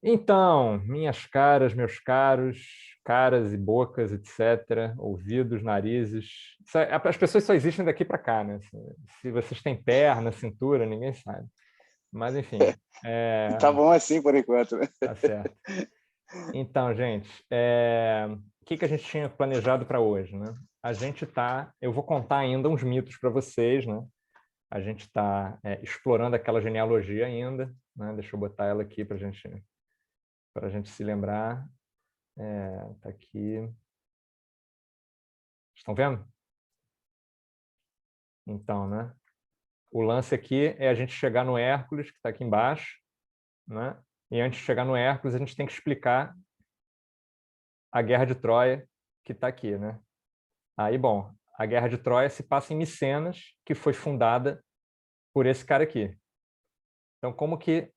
Então, minhas caras, meus caros, caras e bocas, etc., ouvidos, narizes. As pessoas só existem daqui para cá, né? Se vocês têm perna, cintura, ninguém sabe. Mas, enfim, Tá bom assim por enquanto, né? tá certo. Então, gente, o que a gente tinha planejado para hoje, né? Eu vou contar ainda uns mitos para vocês, né? A gente está explorando aquela genealogia ainda, né? Deixa eu botar ela aqui para a gente se lembrar. Tá aqui. Estão vendo? Então, né? O lance aqui é a gente chegar no Hércules, que está aqui embaixo, né? E antes de chegar no Hércules, a gente tem que explicar a Guerra de Troia, que está aqui, né? Aí, bom, a Guerra de Troia se passa em Micenas, que foi fundada por esse cara aqui. Então, como que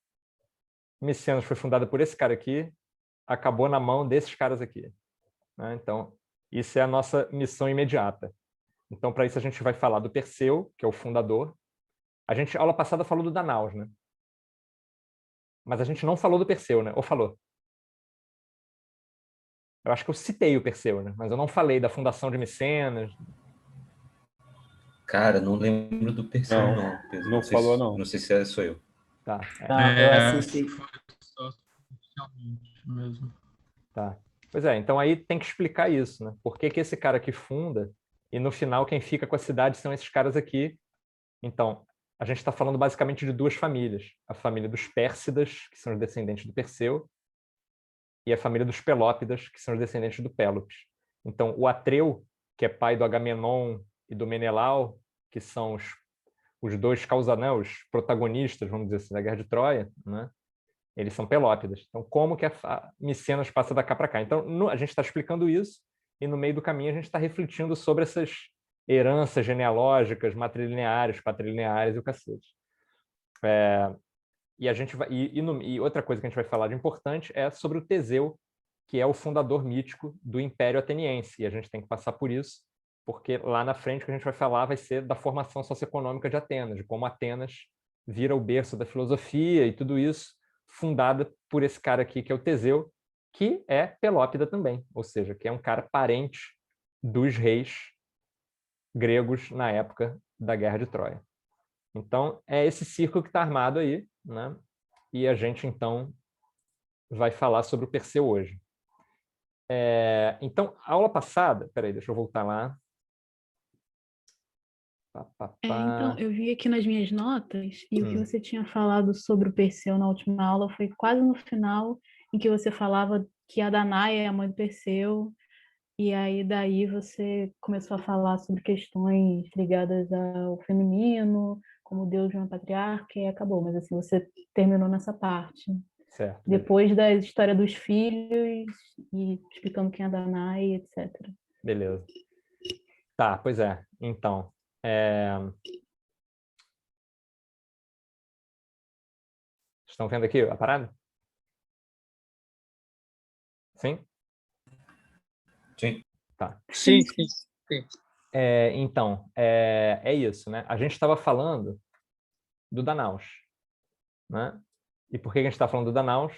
Micenas foi fundada por esse cara aqui, acabou na mão desses caras aqui, né? Então, isso é a nossa missão imediata. Então, para isso, a gente vai falar do Perseu, que é o fundador. A gente, aula passada, falou do Danaus, né? Mas a gente não falou do Perseu, né? Ou falou? Eu acho que eu citei o Perseu, né? Mas eu não falei da fundação de Micenas. Cara, não lembro do Perseu, Não, não. não falou, não. Não sei se sou eu. Tá. Não, eu Acho assisti. que foi só superficialmente mesmo. Tá. Pois é, então aí tem que explicar isso, né? Por que esse cara aqui funda e no final quem fica com a cidade são esses caras aqui. Então, a gente está falando basicamente de duas famílias. A família dos Pérsidas, que são os descendentes do Perseu, e a família dos Pelópidas, que são os descendentes do Pélops. Então, o Atreu, que é pai do Agamenon e do Menelau, que são os dois os protagonistas, vamos dizer assim, da Guerra de Troia, né? Eles são Pelópidas. Então, como que a Micenas passa da cá para cá? Então, a gente está explicando isso e no meio do caminho a gente está refletindo sobre essas heranças genealógicas, matrilineares, patrilineares e o cacete. E a gente vai, e outra coisa que a gente vai falar de importante é sobre o Teseu, que é o fundador mítico do Império Ateniense. E a gente tem que passar por isso, porque lá na frente o que a gente vai falar vai ser da formação socioeconômica de Atenas, de como Atenas vira o berço da filosofia e tudo isso, fundada por esse cara aqui, que é o Teseu, que é Pelópida também, ou seja, que é um cara parente dos reis gregos na época da Guerra de Troia. Então, é esse círculo que está armado aí, né? E a gente, então, vai falar sobre o Perseu hoje. Então, a aula passada... Peraí, deixa eu voltar lá. Então, eu vi aqui nas minhas notas, e o que Hum. você tinha falado sobre o Perseu na última aula foi quase no final, em que você falava que a Danaia é a mãe do Perseu, e aí daí você começou a falar sobre questões ligadas ao feminino, como Deus de uma patriarca, e acabou. Mas assim, você terminou nessa parte. Certo. Depois da história dos filhos, e explicando quem é a Danaia, etc. Beleza. Tá, pois é. Então, estão vendo aqui a parada? Sim? Sim. Tá. Sim. Então, é isso, né? A gente estava falando do Danaus, né? E por que a gente está falando do Danaus?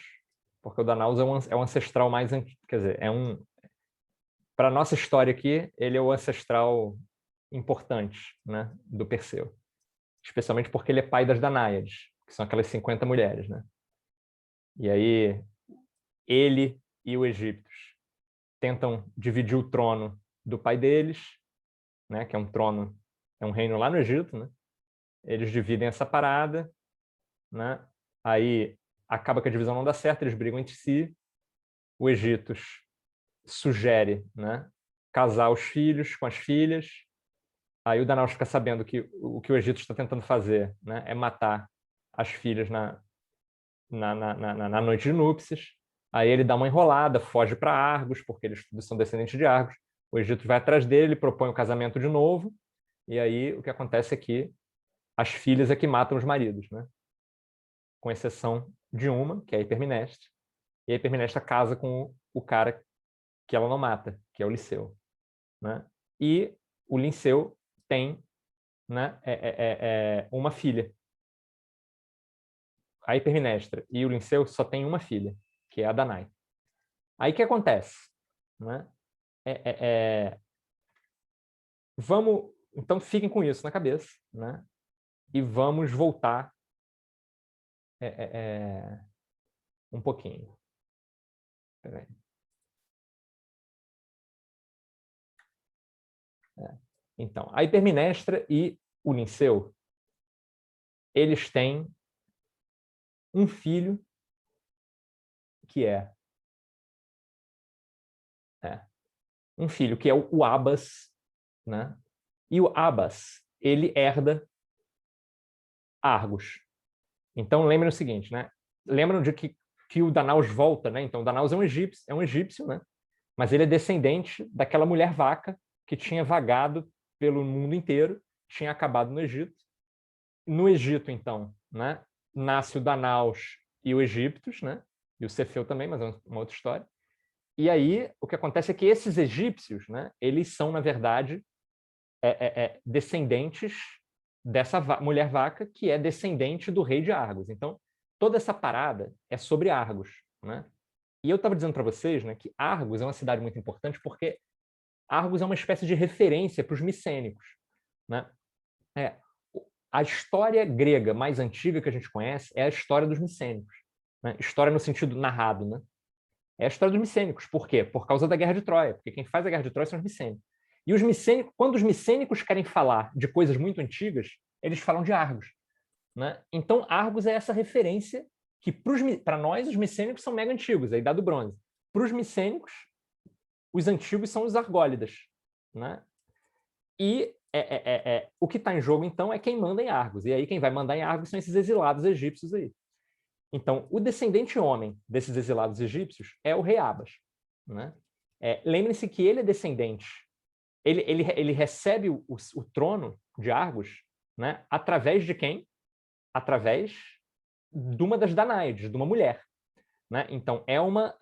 Porque o Danaus é o ancestral mais antigo, quer dizer, para a nossa história aqui, ele é o ancestral importante, né, do Perseu. Especialmente porque ele é pai das Danáiades, que são aquelas 50 mulheres, né? E aí, ele e os egípcios tentam dividir o trono do pai deles, né, que é um reino lá no Egito, né? Eles dividem essa parada, né? Aí acaba que a divisão não dá certo, eles brigam entre si. O Egito sugere, né, casar os filhos com as filhas. Aí o Danaus fica sabendo que o que o Egito está tentando fazer, né, é matar as filhas na noite de núpcias. Aí ele dá uma enrolada, foge para Argos, porque eles são descendentes de Argos. O Egito vai atrás dele, ele propõe o casamento de novo, e aí o que acontece é que as filhas é que matam os maridos, né? Com exceção de uma, que é a Hipermnestra, e a Hipermnestra casa com o cara que ela não mata, que é o Liceu, né? E o Linceu tem, né, uma filha. A Hipermnestra e o Linceu só têm uma filha, que é a Danae. Aí o que acontece? Né? Vamos, então fiquem com isso na cabeça, né? E vamos voltar um pouquinho. Peraí. Então, a Hipermnestra e o Linceu, eles têm um filho que um filho que é o Abas, né? E o Abas, ele herda Argos. Então lembrem o seguinte, né? Lembram de que o Danaus volta, né? Então o Danaus é um egípcio, né? Mas ele é descendente daquela mulher vaca que tinha vagado pelo mundo inteiro, tinha acabado no Egito. No Egito, então, né? Nasce o Danaus e o Egípcios, né? E o Cefeu também, mas é uma outra história. E aí, o que acontece é que esses egípcios, né? Eles são, na verdade, descendentes dessa mulher vaca, que é descendente do rei de Argos. Então, toda essa parada é sobre Argos, né? E eu estava dizendo para vocês, né, que Argos é uma cidade muito importante porque Argos é uma espécie de referência para os micênicos, né? A história grega mais antiga que a gente conhece é a história dos micênicos, né? História no sentido narrado, né? É a história dos micênicos. Por quê? Por causa da Guerra de Troia, porque quem faz a Guerra de Troia são os micênicos. E os micênicos, quando os micênicos querem falar de coisas muito antigas, eles falam de Argos, né? Então, Argos é essa referência que, para nós, os micênicos são mega antigos, a Idade do Bronze. Para os micênicos, os antigos são os argólidas, né? E o que está em jogo, então, é quem manda em Argos. E aí quem vai mandar em Argos são esses exilados egípcios aí. Então, o descendente homem desses exilados egípcios é o rei Abas, né? Lembrem-se que ele é descendente. Ele recebe o trono de Argos, né? Através de quem? Através de uma das Danáides, de uma mulher, né? Então, é uma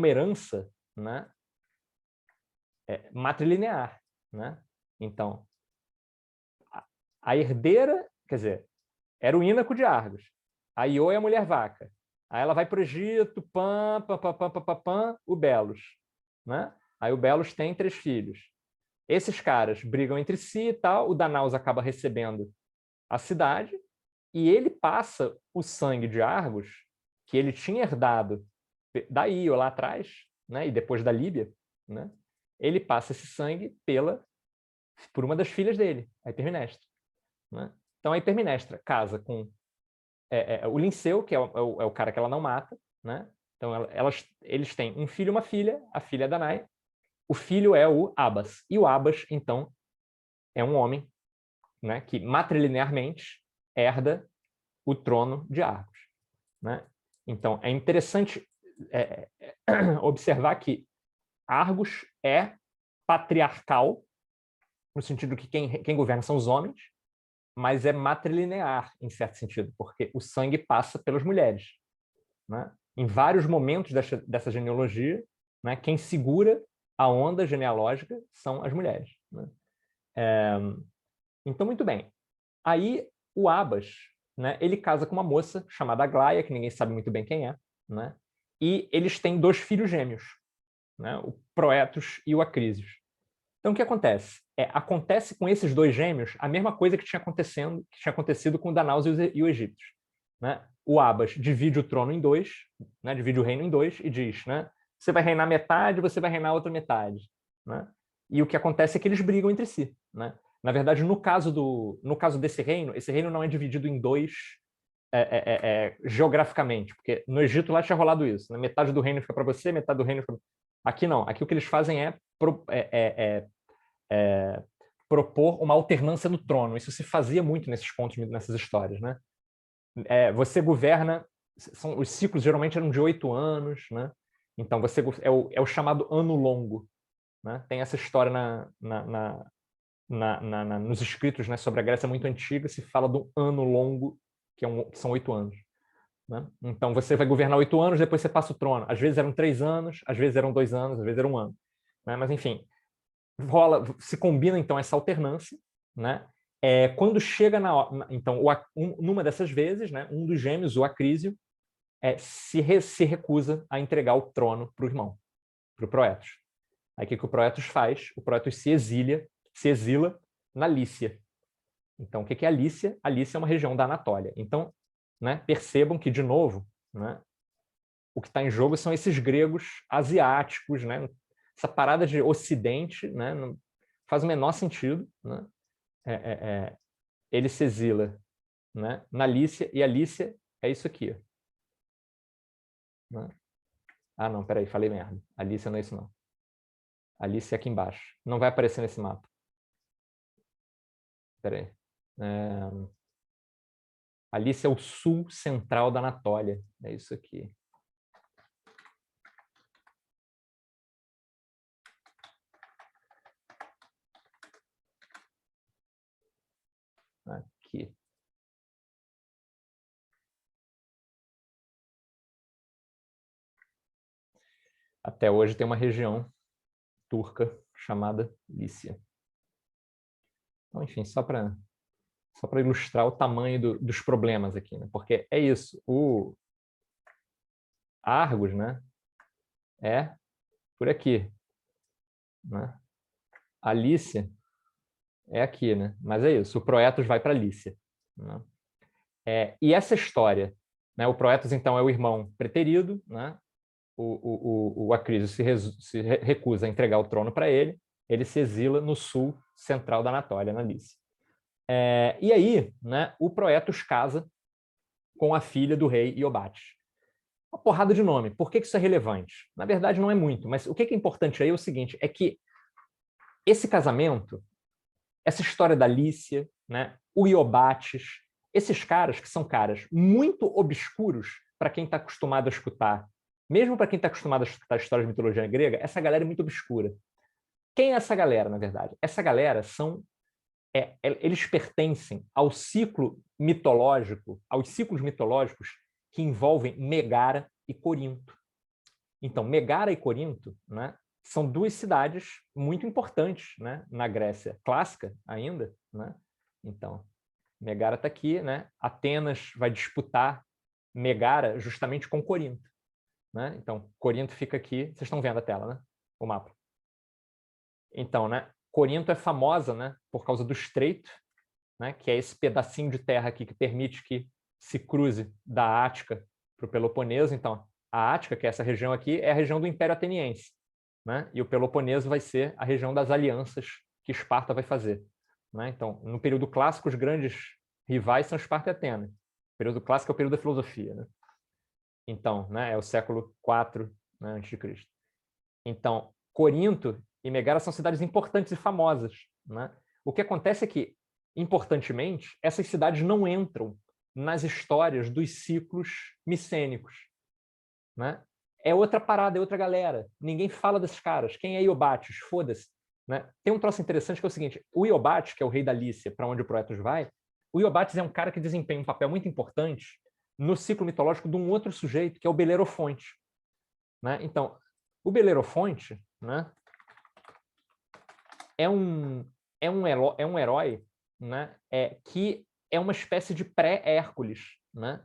herança, né? Matrilinear, né? Então, a herdeira, quer dizer, era o Ínaco de Argos. A Iô é a mulher vaca. Aí ela vai para o Egito, o Belos, né? Aí o Belos tem 3 filhos. Esses caras brigam entre si e tal, o Danaus acaba recebendo a cidade e ele passa o sangue de Argos, que ele tinha herdado da Ío lá atrás, né? E depois da Líbia, né? Ele passa esse sangue por uma das filhas dele, a Hipermnestra, né? Então a Hipermnestra casa com o Linceu, que é o cara que ela não mata, né? Então eles têm um filho e uma filha, a filha é Danae, o filho é o Abas, e o Abas, então, é um homem, né, que matrilinearmente herda o trono de Argos, né? Então é interessante observar que Argos é patriarcal, no sentido que quem governa são os homens, mas é matrilinear, em certo sentido, porque o sangue passa pelas mulheres, né? Em vários momentos dessa genealogia, né, quem segura a onda genealógica são as mulheres, né? Então, muito bem. Aí, o Abas, né, ele casa com uma moça chamada Aglaia, que ninguém sabe muito bem quem é, né? E eles têm 2 filhos gêmeos, né? O Proetus e o Acrísios. Então, o que acontece? Acontece com esses 2 gêmeos a mesma coisa que tinha acontecido com o Danaus e o Egípcio, né? O Abas divide o trono em 2, né? Divide o reino em 2 e diz, né? Você vai reinar metade, você vai reinar outra metade, né? E o que acontece é que eles brigam entre si, né? Na verdade, no caso desse reino, esse reino não é dividido em 2 geograficamente, porque no Egito lá tinha rolado isso, né? Metade do reino fica para você, metade do reino fica... Aqui não. Aqui o que eles fazem propor uma alternância no trono. Isso se fazia muito nesses pontos, nessas histórias, né? Você governa... os ciclos geralmente eram de 8 anos, né? Então, é o chamado ano longo, né? Tem essa história nos escritos, né, sobre a Grécia muito antiga, se fala do ano longo, que são 8 anos. Né? Então, você vai governar 8 anos, depois você passa o trono. Às vezes eram 3 anos, às vezes eram 2 anos, às vezes era 1 ano. Né? Mas, enfim, se combina, então, essa alternância. Né? Quando chega então, numa dessas vezes, né, um dos gêmeos, o Acrísio, se recusa a entregar o trono para o irmão, para o Proetus. Aí o que o Proetus faz? O Proetus se exila na Lícia. Então, o que é a Lícia? A Lícia é uma região da Anatólia. Então, né, percebam que, de novo, né, o que está em jogo são esses gregos asiáticos, né? Essa parada de ocidente, né, não faz o menor sentido. Né? Ele se exila, né, na Lícia, e a Lícia é isso aqui. Né? Ah, não, peraí, falei merda. A Lícia não é isso, não. A Lícia é aqui embaixo. Não vai aparecer nesse mapa. Peraí. A Lícia é o sul central da Anatólia. É isso aqui. Aqui. Até hoje tem uma região turca chamada Lícia. Então, enfim, só para ilustrar o tamanho dos problemas aqui, né? Porque é isso, o Argos, né, é por aqui, né? A Lícia é aqui, né? Mas é isso, o Proetus vai para a Lícia. Né? E essa história, né? O Proetus, então, é o irmão preterido, né? O Acrisius se recusa a entregar o trono para ele, ele se exila no sul central da Anatólia, na Lícia. E aí, né, o Proetus casa com a filha do rei Iobates. Uma porrada de nome. Por que isso é relevante? Na verdade, não é muito, mas o que é importante aí é o seguinte, é que esse casamento, essa história da Lícia, né, o Iobates, esses caras que são caras muito obscuros para quem está acostumado a escutar, mesmo para quem está acostumado a escutar histórias de mitologia grega, essa galera é muito obscura. Quem é essa galera, na verdade? Essa galera são... eles pertencem ao ciclo mitológico, aos ciclos mitológicos que envolvem Megara e Corinto. Então, Megara e Corinto, né, são duas cidades muito importantes, né, na Grécia clássica ainda. Né? Então, Megara está aqui, né? Atenas vai disputar Megara justamente com Corinto. Né? Então, Corinto fica aqui. Vocês estão vendo a tela, né? O mapa. Então, né, Corinto é famosa, né, por causa do estreito, né, que é esse pedacinho de terra aqui que permite que se cruze da Ática para o Peloponeso. Então, a Ática, que é essa região aqui, é a região do Império Ateniense. Né? E o Peloponeso vai ser a região das alianças que Esparta vai fazer. Né? Então, no período clássico, os grandes rivais são Esparta e Atenas. O período clássico é o período da filosofia. Né? Então, né, é o século IV, né, a.C. Então, Corinto e Megara são cidades importantes e famosas. Né? O que acontece é que, importantemente, essas cidades não entram nas histórias dos ciclos micênicos. Né? É outra parada, é outra galera. Ninguém fala desses caras. Quem é Iobates? Foda-se. Né? Tem um troço interessante que é o seguinte, o Iobates, que é o rei da Lícia, para onde o Proetus vai, o Iobates é um cara que desempenha um papel muito importante no ciclo mitológico de um outro sujeito, que é o Belerofonte. Né? Então, o Belerofonte, né, é um herói, né, que é uma espécie de pré-Hércules. Né?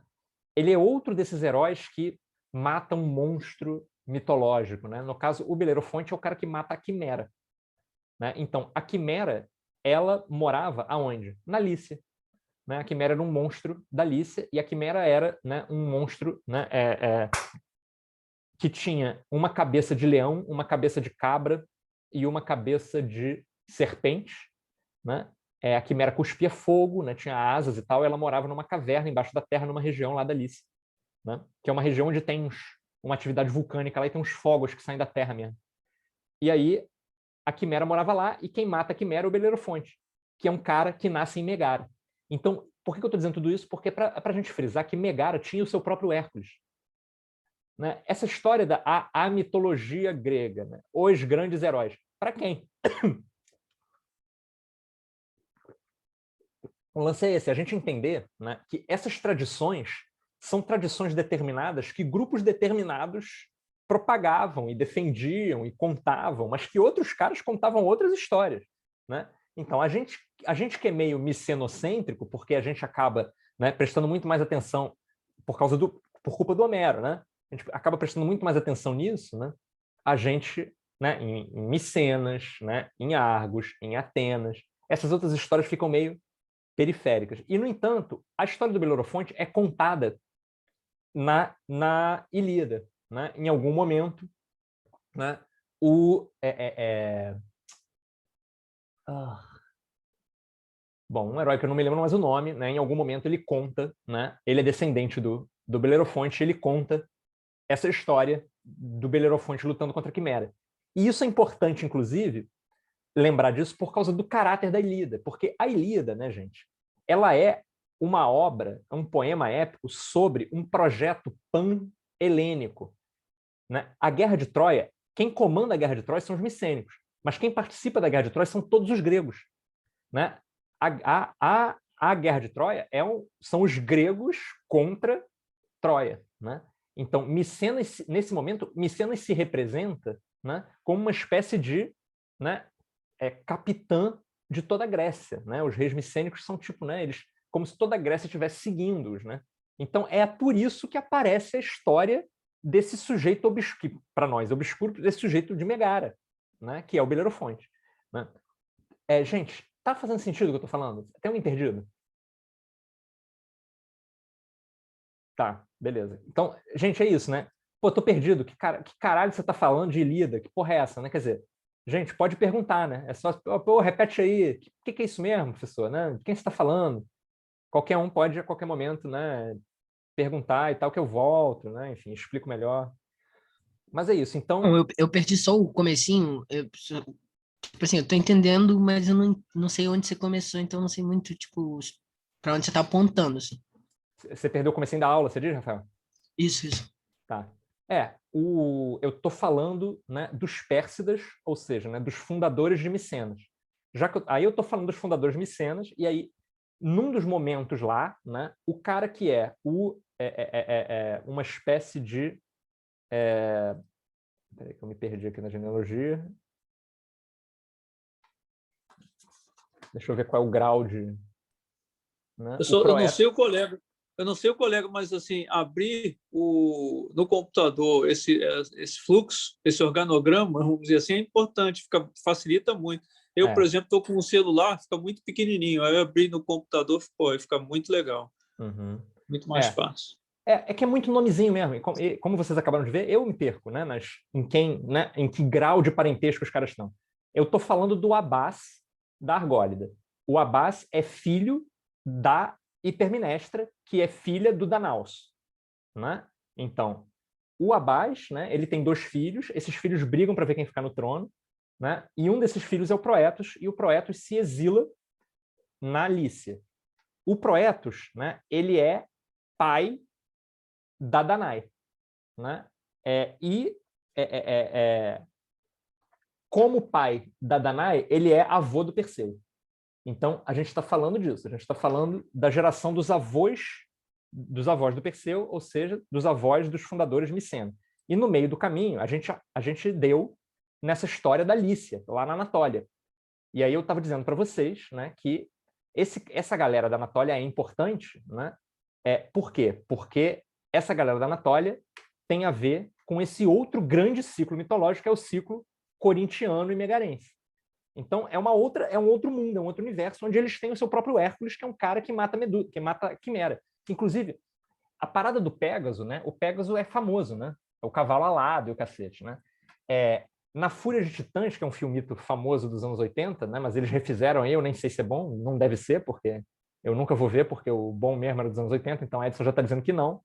Ele é outro desses heróis que mata um monstro mitológico. Né? No caso, o Belerofonte é o cara que mata a Quimera. Né? Então, a Quimera, ela morava aonde? Na Lícia. Né? A Quimera era um monstro da Lícia, e a Quimera era, né, um monstro, né, que tinha uma cabeça de leão, uma cabeça de cabra e uma cabeça de serpente. Né? A Quimera cuspia fogo, né, tinha asas e tal, e ela morava numa caverna embaixo da terra, numa região lá da Lícia. Né? Que é uma região onde tem uma atividade vulcânica lá e tem uns fogos que saem da terra mesmo. E aí, a Quimera morava lá, e quem mata a Quimera é o Belerofonte, que é um cara que nasce em Megara. Então, por que eu estou dizendo tudo isso? Porque para a gente frisar que Megara tinha o seu próprio Hércules. Né? Essa história da mitologia grega, né? Os grandes heróis. Para quem? O lance é esse, a gente entender, né, que essas tradições são tradições determinadas que grupos determinados propagavam e defendiam e contavam, mas que outros caras contavam outras histórias. Né? Então, a gente que é meio micenocêntrico, porque a gente acaba, né, prestando muito mais atenção por causa por culpa do Homero, né? A gente acaba prestando muito mais atenção nisso, né? A gente, né, em Micenas, né, em Argos, em Atenas, essas outras histórias ficam meio periféricas. E, no entanto, a história do Belerofonte é contada na Ilíada, né? Em algum momento, né? Bom, um herói que eu não me lembro mais o nome, né? Em algum momento ele conta, né? Ele é descendente do Belerofonte, ele conta essa história do Belerofonte lutando contra a Quimera. E isso é importante, inclusive, lembrar disso por causa do caráter da Ilíada, porque a Ilíada, né, gente, ela é uma obra, um poema épico sobre um projeto pan-helênico, né? A Guerra de Troia, quem comanda a Guerra de Troia são os micênicos, mas quem participa da Guerra de Troia são todos os gregos, né? A Guerra de Troia são os gregos contra Troia, né? Então, Micenas, nesse momento, Micenas se representa, né, como uma espécie de, né, capitã de toda a Grécia, né? Os reis micênicos são tipo, né, eles, como se toda a Grécia estivesse seguindo-os, né? Então, é por isso que aparece a história desse sujeito obscuro, para nós, obscuro, desse sujeito de Megara, né, que é o Belerofonte, né? Gente, tá fazendo sentido o que eu tô falando? Tem um entendido? Tá, beleza. Então, gente, é isso, né? Pô, tô perdido. Que caralho você tá falando de Ilíada? Que porra é essa, né? Quer dizer, gente, pode perguntar, né? É só, pô, repete aí. O que é isso mesmo, professor? Né? De quem você tá falando? Qualquer um pode, a qualquer momento, né, perguntar e tal, que eu volto, né? Enfim, explico melhor. Mas é isso, então... Não, eu perdi só o comecinho. Tipo assim, eu tô entendendo, mas eu não sei onde você começou, então eu não sei muito, tipo, pra onde você tá apontando, assim. Você perdeu o comecinho da aula, você diz, Rafael? Isso. Tá. Eu tô falando, né, dos Pérsidas, ou seja, né, dos fundadores de Micenas. Aí eu tô falando dos fundadores de Micenas, e aí, num dos momentos lá, né, o cara que é uma espécie de... Peraí que eu me perdi aqui na genealogia. Deixa eu ver qual é o grau de... Né? Eu não sei o colega. Eu não sei o colega, mas assim, abrir no computador esse fluxo, esse organograma, vamos dizer assim, é importante, facilita muito. Eu, por exemplo, estou com um celular, fica muito pequenininho. Aí eu abrir no computador, fica muito legal. Uhum. Muito mais fácil. É que é muito nomezinho mesmo. E como vocês acabaram de ver, eu me perco, né, em que grau de parentesco os caras estão. Eu estou falando do Abás da Argólida. O Abás é filho da Hipermnestra, que é filha do Danaus, né? Então, o Abás, né, ele tem 2 filhos, esses filhos brigam para ver quem fica no trono, né? E um desses filhos é o Proetos, e o Proetos se exila na Lícia. O Proetos, né, ele é pai da Danae, né? Como pai da Danae, ele é avô do Perseu. Então, a gente está falando disso, a gente está falando da geração dos avós do Perseu, ou seja, dos avós dos fundadores de Micena. E no meio do caminho, a gente deu nessa história da Lícia, lá na Anatólia. E aí eu estava dizendo para vocês, né, que essa galera da Anatólia é importante, né? Por quê? Porque essa galera da Anatólia tem a ver com esse outro grande ciclo mitológico, que é o ciclo corintiano e megarense. Então, é um outro mundo, é um outro universo, onde eles têm o seu próprio Hércules, que é um cara que mata Medusa, que mata Quimera. Inclusive, a parada do Pégaso, né? O Pégaso é famoso, né? É o cavalo alado e o cacete, né? Na Fúria de Titãs, que é um filmito famoso dos anos 80, né? Mas eles refizeram aí, eu nem sei se é bom, não deve ser, porque eu nunca vou ver, porque o bom mesmo era dos anos 80, então a Edson já está dizendo que não.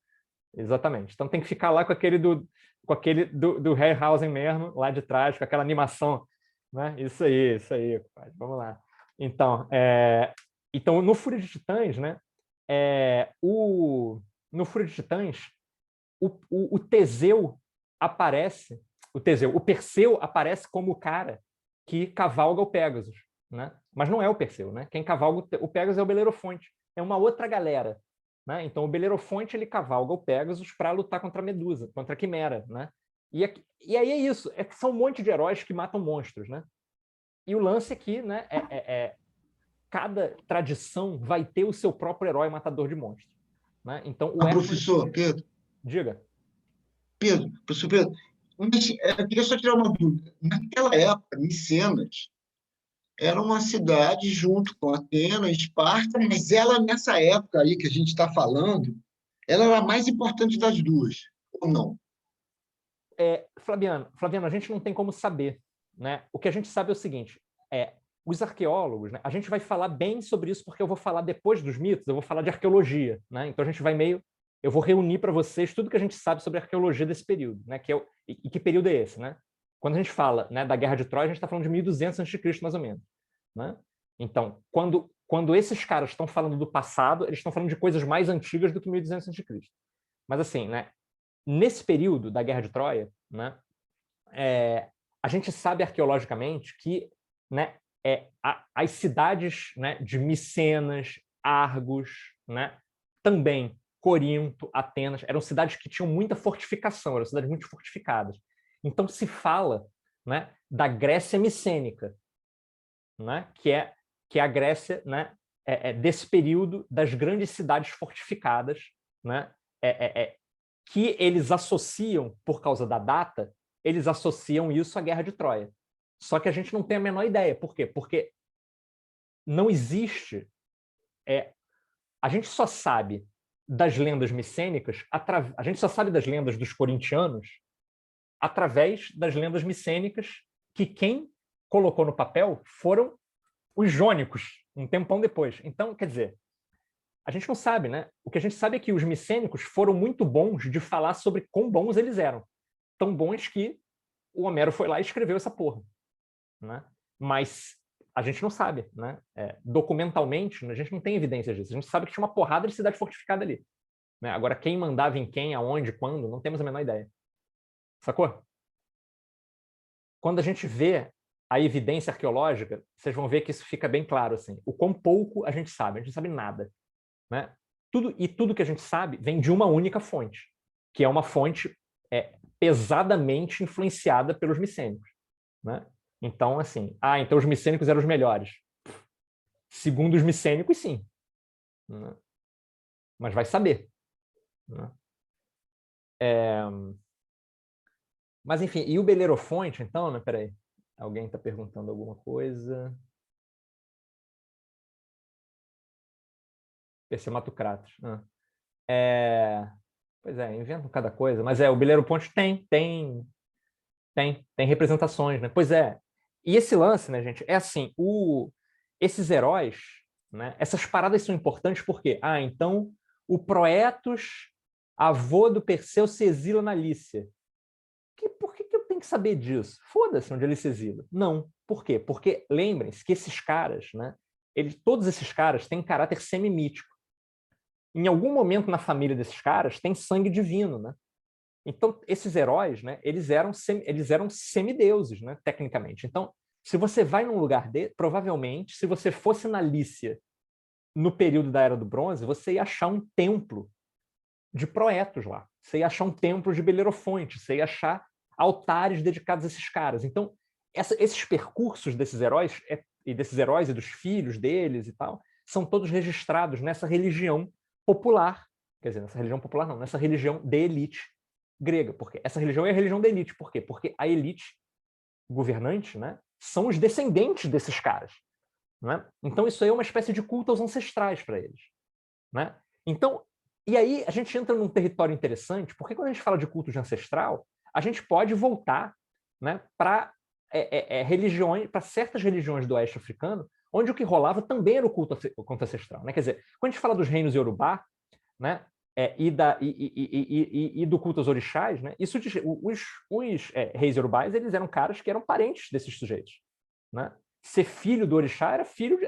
Exatamente. Então tem que ficar lá com aquele do Harryhausen mesmo, lá de trás, com aquela animação, né? Isso aí, compadre. Vamos lá. Então, no Fúria de Titãs, né? No Fúria de Titãs, o Teseu aparece, o Perseu aparece como o cara que cavalga o Pégasus, né? Mas não é o Perseu, né? Quem cavalga o Pégasus é o Belerofonte. É uma outra galera. Né? Então, o Belerofonte ele cavalga o Pégasus para lutar contra a Medusa, contra a Quimera. Né? E aí é isso, são um monte de heróis que matam monstros. Né? E o lance aqui, né, cada tradição vai ter o seu próprio herói matador de monstros. Né? Então, professor Pedro, Diga. Pedro, professor Pedro, mas, eu queria só tirar uma dúvida. Naquela época, Micenas era uma cidade junto com Atenas, Esparta, mas ela, nessa época aí que a gente está falando, ela era a mais importante das duas, ou não? Flaviano, a gente não tem como saber, né? O que a gente sabe é o seguinte, os arqueólogos, né? A gente vai falar bem sobre isso porque eu vou falar depois dos mitos, eu vou falar de arqueologia, né? Então a gente vai eu vou reunir para vocês tudo que a gente sabe sobre a arqueologia desse período, né? E que período é esse, né? Quando a gente fala, né, da Guerra de Troia, a gente está falando de 1200 a.C., mais ou menos, né? Então, quando esses caras estão falando do passado, eles estão falando de coisas mais antigas do que 1200 a.C. Mas assim, né? Nesse período da Guerra de Troia, né, a gente sabe arqueologicamente que, né, as cidades, né, de Micenas, Argos, né, também Corinto, Atenas, eram cidades que tinham muita fortificação, eram cidades muito fortificadas. Então se fala, né, da Grécia micênica, né, que é a Grécia, né, desse período das grandes cidades fortificadas, né, que eles associam, por causa da data, eles associam isso à Guerra de Troia. Só que a gente não tem a menor ideia. Por quê? Porque não existe... a gente só sabe das lendas micênicas, a gente só sabe das lendas dos corintianos através das lendas micênicas que quem colocou no papel foram os jônicos, um tempão depois. Então, quer dizer, a gente não sabe, né? O que a gente sabe é que os micênicos foram muito bons de falar sobre quão bons eles eram. Tão bons que o Homero foi lá e escreveu essa porra, né? Mas a gente não sabe, né? Documentalmente, a gente não tem evidências disso. A gente sabe que tinha uma porrada de cidade fortificada ali, né? Agora, quem mandava em quem, aonde, quando, não temos a menor ideia. Sacou? Quando a gente vê a evidência arqueológica, vocês vão ver que isso fica bem claro, assim. O quão pouco a gente sabe não sabe nada. Né? Tudo que a gente sabe vem de uma única fonte, que é uma fonte pesadamente influenciada pelos micênicos. Né? Então, assim, então os micênicos eram os melhores. Segundo os micênicos, sim. Né? Mas vai saber. Né? Mas, enfim, e o Belerofonte, então, né? Peraí, alguém está perguntando alguma coisa? Persematocratos. Pois inventam cada coisa. Mas o Belerofonte tem representações, né? Pois é. E esse lance, né, gente, é assim, esses heróis, né, essas paradas são importantes porque, então, o Proetus, avô do Perseu, se exila na Lícia. Por que eu tenho que saber disso? Foda-se onde ele se exila. Não. Por quê? Porque lembrem-se que esses caras, né, todos esses caras têm caráter semimítico. Em algum momento na família desses caras tem sangue divino, né? Então esses heróis, né, eles eram semideuses, né, tecnicamente. Então, se você vai num lugar provavelmente, se você fosse na Lícia no período da Era do Bronze, você ia achar um templo de Proetus lá. Você ia achar um templo de Belerofonte, você ia achar altares dedicados a esses caras. Então, esses percursos desses heróis e dos filhos deles e tal, são todos registrados nessa religião popular, quer dizer, nessa religião popular não, nessa religião de elite grega, porque essa religião é a religião da elite. Por quê? Porque a elite governante, né, são os descendentes desses caras. Né? Então isso aí é uma espécie de culto aos ancestrais para eles. Né? Então, e aí a gente entra num território interessante, porque quando a gente fala de culto de ancestral, a gente pode voltar, né, para religiões, para certas religiões do oeste africano, onde o que rolava também era o culto ancestral. Né? Quer dizer, quando a gente fala dos reinos Yorubá, né, e do culto aos orixás, né, os reis Yorubás, eles eram caras que eram parentes desses sujeitos. Né? Ser filho do orixá era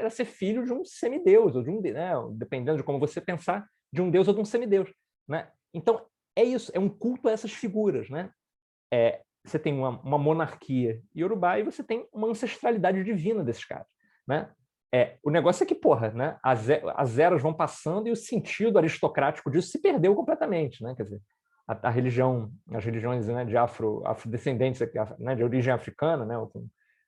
ser filho de um semideus, ou de né, dependendo de como você pensar, de um deus ou de um semideus. Né? Então, é isso, é um culto a essas figuras. Né? Você tem uma monarquia iorubá e você tem uma ancestralidade divina desses caras. Né? O negócio é que, porra, né, as eras vão passando e o sentido aristocrático disso se perdeu completamente. Né? Quer dizer, as religiões, né, de afrodescendentes, né, de origem africana, né,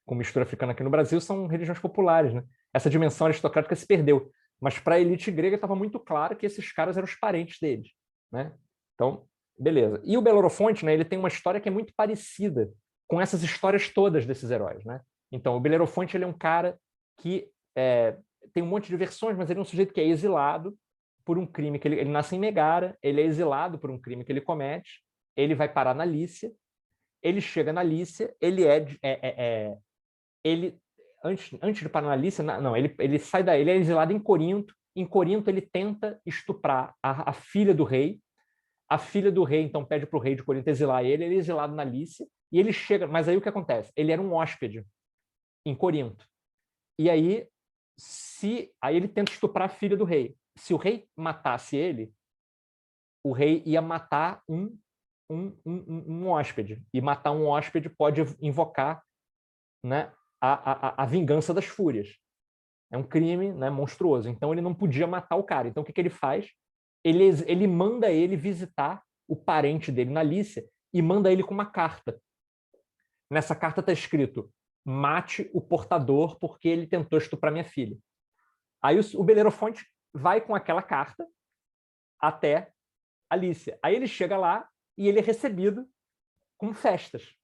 com mistura africana aqui no Brasil, são religiões populares. Né? Essa dimensão aristocrática se perdeu. Mas para a elite grega estava muito claro que esses caras eram os parentes deles. Né? Então, Beleza. E o Belerofonte, né, ele tem uma história que é muito parecida com essas histórias todas desses heróis, né? Então, o Belerofonte, ele é um cara que tem um monte de versões, mas ele é um sujeito que é exilado por um crime que ele nasce em Megara, ele é exilado por um crime que ele comete, ele vai parar na Lícia, ele chega na Lícia, ele antes de parar na Lícia, não, ele sai daí, ele é exilado em Corinto ele tenta estuprar a filha do rei, a filha do rei então pede para o rei de Corinto exilar ele é exilado na Lícia, e ele chega, mas aí o que acontece? Ele era um hóspede em Corinto, e aí ele tenta estuprar a filha do rei. Se o rei matasse ele, o rei ia matar um hóspede. E matar um hóspede pode invocar, né, a vingança das fúrias. É um crime, né, monstruoso. Então ele não podia matar o cara. Então o que ele faz? Ele manda ele visitar o parente dele na Lícia e manda ele com uma carta. Nessa carta está escrito: mate o portador porque ele tentou estuprar minha filha. Aí o Belerofonte vai com aquela carta até a Lícia. Aí ele chega lá e ele é recebido com festas.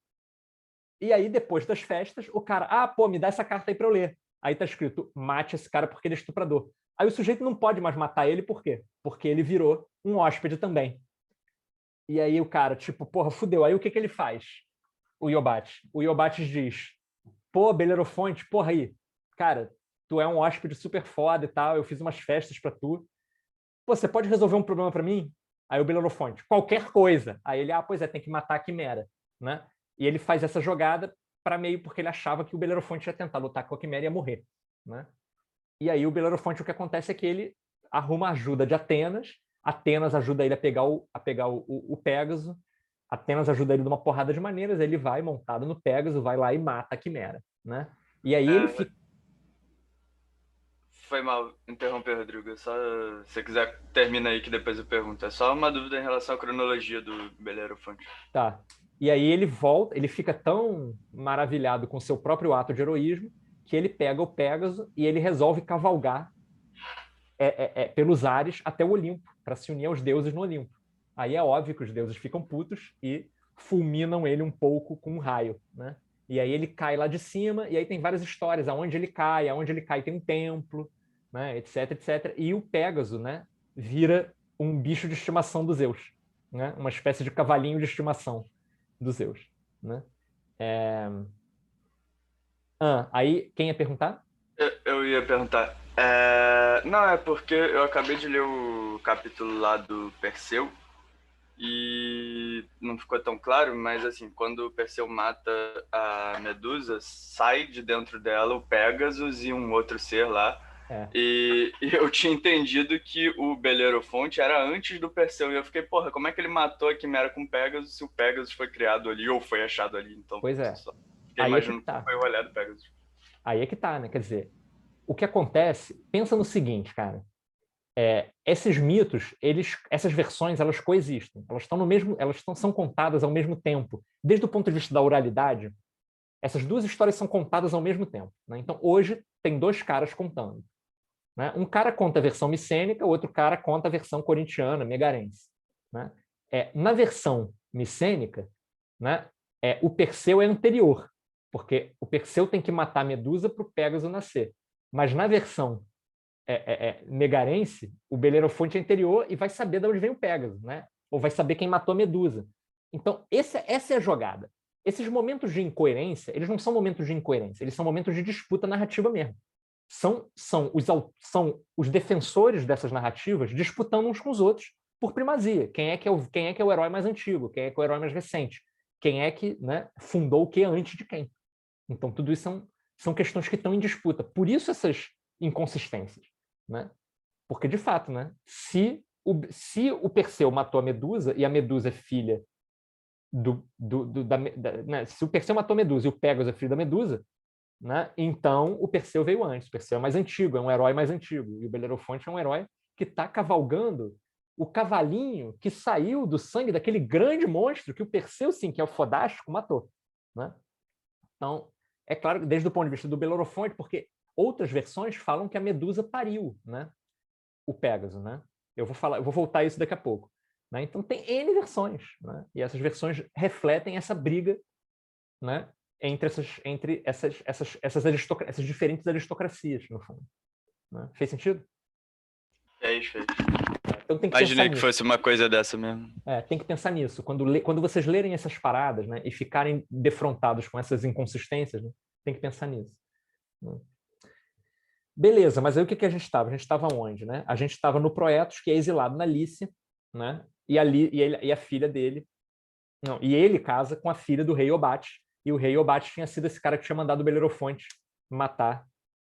E aí, depois das festas, o cara, pô, me dá essa carta aí para eu ler. Aí tá escrito: mate esse cara porque ele é estuprador. Aí o sujeito não pode mais matar ele, por quê? Porque ele virou um hóspede também. E aí o cara, tipo, porra, fudeu. Aí o que ele faz? O Iobates diz: pô, Belerofonte, porra aí, cara, tu é um hóspede super foda e tal, eu fiz umas festas pra tu. Pô, você pode resolver um problema pra mim? Aí o Belerofonte: qualquer coisa. Aí ele, pois é, tem que matar a Quimera, né? E ele faz essa jogada para meio porque ele achava que o Belerofonte ia tentar lutar com a Quimera e ia morrer, né? E aí o Belerofonte, o que acontece é que ele arruma a ajuda de Atenas ajuda ele a pegar o Pégaso, Atenas ajuda ele de uma porrada de maneiras, ele vai montado no Pégaso, vai lá e mata a Quimera, né? E aí ele fica... Foi mal interromper, Rodrigo. Só, se você quiser, termina aí que depois eu pergunto. É só uma dúvida em relação à cronologia do Belerofonte. Tá. E aí ele volta, ele fica tão maravilhado com seu próprio ato de heroísmo que ele pega o Pégaso e ele resolve cavalgar pelos ares até o Olimpo, para se unir aos deuses no Olimpo. Aí é óbvio que os deuses ficam putos e fulminam ele um pouco com um raio, né? E aí ele cai lá de cima, e aí tem várias histórias, aonde ele cai tem um templo, né, etc, etc. E o Pégaso, né, vira um bicho de estimação dos Zeus, né? Uma espécie de cavalinho de estimação dos Zeus, né? Aí, quem ia perguntar? Eu ia perguntar. Não, é porque eu acabei de ler o capítulo lá do Perseu e não ficou tão claro, mas assim, quando o Perseu mata a Medusa, sai de dentro dela o Pégasus e um outro ser lá. E eu tinha entendido que o Belerofonte era antes do Perseu, e eu fiquei, porra, como é que ele matou a Quimera com o Pégasus se o Pégasus foi criado ali ou foi achado ali? Então, pois é. Fiquei imaginando que foi o olhar do Pégasus. Aí é que tá, né? Quer dizer, o que acontece, pensa no seguinte, cara, esses mitos, essas versões, elas coexistem, elas estão no mesmo, são contadas ao mesmo tempo. Desde o ponto de vista da oralidade, essas duas histórias são contadas ao mesmo tempo, né? Então, hoje, tem dois caras contando, né? Um cara conta a versão micênica, o outro cara conta a versão corintiana, megarense, né? Na versão micênica, né, o Perseu é anterior, porque o Perseu tem que matar a Medusa para o Pégaso nascer. Mas na versão megarense, o Belerofonte é anterior e vai saber de onde vem o Pégaso, né? Ou vai saber quem matou a Medusa. Então, essa é a jogada. Esses momentos de incoerência, eles não são momentos de incoerência, eles são momentos de disputa narrativa mesmo. São os defensores dessas narrativas disputando uns com os outros por primazia. Quem é que é o herói mais antigo? Quem é que é o herói mais recente? Quem é que, né, fundou o que antes de quem? Então, tudo isso são questões que estão em disputa. Por isso essas inconsistências, né? Porque, de fato, né, se o Perseu matou a Medusa e a Medusa é filha né, se o Perseu matou a Medusa e o Pégaso é filho da Medusa, né, então o Perseu veio antes. O Perseu é mais antigo, é um herói mais antigo. E o Belerofonte é um herói que está cavalgando o cavalinho que saiu do sangue daquele grande monstro que o Perseu, sim, que é o Fodástico, matou, né? Então, é claro que desde o ponto de vista do Belerofonte, porque outras versões falam que a Medusa pariu, né, o Pégaso, né? Eu vou voltar a isso daqui a pouco. né? Então tem N versões, né? E essas versões refletem essa briga, né? Entre essas diferentes aristocracias, no fundo. Né? Fez sentido? Fez. Então tem que Imaginei pensar que nisso. fosse uma coisa dessa mesmo. Tem que pensar nisso. Quando vocês lerem essas paradas, né, e ficarem defrontados com essas inconsistências, né, tem que pensar nisso. Né? Beleza, mas aí o que a gente estava? A gente estava onde? Né? A gente estava no Proetos, que é exilado na Lícia, né? E a filha dele... Não, e ele casa com a filha do rei Obate, e o rei Obate tinha sido esse cara que tinha mandado o Belerofonte matar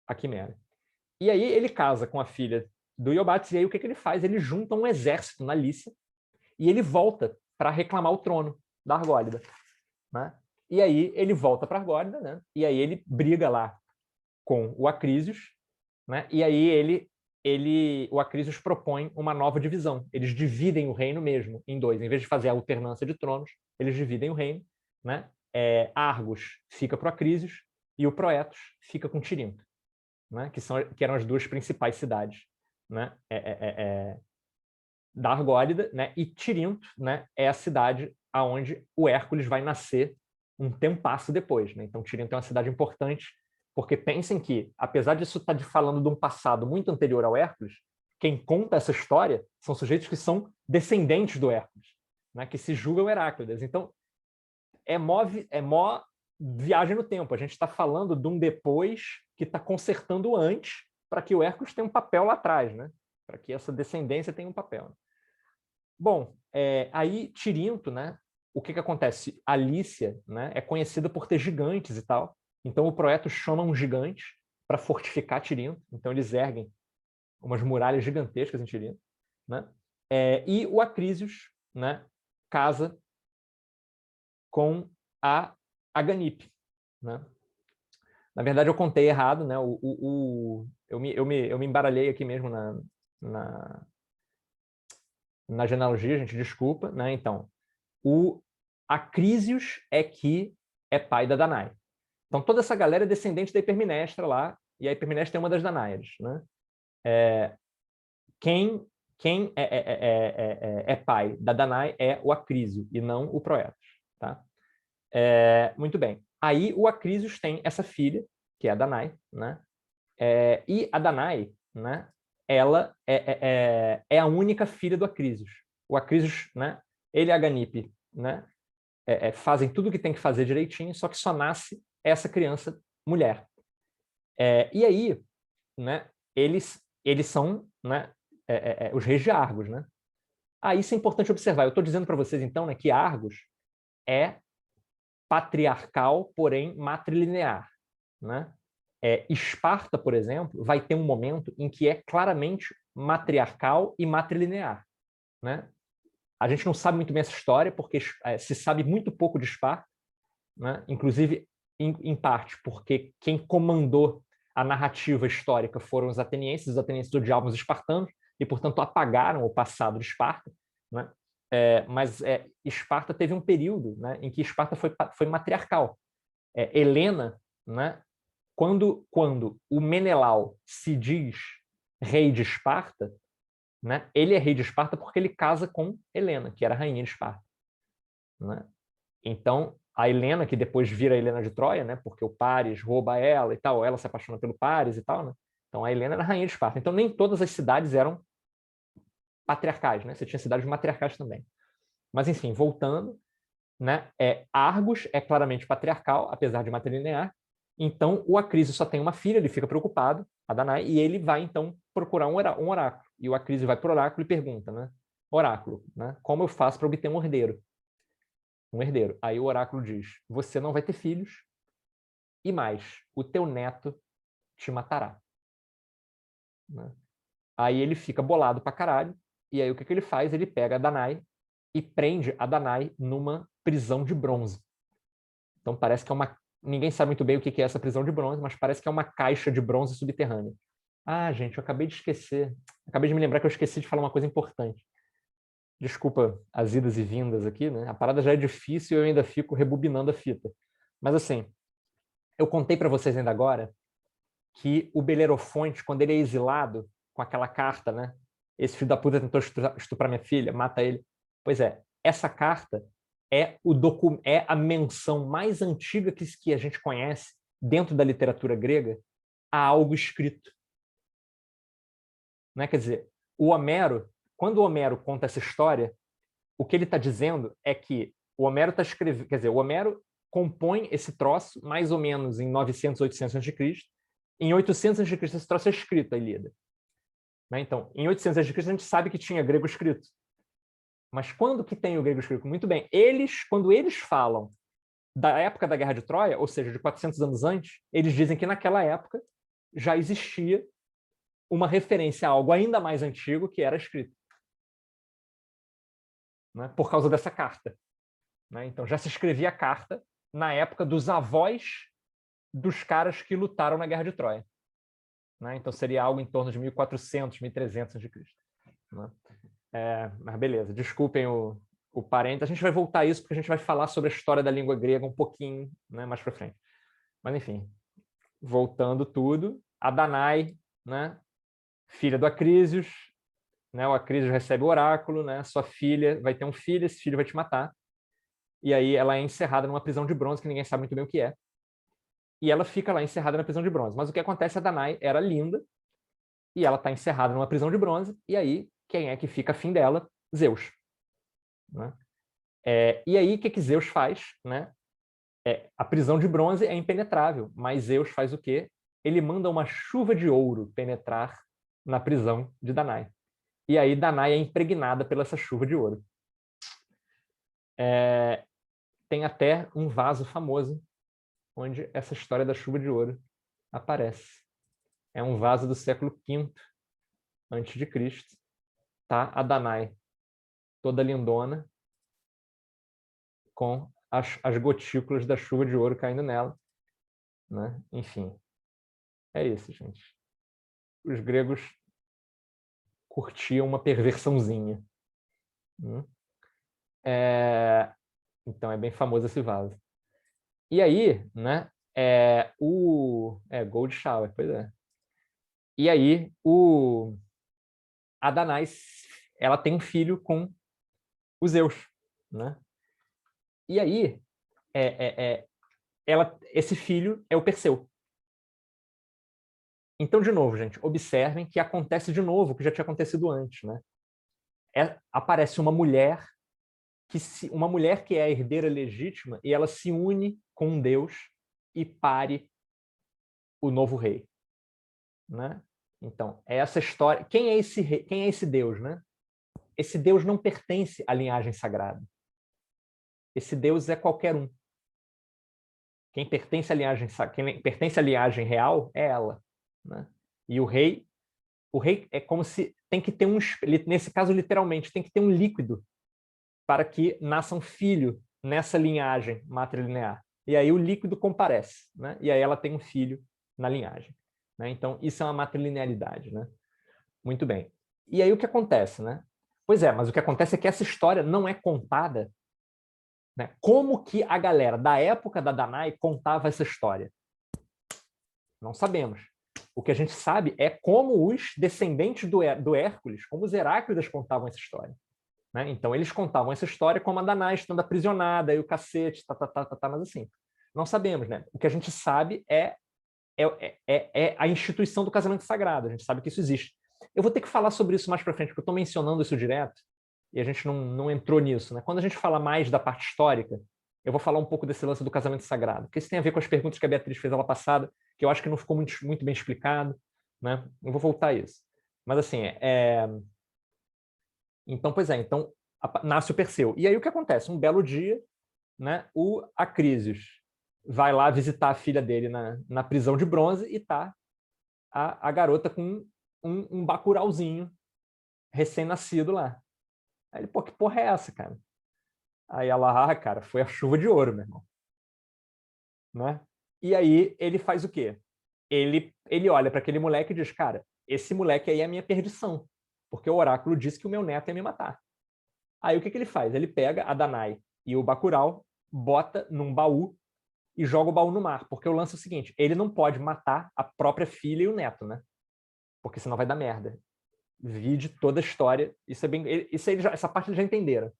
a Quimera. E aí ele casa com a filha do Iobates, e aí o que ele faz? Ele junta um exército na Lícia e ele volta para reclamar o trono da Argólida. Né? E aí ele volta para Argólida, né? E aí ele briga lá com o Acrísios, né? E aí o Acrísios propõe uma nova divisão. Eles dividem o reino mesmo em dois. Em vez de fazer a alternância de tronos, eles dividem o reino. Né? Argos fica para o Acrísios e o Proetos fica com Tirinto, né? Que eram as duas principais cidades, né? Da Argólida, né? E Tirinto, né? É a cidade aonde o Hércules vai nascer um tempasso depois. Né? Então Tirinto é uma cidade importante, porque pensem que, apesar disso estar falando de um passado muito anterior ao Hércules, quem conta essa história são sujeitos que são descendentes do Hércules, né? Que se julgam Heráclidas. Então é mó viagem no tempo. A gente está falando de um depois que está consertando antes para que o Hércules tenha um papel lá atrás, né? Para que essa descendência tenha um papel. Bom, aí Tirinto, né? O que acontece? A Lícia, né, é conhecida por ter gigantes e tal. Então o Proetos chama um gigante para fortificar Tirinto. Então eles erguem umas muralhas gigantescas em Tirinto. Né? E o Acrísios, né, casa com a Aganipe. Né? Na verdade, eu contei errado, né? Eu me embaralhei aqui mesmo na genealogia, gente, desculpa. Né? Então, o Acrísios é que é pai da Danae. Então, toda essa galera é descendente da Hipermnestra lá, e a Hipermnestra é uma das Danáiades. Né? Quem é pai da Danae é o Acrísio, e não o Proetos. Tá? Muito bem. Aí o Acrísios tem essa filha, que é a Danae, né? E a Danae, né? Ela é a única filha do Acrísios. O Acrísios, né? Ele e a Aganipe, né? Fazem tudo o que tem que fazer direitinho, só que só nasce essa criança mulher. E aí, né? Eles são, né? Os reis de Argos, né? Isso é importante observar. Eu estou dizendo para vocês, então, né, que Argos é patriarcal, porém matrilinear. Né? Esparta, por exemplo, vai ter um momento em que é claramente matriarcal e matrilinear. Né? A gente não sabe muito bem essa história, porque se sabe muito pouco de Esparta, né? Inclusive, em parte, porque quem comandou a narrativa histórica foram os atenienses odiavam os espartanos, e, portanto, apagaram o passado de Esparta. Né? Mas Esparta teve um período, né, em que Esparta foi matriarcal. Helena, né, quando o Menelau se diz rei de Esparta, né, ele é rei de Esparta porque ele casa com Helena, que era rainha de Esparta. Né? Então, a Helena, que depois vira a Helena de Troia, né, porque o Paris rouba ela e tal, ela se apaixona pelo Paris e tal, né? Então a Helena era rainha de Esparta. Então nem todas as cidades eram patriarcais, né? Você tinha cidades matriarcais também. Mas enfim, voltando, né? Argos é claramente patriarcal, apesar de matrilinear. Então o Acrísio só tem uma filha, ele fica preocupado, a Danae, e ele vai então procurar um oráculo. E o Acrísio vai para o oráculo e pergunta, né? Oráculo, né? Como eu faço para obter um herdeiro? Aí o oráculo diz: você não vai ter filhos, e mais, o teu neto te matará. Né? Aí ele fica bolado pra caralho, e aí o que ele faz? Ele pega a Danae e prende a Danae numa prisão de bronze. Então parece que é uma... Ninguém sabe muito bem o que é essa prisão de bronze, mas parece que é uma caixa de bronze subterrânea. Gente, eu acabei de esquecer. Acabei de me lembrar que eu esqueci de falar uma coisa importante. Desculpa as idas e vindas aqui, né? A parada já é difícil e eu ainda fico rebobinando a fita. Mas assim, eu contei para vocês ainda agora que o Belerofonte, quando ele é exilado com aquela carta, né? Esse filho da puta tentou estuprar minha filha, mata ele. Pois é, essa carta é a menção mais antiga que a gente conhece dentro da literatura grega a algo escrito. Né? Quer dizer, quando o Homero conta essa história, o que ele está dizendo é que o Homero está escrevendo, quer dizer, o Homero compõe esse troço mais ou menos em 900, 800 a.C. Em 800 a.C. esse troço é escrito, a Ilíada. Né? Então, em 800 a.C. a gente sabe que tinha grego escrito. Mas quando que tem o grego escrito? Muito bem, quando eles falam da época da Guerra de Troia, ou seja, de 400 anos antes, eles dizem que naquela época já existia uma referência a algo ainda mais antigo que era escrito. Né? Por causa dessa carta. Né? Então, já se escrevia a carta na época dos avós dos caras que lutaram na Guerra de Troia. Né? Então, seria algo em torno de 1400, 1300 a.C. Né? Mas beleza, desculpem o parênteses. A gente vai voltar a isso porque a gente vai falar sobre a história da língua grega um pouquinho, né, mais para frente. Mas, enfim, voltando tudo, a Danae, né, filha do Acrisius, né, o Acrisius recebe o oráculo, né, sua filha vai ter um filho, esse filho vai te matar. E aí ela é encerrada numa prisão de bronze, que ninguém sabe muito bem o que é. E ela fica lá encerrada na prisão de bronze. Mas o que acontece, a Danae era linda, e ela está encerrada numa prisão de bronze, e aí quem é que fica afim dela? Zeus. Né? E aí, o que Zeus faz? Né? A prisão de bronze é impenetrável, mas Zeus faz o quê? Ele manda uma chuva de ouro penetrar na prisão de Danae. E aí Danae é impregnada pela essa chuva de ouro. Tem até um vaso famoso onde essa história da chuva de ouro aparece. É um vaso do século V a.C., tá? A Danae, toda lindona, com as gotículas da chuva de ouro caindo nela. Né? Enfim, é isso, gente. Os gregos curtiam uma perversãozinha. Então, é bem famoso esse vaso. E aí, né, Gold Shower, pois é. E aí, a Danae, ela tem um filho com o Zeus, né? E aí, esse filho é o Perseu. Então, de novo, gente, observem que acontece de novo o que já tinha acontecido antes, né? Aparece uma mulher que é a herdeira legítima e ela se une com um deus e pare o novo rei, né? Então, é essa história. Quem é esse rei? Quem é esse deus, né? Esse deus não pertence à linhagem sagrada. Esse deus é qualquer um. Quem pertence à linhagem real é ela, né? E o rei é como se tem que ter nesse caso literalmente tem que ter um líquido para que nasça um filho nessa linhagem matrilinear. E aí o líquido comparece, né? E aí ela tem um filho na linhagem, né? Então isso é uma matrilinealidade, né? Muito bem. E aí o que acontece, né? Pois é, mas o que acontece é que essa história não é contada, né? Como que a galera da época da Danae contava essa história? Não sabemos. O que a gente sabe é como os descendentes do Hércules, como os Heráclidas contavam essa história. Né? Então, eles contavam essa história como a Danae estando aprisionada, e o cacete, mas assim, não sabemos. Né? O que a gente sabe é a instituição do casamento sagrado, a gente sabe que isso existe. Eu vou ter que falar sobre isso mais para frente, porque eu estou mencionando isso direto, e a gente não entrou nisso. Né? Quando a gente fala mais da parte histórica, eu vou falar um pouco desse lance do casamento sagrado, porque isso tem a ver com as perguntas que a Beatriz fez lá passada, que eu acho que não ficou muito bem explicado. Né? Eu vou voltar a isso. Mas assim, então, então nasce o Perseu. E aí o que acontece? Um belo dia, né, o Acrisius vai lá visitar a filha dele na prisão de bronze e tá a garota com um bacurauzinho recém-nascido lá. Aí ele, pô, que porra é essa, cara? Aí ela, cara, foi a chuva de ouro, meu irmão. Né? E aí ele faz o quê? Ele olha para aquele moleque e diz, cara, esse moleque aí é a minha perdição, porque o oráculo disse que o meu neto ia me matar. Aí o que ele faz? Ele pega a Danae e o bacurau, bota num baú e joga o baú no mar, porque o lance é o seguinte, ele não pode matar a própria filha e o neto, né? Porque senão vai dar merda. Vide toda a história, essa parte eles já entenderam.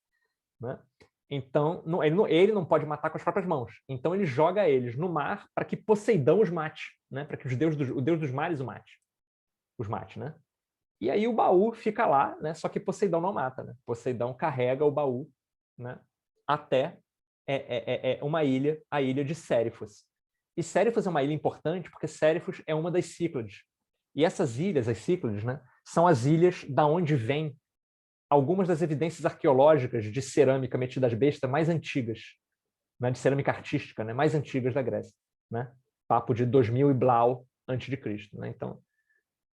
né? Então, ele não pode matar com as próprias mãos. Então, ele joga eles no mar para que Poseidão os mate, né? Para que o deus dos mares os mate, né? E aí o baú fica lá, né? Só que Poseidão não mata, né? Poseidão carrega o baú, né? Até uma ilha, a ilha de Sérifos. E Sérifos é uma ilha importante porque Sérifos é uma das Cíclades. E essas ilhas, as Cíclades, né? São as ilhas da onde vêm algumas das evidências arqueológicas de cerâmica metida às bestas mais antigas, né? De cerâmica artística, né? Mais antigas da Grécia, né? Papo de 2000 e blau antes de Cristo, né? Então,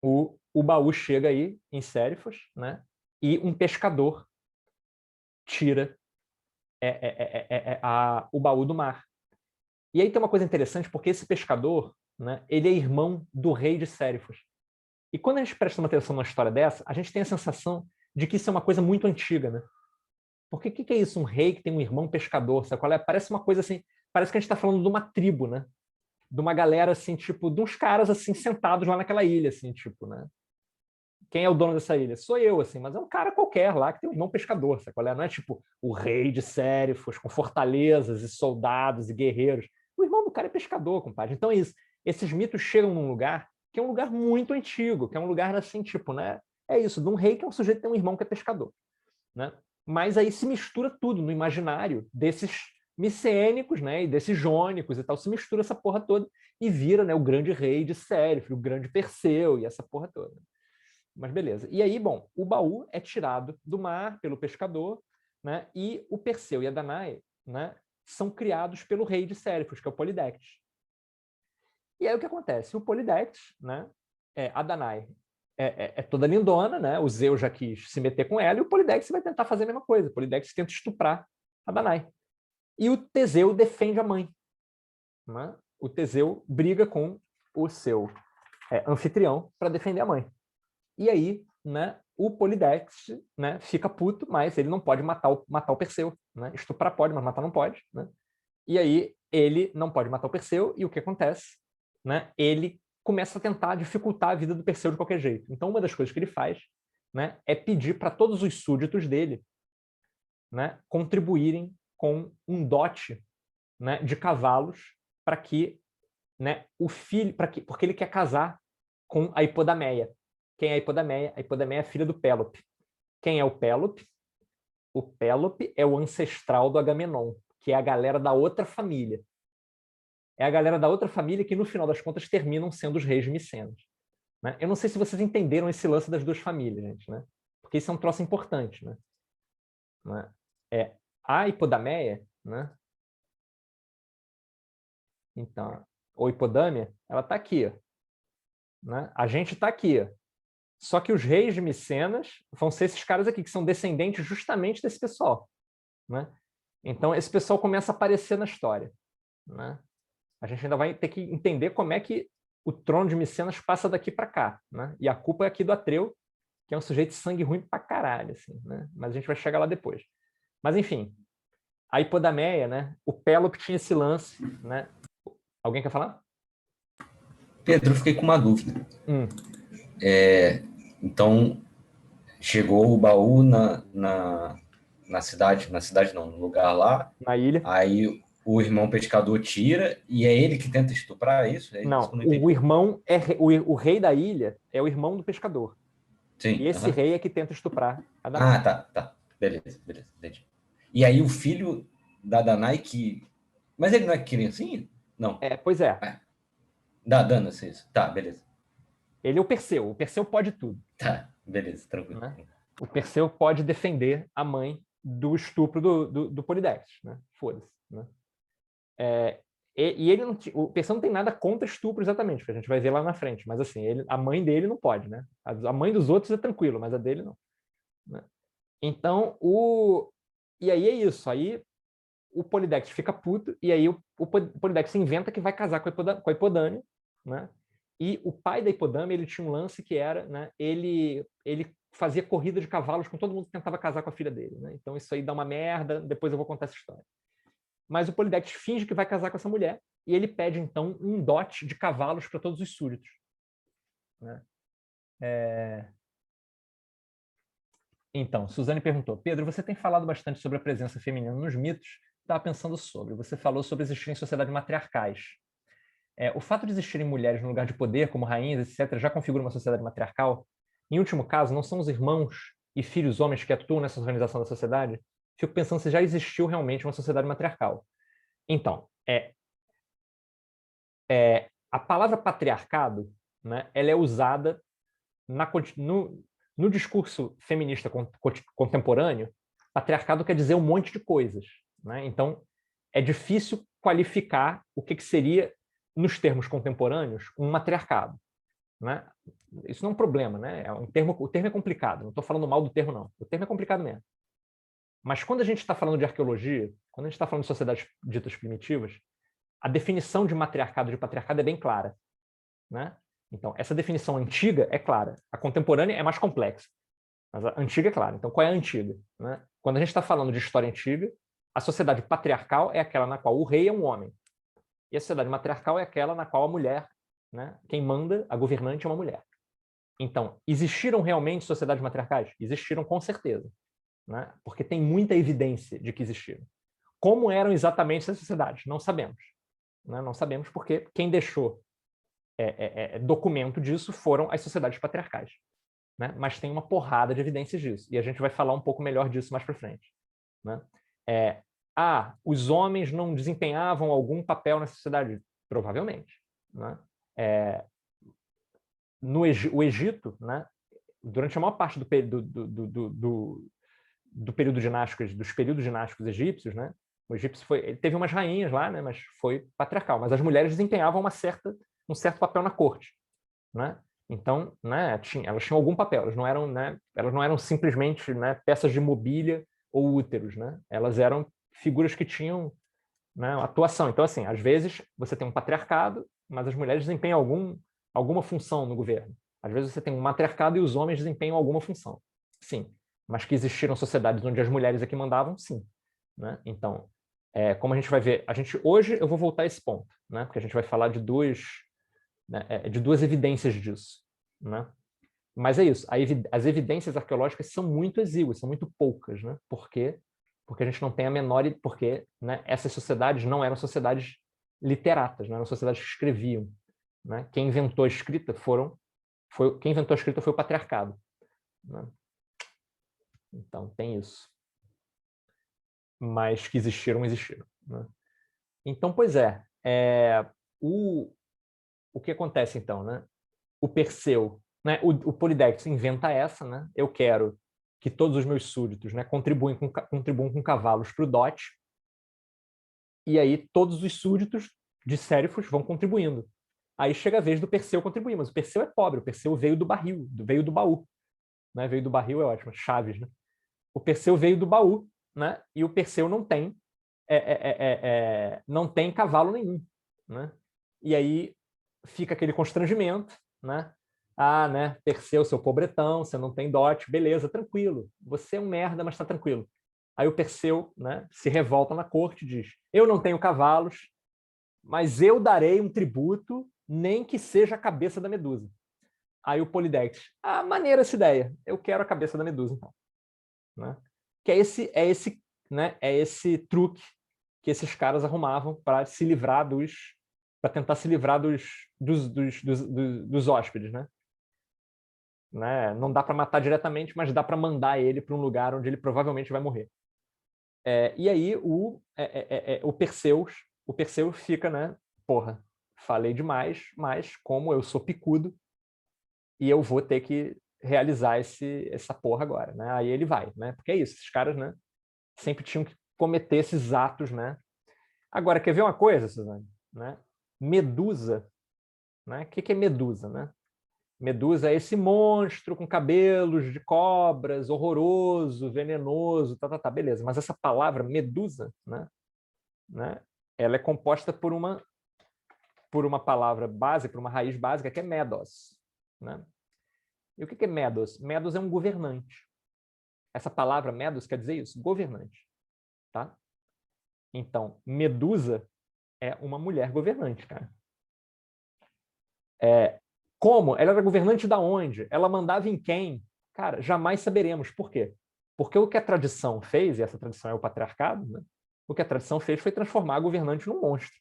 o baú chega aí em Sérifos, né? E um pescador tira o baú do mar. E aí tem uma coisa interessante, porque esse pescador, né, ele é irmão do rei de Sérifos. E quando a gente presta uma atenção numa história dessa, a gente tem a sensação de que isso é uma coisa muito antiga, né? Porque o que é isso? Um rei que tem um irmão pescador, sabe qual é? Parece uma coisa assim, parece que a gente está falando de uma tribo, né? De uma galera, assim, tipo, de uns caras, assim, sentados lá naquela ilha, assim, tipo, né? Quem é o dono dessa ilha? Sou eu, assim, mas é um cara qualquer lá que tem um irmão pescador, sabe qual é? Não é tipo o rei de Sérifos com fortalezas e soldados e guerreiros. O irmão do cara é pescador, compadre. Então é isso. Esses mitos chegam num lugar que é um lugar muito antigo, que é um lugar assim, tipo, né? É isso, de um rei que é um sujeito que tem um irmão que é pescador, né? Mas aí se mistura tudo no imaginário desses micênicos, né? E desses jônicos e tal, se mistura essa porra toda e vira, né, o grande rei de Sérifos, o grande Perseu e essa porra toda. Mas beleza. E aí, bom, o baú é tirado do mar pelo pescador, né? E o Perseu e a Danae, né, são criados pelo rei de Sérifos, que é o Polidectes. E aí o que acontece? O Polidectes, né, a Danae é toda lindona, né? O Zeus já quis se meter com ela e o Polidectes vai tentar fazer a mesma coisa. O Polidectes tenta estuprar a Danae. E o Teseu defende a mãe, né? O Teseu briga com o seu anfitrião para defender a mãe. E aí, né, o Polidectes, né, fica puto, mas ele não pode matar o Perseu, né? Estuprar pode, mas matar não pode, né? E aí ele não pode matar o Perseu e o que acontece, né? Ele começa a tentar dificultar a vida do Perseu de qualquer jeito. Então uma das coisas que ele faz, né, é pedir para todos os súditos dele, né, contribuírem com um dote, né, de cavalos para que, né, o filho, porque ele quer casar com a Hipodameia. Quem é a Hipodameia? A Hipodameia é filha do Pélope. Quem é o Pélope? O Pélope é o ancestral do Agamenon, que é a galera da outra família. É a galera da outra família que, no final das contas, terminam sendo os reis micenas. Né? Eu não sei se vocês entenderam esse lance das duas famílias, gente, né? Porque isso é um troço importante. Né? A Hipodameia, né? Então, ou Hipodâmia, ela está aqui. Ó, né? A gente está aqui. Ó. Só que os reis de Micenas vão ser esses caras aqui, que são descendentes justamente desse pessoal. Né? Então, esse pessoal começa a aparecer na história. Né? A gente ainda vai ter que entender como é que o trono de Micenas passa daqui para cá. Né? E a culpa é aqui do Atreu, que é um sujeito de sangue ruim pra caralho. Assim, né? Mas a gente vai chegar lá depois. Mas, enfim, a Hipodameia, né? O Pélope tinha esse lance. Né? Alguém quer falar? Pedro, eu fiquei com uma dúvida. Então, chegou o baú na cidade não, no lugar lá. Na ilha. Aí o irmão pescador tira e é ele que tenta estuprar isso? Não, o irmão o rei da ilha é o irmão do pescador. Sim. E esse rei é que tenta estuprar a Danae. Tá. Beleza, entendi. E aí o filho da Danae que... Mas ele não é criancinha? Não. Pois é. Da Dana, isso. Tá, beleza. Ele é o Perseu. O Perseu pode tudo. Tá, beleza, tranquilo. Né? O Perseu pode defender a mãe do estupro do Polidectes. Né? Foda-se. Né? E ele não, o Perseu não tem nada contra estupro exatamente, que a gente vai ver lá na frente. Mas assim, a mãe dele não pode. Né? A mãe dos outros é tranquilo, mas a dele não. Né? Então, e aí é isso. Aí o Polidectes fica puto, e aí o Polidectes inventa que vai casar com a Hipodâmia, né? E o pai da Hipodâmia, ele tinha um lance que era, né, ele fazia corrida de cavalos com todo mundo que tentava casar com a filha dele. Né? Então isso aí dá uma merda, depois eu vou contar essa história. Mas o Polidectes finge que vai casar com essa mulher, e ele pede, então, um dote de cavalos para todos os súditos. Né? Então, Suzane perguntou, Pedro, você tem falado bastante sobre a presença feminina nos mitos, estava pensando sobre, você falou sobre existirem sociedades matriarcais. O fato de existirem mulheres no lugar de poder, como rainhas, etc., já configura uma sociedade matriarcal? Em último caso, não são os irmãos e filhos homens que atuam nessa organização da sociedade? Fico pensando se já existiu realmente uma sociedade matriarcal. Então, a palavra patriarcado, né, ela é usada no discurso feminista contemporâneo. Patriarcado quer dizer um monte de coisas, né? Então, é difícil qualificar o que seria, nos termos contemporâneos, um matriarcado, né? Isso não é um problema, né? O termo é complicado, não estou falando mal do termo, não. O termo é complicado mesmo. Mas quando a gente está falando de arqueologia, quando a gente está falando de sociedades ditas primitivas, a definição de matriarcado e de patriarcado é bem clara, né? Então, essa definição antiga é clara. A contemporânea é mais complexa, mas a antiga é clara. Então, qual é a antiga, né? Quando a gente está falando de história antiga, a sociedade patriarcal é aquela na qual o rei é um homem. E a sociedade matriarcal é aquela na qual a mulher, né, quem manda, a governante, é uma mulher. Então, existiram realmente sociedades matriarcais? Existiram com certeza, né? Porque tem muita evidência de que existiram. Como eram exatamente essas sociedades? Não sabemos, né? Não sabemos porque quem deixou documento disso foram as sociedades patriarcais, né? Mas tem uma porrada de evidências disso, e a gente vai falar um pouco melhor disso mais para frente, né? Os homens não desempenhavam algum papel na sociedade? Provavelmente, né? O Egito, né, durante a maior parte do período dinástico, dos períodos dinásticos egípcios, né, o egípcio ele teve umas rainhas lá, né, mas foi patriarcal, mas as mulheres desempenhavam um certo papel na corte, né? Então, né, elas tinham algum papel, elas não eram simplesmente, né, peças de mobília ou úteros, né? Elas eram figuras que tinham, né, atuação. Então, assim, às vezes você tem um patriarcado, mas as mulheres desempenham alguma função no governo. Às vezes você tem um matriarcado e os homens desempenham alguma função. Sim. Mas que existiram sociedades onde as mulheres é que mandavam, sim, né? Então, como a gente vai ver, hoje eu vou voltar a esse ponto, né? Porque a gente vai falar de duas evidências disso, né? Mas é isso, as evidências arqueológicas são muito exíguas, são muito poucas, né? Por quê? Porque a gente não tem a menor... Porque, né, essas sociedades não eram sociedades literatas, não eram sociedades que escreviam, né? Quem inventou a escrita foi o patriarcado, né? Então, tem isso. Mas que existiram, né? Então, pois o que acontece, então, né? O Perseu, né? O Polidectes inventa essa, né? Eu quero que todos os meus súditos, né, contribuam com cavalos para o dote, e aí todos os súditos de Sérifos vão contribuindo. Aí chega a vez do Perseu contribuir, mas o Perseu é pobre, o Perseu veio do barril, veio do baú, né? Veio do barril é ótimo, Chaves, né? O Perseu veio do baú, né? E o Perseu não tem cavalo nenhum, né? E aí fica aquele constrangimento, né? Né? Perseu, seu pobretão, você não tem dote, beleza, tranquilo. Você é um merda, mas está tranquilo. Aí o Perseu, né, se revolta na corte e diz: eu não tenho cavalos, mas eu darei um tributo, nem que seja a cabeça da Medusa. Aí o Polidectes: maneira essa ideia, eu quero a cabeça da Medusa, então. Né? Que é esse truque que esses caras arrumavam para se livrar para tentar se livrar dos hóspedes, né? Não dá para matar diretamente, mas dá para mandar ele para um lugar onde ele provavelmente vai morrer. E aí o Perseu fica, né? Porra, falei demais, mas como eu sou picudo e eu vou ter que realizar essa porra agora, né? Aí ele vai, né? Porque é isso, esses caras, né, sempre tinham que cometer esses atos, né? Agora, quer ver uma coisa, Suzane? Né? Medusa, né? O que é Medusa, né? Medusa é esse monstro com cabelos de cobras, horroroso, venenoso, beleza. Mas essa palavra Medusa, né? Ela é composta por uma palavra base, por uma raiz básica, que é medos, né? E o que é medos? Medos é um governante. Essa palavra medos quer dizer isso, governante, tá? Então, Medusa é uma mulher governante, cara. Como? Ela era governante da onde? Ela mandava em quem? Cara, jamais saberemos. Por quê? Porque o que a tradição fez, e essa tradição é o patriarcado, né? O que a tradição fez foi transformar a governante num monstro.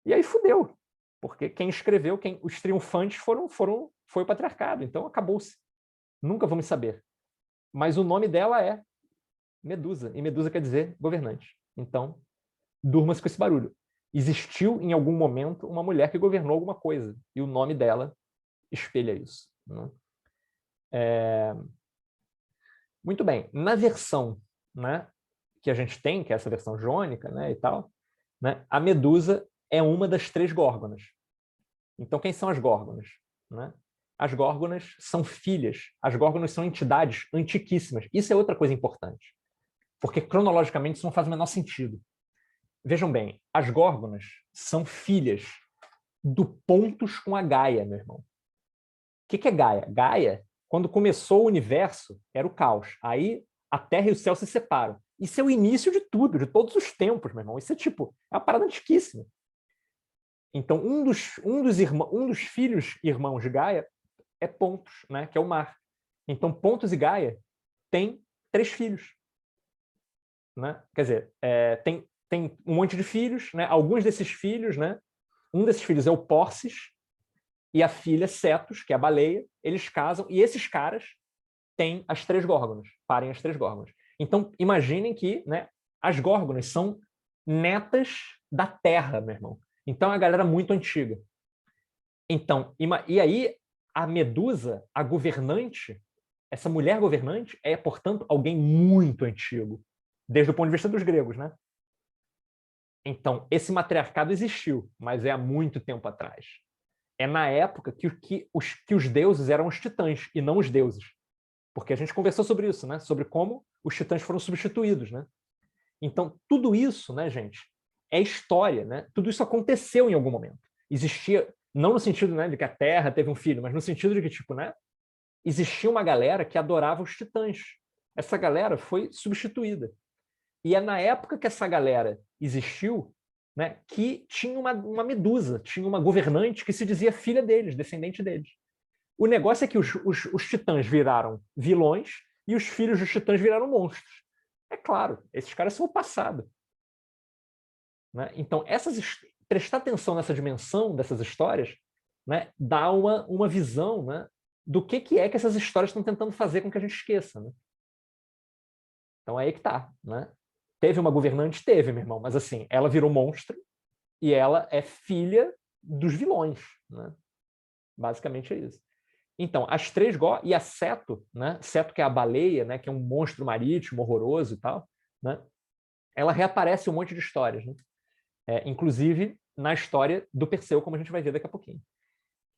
E aí fudeu, porque quem escreveu, os triunfantes foi o patriarcado, então acabou-se. Nunca vamos saber. Mas o nome dela é Medusa, e Medusa quer dizer governante. Então, durma-se com esse barulho. Existiu, em algum momento, uma mulher que governou alguma coisa, e o nome dela espelha isso. Né? Muito bem. Na versão, né, que a gente tem, que é essa versão jônica, né, e tal, né, a Medusa é uma das 3 górgonas. Então, quem são as górgonas? Né? As górgonas são filhas. As górgonas são entidades antiquíssimas. Isso é outra coisa importante, porque cronologicamente isso não faz o menor sentido. Vejam bem, as górgonas são filhas do Pontus com a Gaia, meu irmão. O que é Gaia? Gaia, quando começou o universo, era o caos. Aí a Terra e o céu se separam. Isso é o início de tudo, de todos os tempos, meu irmão. Isso é uma parada antiquíssima. Então, um dos filhos irmãos de Gaia é Pontus, né, que é o mar. Então, Pontus e Gaia têm 3 filhos. Né? Quer dizer, tem um monte de filhos, né? Alguns desses filhos, né? Um desses filhos é o Pórcis e a filha Cetus, que é a baleia. Eles casam e esses caras têm as 3 górgonas, parem as 3 górgonas. Então, imaginem que, né, as górgonas são netas da Terra, meu irmão. Então, é uma galera muito antiga. Então, e aí, a Medusa, a governante, essa mulher governante, é, portanto, alguém muito antigo, desde o ponto de vista dos gregos, né? Então, esse matriarcado existiu, mas é há muito tempo atrás. É na época que os deuses eram os titãs e não os deuses. Porque a gente conversou sobre isso, né? Sobre como os titãs foram substituídos, né? Então, tudo isso, né, gente, é história, né? Tudo isso aconteceu em algum momento. Existia, não no sentido, né, de que a Terra teve um filho, mas no sentido de que, tipo, né, existia uma galera que adorava os titãs. Essa galera foi substituída. E é na época que essa galera existiu, né, que tinha uma Medusa, tinha uma governante que se dizia filha deles, descendente deles. O negócio é que os titãs viraram vilões e os filhos dos titãs viraram monstros. É claro, esses caras são o passado. Né? Então, prestar atenção nessa dimensão dessas histórias, né, dá uma visão, né, do que é que essas histórias estão tentando fazer com que a gente esqueça. Né? Então, é aí que tá. Né? Teve uma governante? Teve, meu irmão, mas assim, ela virou monstro e ela é filha dos vilões. Né? Basicamente é isso. Então, as 3 e a Ceto, né? Ceto, que é a baleia, né? Que é um monstro marítimo horroroso e tal, né? Ela reaparece em um monte de histórias, né? Inclusive na história do Perseu, como a gente vai ver daqui a pouquinho.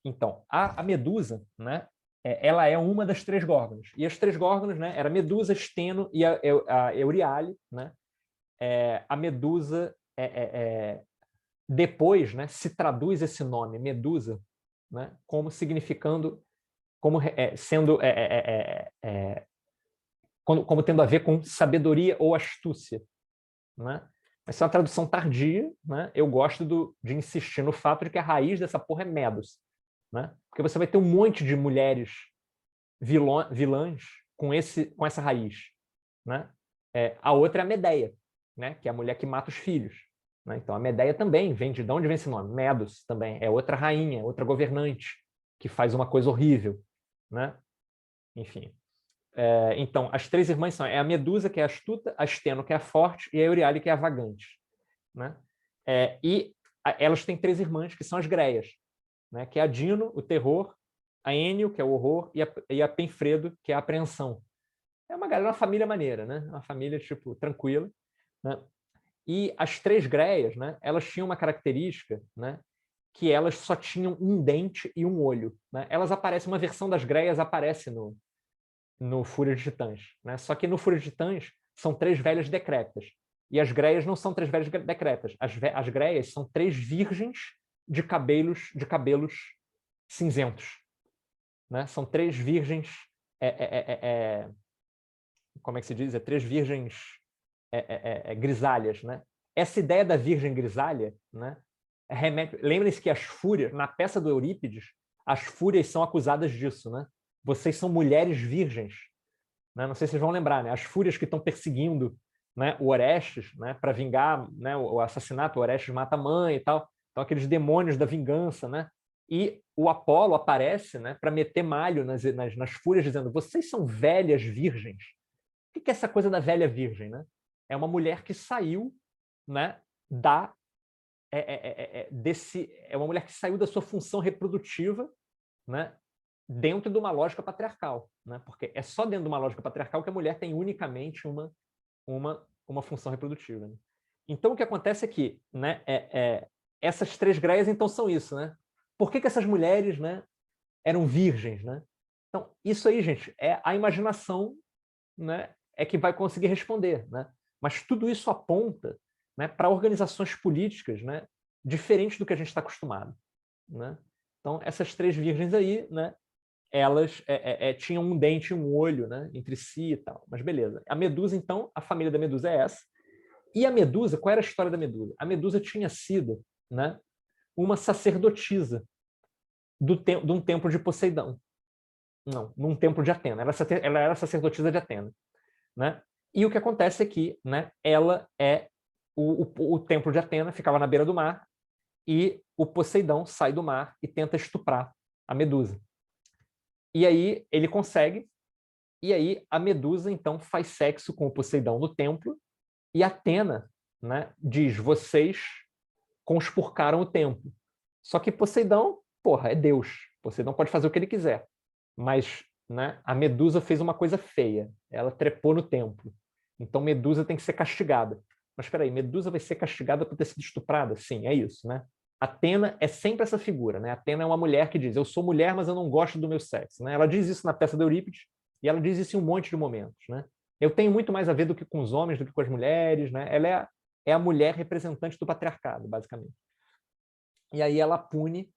Então, a Medusa, né? Ela é uma das 3 górgonas. E as 3 górgonas, né? Era Medusa, Steno e a Euríale, né? A Medusa, depois, né? Se traduz esse nome, Medusa, né? Como significando, como sendo, como tendo a ver com sabedoria ou astúcia. Né? Essa é uma tradução tardia, né? Eu gosto de insistir no fato de que a raiz dessa porra é Medos. Né? Porque você vai ter um monte de mulheres vilãs com essa raiz. Né? A outra é a Medeia, né? Que é a mulher que mata os filhos. Né? Então, a Medeia também vem de onde vem esse nome? Medos também. É outra rainha, outra governante, que faz uma coisa horrível. Né? Enfim. Então, as 3 irmãs são a Medusa, que é a astuta, a Steno, que é a forte, e a Euríale, que é a vagante. Né? E elas têm 3 irmãs, que são as Greias, né? Que é a Dino, o terror, a Enio, que é o horror, e a Penfredo, que é a apreensão. É uma galera, uma família maneira, né? Uma família, tipo, tranquila. Né? E as 3 Greias, né? Elas tinham uma característica, né? Que elas só tinham um dente e um olho. Né? Elas aparecem, uma versão das Greias aparece no Fúria de Titãs. Né? Só que no Fúria de Titãs são 3 velhas decrépitas. E as Greias não são 3 velhas decrépitas. As Greias são 3 virgens de cabelos cinzentos. Né? São 3 virgens... como é que se diz? 3 virgens grisalhas. Né? Essa ideia da virgem grisalha, né? Lembrem-se que as fúrias, na peça do Eurípides, as fúrias são acusadas disso. Né? Vocês são mulheres virgens. né? Não sei se vocês vão lembrar, né? As fúrias que estão perseguindo, né, o Orestes, né, para vingar, né, o assassinato. O Orestes mata a mãe e tal. Então, aqueles demônios da vingança, né? E o Apolo aparece, né, para meter malho nas fúrias, dizendo: vocês são velhas virgens. O que é essa coisa da velha virgem, né? É uma mulher que saiu, né, é uma mulher que saiu da sua função reprodutiva, né, dentro de uma lógica patriarcal, né? Porque é só dentro de uma lógica patriarcal que a mulher tem unicamente uma função reprodutiva, né? Então, o que acontece é que, né, essas 3 greias, então, são isso, né? Por que essas mulheres, né, eram virgens, né? Então, isso aí, gente, é a imaginação, né, é que vai conseguir responder, né? Mas tudo isso aponta, né, para organizações políticas, né, diferentes do que a gente está acostumado, né? Então, essas 3 virgens aí, né, elas tinham um dente e um olho, né, entre si e tal. Mas beleza. A Medusa, então, a família da Medusa é essa. E a Medusa, qual era a história da Medusa? A Medusa tinha sido, né, uma sacerdotisa de um templo de Poseidão. Não, num templo de Atena. Ela era sacerdotisa de Atena, né? E o que acontece é que, né, ela o templo de Atena ficava na beira do mar, e o Poseidão sai do mar e tenta estuprar a Medusa. E aí ele consegue, e aí a Medusa, então, faz sexo com o Poseidão no templo, e Atena, né, diz: vocês conspurcaram o templo. Só que Poseidão, porra, é Deus. Poseidão pode fazer o que ele quiser. Mas, né, a Medusa fez uma coisa feia. Ela trepou no templo. Então Medusa tem que ser castigada. Mas espera aí, Medusa vai ser castigada por ter sido estuprada? Sim, é isso, né? Atena é sempre essa figura, né? Atena é uma mulher que diz: eu sou mulher, mas eu não gosto do meu sexo, né? Ela diz isso na peça de Eurípides, e ela diz isso em um monte de momentos, né? Eu tenho muito mais a ver do que com os homens, do que com as mulheres, né? Ela é a mulher representante do patriarcado, basicamente. E aí ela pune,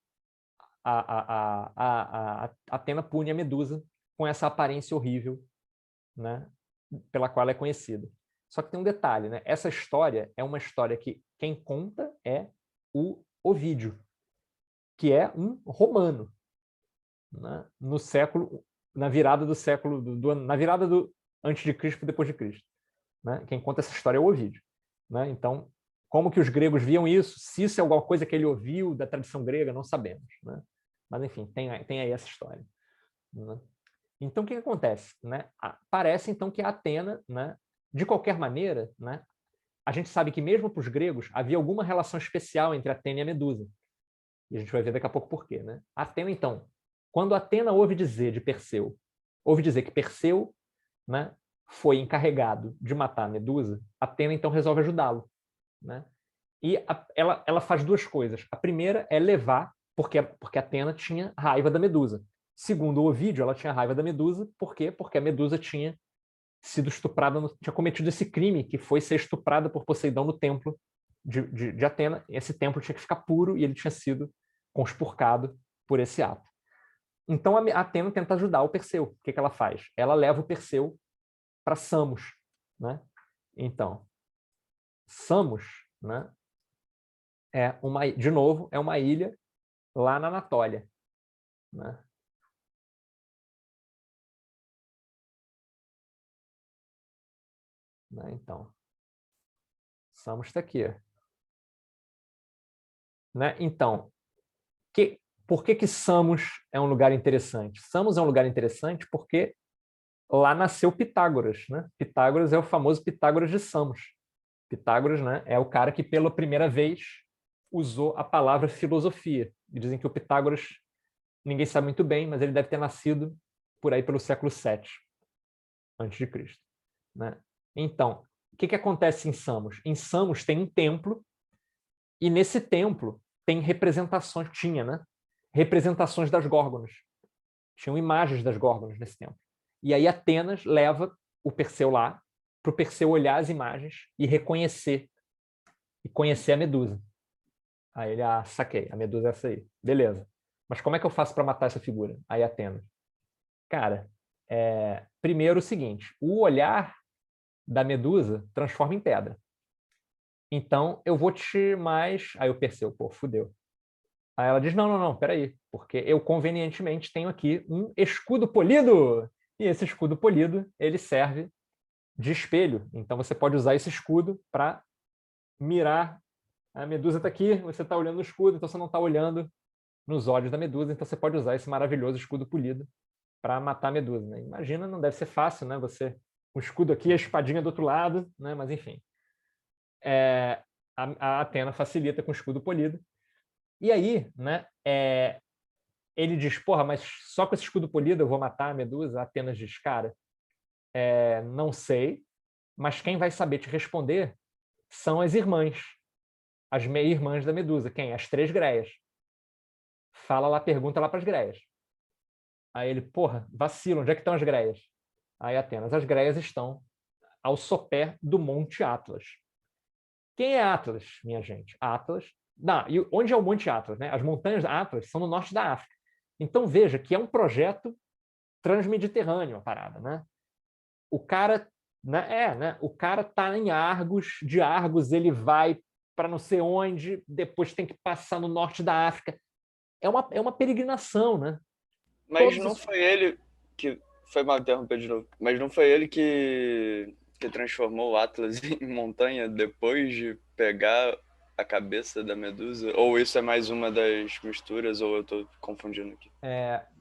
Atena pune a Medusa com essa aparência horrível, né, pela qual ela é conhecida. Só que tem um detalhe, né? Essa história é uma história que quem conta é o Ovídio, que é um romano, né, na virada do século, na virada do antes de Cristo e depois de Cristo, né? Quem conta essa história é o Ovídio, né? Então, como que os gregos viam isso? Se isso é alguma coisa que ele ouviu da tradição grega, não sabemos, né? Mas, enfim, tem aí essa história, né? Então, o que acontece, né? Parece, então, que a Atena, né, de qualquer maneira, né, a gente sabe que mesmo para os gregos havia alguma relação especial entre Atena e a Medusa. E a gente vai ver daqui a pouco por quê, né? Atena, então, quando Atena ouve dizer que Perseu, né, foi encarregado de matar a Medusa, Atena, então, resolve ajudá-lo, né? E ela faz 2 coisas. A primeira é levar, porque Atena tinha raiva da Medusa. Segundo o Ovídio, ela tinha raiva da Medusa. Por quê? Porque a Medusa tinha sido estuprada, tinha cometido esse crime, que foi ser estuprada por Poseidão no templo de Atena. Esse templo tinha que ficar puro e ele tinha sido conspurcado por esse ato. Então a Atena tenta ajudar o Perseu. O que ela faz? Ela leva o Perseu para Samos, né? Então, Samos, né, de novo, é uma ilha lá na Anatólia, né? Então, Samos está aqui, né? Então, por que Samos é um lugar interessante? Samos é um lugar interessante porque lá nasceu Pitágoras, né? Pitágoras é o famoso Pitágoras de Samos. Pitágoras, né, é o cara que pela primeira vez usou a palavra filosofia. E dizem que o Pitágoras, ninguém sabe muito bem, mas ele deve ter nascido por aí pelo século VII a.C., né? Então, o que acontece em Samos? Em Samos tem um templo, e nesse templo tem representações, né? Representações das górgonas. Tinham imagens das górgonas nesse templo. E aí Atenas leva o Perseu lá, para o Perseu olhar as imagens e reconhecer, e conhecer a Medusa. Aí ele, saquei, a Medusa é essa aí. Beleza. Mas como é que eu faço para matar essa figura? Aí Atenas. Cara, primeiro o seguinte, o olhar da Medusa transforma em pedra. Então, eu vou te mais... Aí o Perseu, pô, fudeu. Aí ela diz, não, peraí, porque eu convenientemente tenho aqui um escudo polido E esse escudo polido, ele serve de espelho. Então, você pode usar esse escudo para mirar. A medusa está aqui, você está olhando no escudo, então você não está olhando nos olhos da medusa, então você pode usar esse maravilhoso escudo polido para matar a medusa. Né? Imagina, não deve ser fácil, né? Você, o escudo aqui, a espadinha do outro lado, né? Mas enfim. A Atena facilita com o escudo polido. E aí, né, ele diz, porra, mas só com esse escudo polido eu vou matar a medusa? A Atenas diz, cara, não sei, mas quem vai saber te responder são as irmãs, as meia-irmãs da medusa. Quem? As 3 greias. Fala lá, pergunta lá para as greias. Aí ele, porra, vacila, onde é que estão as greias? Aí Atenas, as greias estão ao sopé do Monte Atlas. Quem é Atlas, minha gente? Atlas. Não, e onde é o Monte Atlas? Né? As montanhas Atlas são no norte da África. Então veja que é um projeto transmediterrâneo a parada, né? O cara, né? O cara tá em Argos, de Argos ele vai para não sei onde, depois tem que passar no norte da África. É uma peregrinação, né? Mas não foi ele que... Foi mal interromper de novo. Mas não foi ele que transformou o Atlas em montanha depois de pegar a cabeça da medusa? Ou isso é mais uma das misturas, ou eu tô confundindo aqui?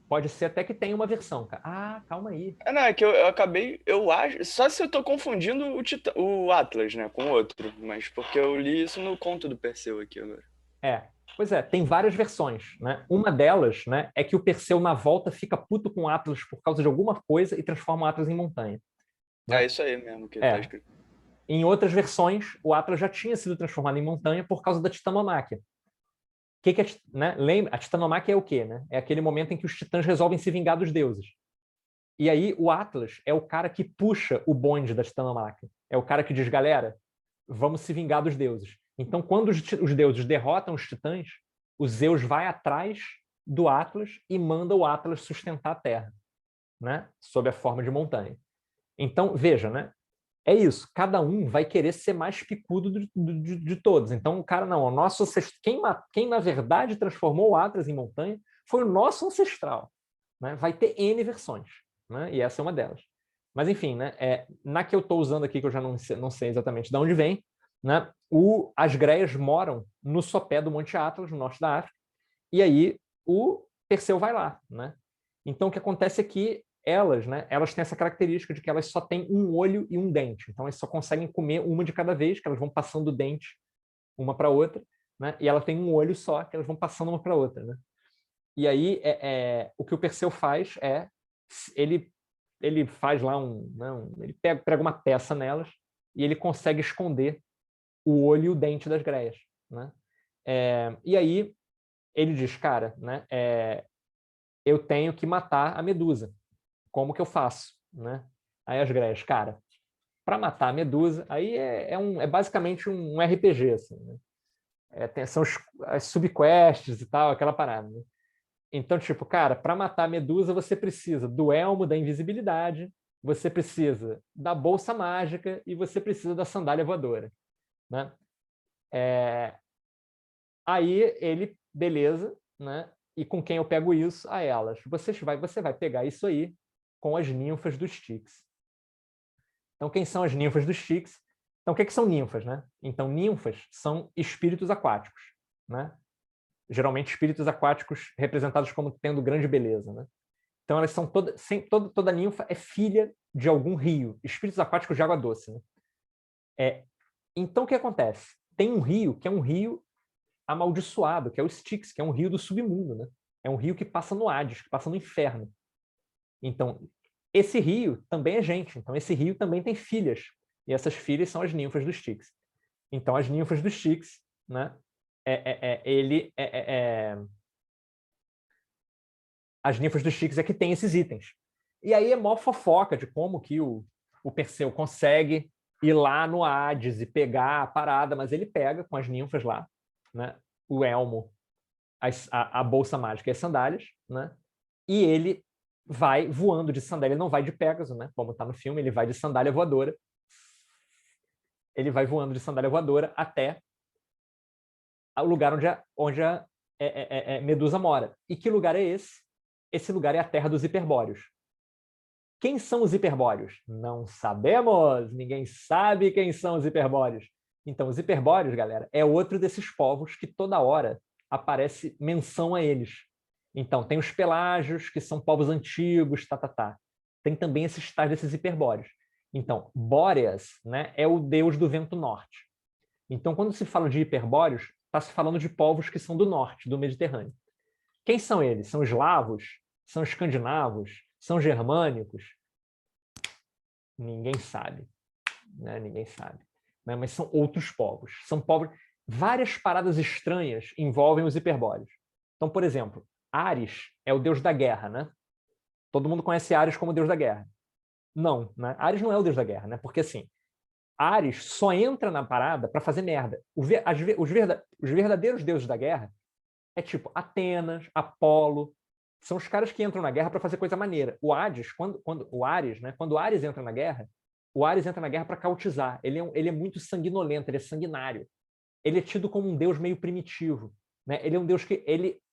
Pode ser até que tenha uma versão, cara. Ah, calma aí. Não, é que eu acabei, eu acho, só se eu tô confundindo o Atlas, né, com outro, mas porque eu li isso no conto do Perseu aqui agora. Pois é, tem várias versões, né? Uma delas, né, é que o Perseu na volta fica puto com o Atlas por causa de alguma coisa e transforma o Atlas em montanha. Né? É isso aí mesmo que tá escrito. Em outras versões, o Atlas já tinha sido transformado em montanha por causa da titanomáquia. Né? Lembra? A titanomáquia é o quê? Né? É aquele momento em que os titãs resolvem se vingar dos deuses. E aí o Atlas é o cara que puxa o bonde da titanomáquia. É o cara que diz, galera, vamos se vingar dos deuses. Então, quando os deuses derrotam os titãs, o Zeus vai atrás do Atlas e manda o Atlas sustentar a Terra, né? Sob a forma de montanha. Então, veja, né? É isso. Cada um vai querer ser mais picudo de todos. Então, o cara, não. O nosso quem, na verdade, transformou o Atlas em montanha foi o nosso ancestral. Né? Vai ter N versões. Né? E essa é uma delas. Mas, enfim, né? Na que eu estou usando aqui, que eu já não sei exatamente de onde vem, né? As greias moram no sopé do Monte Atlas, no norte da África, e aí o Perseu vai lá. Né? Então, o que acontece é que elas têm essa característica de que elas só têm um olho e um dente. Então, elas só conseguem comer uma de cada vez, que elas vão passando o dente uma para outra, né? E ela tem um olho só, que elas vão passando uma para outra. Né? E aí, o que o Perseu faz é... Ele faz lá ele prega uma peça nelas e ele consegue esconder o olho e o dente das greias. Né? E aí, ele diz, cara, né, eu tenho que matar a medusa. Como que eu faço? Né? Aí as greias, cara, para matar a medusa, aí é basicamente um RPG, assim, né? São as subquests e tal, aquela parada. Né? Então, tipo, cara, para matar a medusa, você precisa do elmo da invisibilidade, você precisa da bolsa mágica e você precisa da sandália voadora. Né? Aí ele, beleza, né? E com quem eu pego isso? A elas. Você vai pegar isso aí com as ninfas dos Styx. Então, quem são as ninfas dos Styx? Então, o que são ninfas? Né? Então, ninfas são espíritos aquáticos. Né? Geralmente, espíritos aquáticos representados como tendo grande beleza. Né? Então, elas são toda ninfa é filha de algum rio. Espíritos aquáticos de água doce. Né? Então, o que acontece? Tem um rio que é um rio amaldiçoado, que é o Styx, que é um rio do submundo. Né? É um rio que passa no Hades, que passa no inferno. Então, esse rio também é gente. Então, esse rio também tem filhas. E essas filhas são as ninfas do Styx. Então, as ninfas do Styx, né? As ninfas do Styx é que tem esses itens. E aí é mó fofoca de como que o Perseu consegue ir lá no Hades e pegar a parada, mas ele pega com as ninfas lá, né? O elmo, a bolsa mágica e as sandálias, né? E ele vai voando de sandália, ele não vai de Pégaso, né? Como está no filme, ele vai de sandália voadora. Ele vai voando de sandália voadora até o lugar onde a Medusa mora. E que lugar é esse? Esse lugar é a Terra dos Hiperbóreos, Quem são os hiperbóreos? Não sabemos! Ninguém sabe quem são os hiperbóreos. Então, os hiperbóreos, galera, é outro desses povos que toda hora aparece menção a eles. Então, tem os pelágios, que são povos antigos, Tem também esses tais desses hiperbóreos. Então, Bóreas, né, é o deus do vento norte. Então, quando se fala de hiperbóreos, está se falando de povos que são do norte, do Mediterrâneo. Quem são eles? São eslavos? São escandinavos? São germânicos? Ninguém sabe. Né? Ninguém sabe. Né? Mas são outros povos. São povos... Várias paradas estranhas envolvem os hiperbóreos. Então, por exemplo, Ares é o deus da guerra, né? Todo mundo conhece Ares como deus da guerra. Não, né? Ares não é o deus da guerra, né? Porque, assim, Ares só entra na parada para fazer merda. Os verdadeiros deuses da guerra é tipo Atenas, Apolo, são os caras que entram na guerra para fazer coisa maneira. O Hades, quando o Ares entra na guerra, o Ares entra na guerra para cautizar. Ele é muito sanguinolento, ele é sanguinário. Ele é tido como um deus meio primitivo. Né? Ele é um deus que...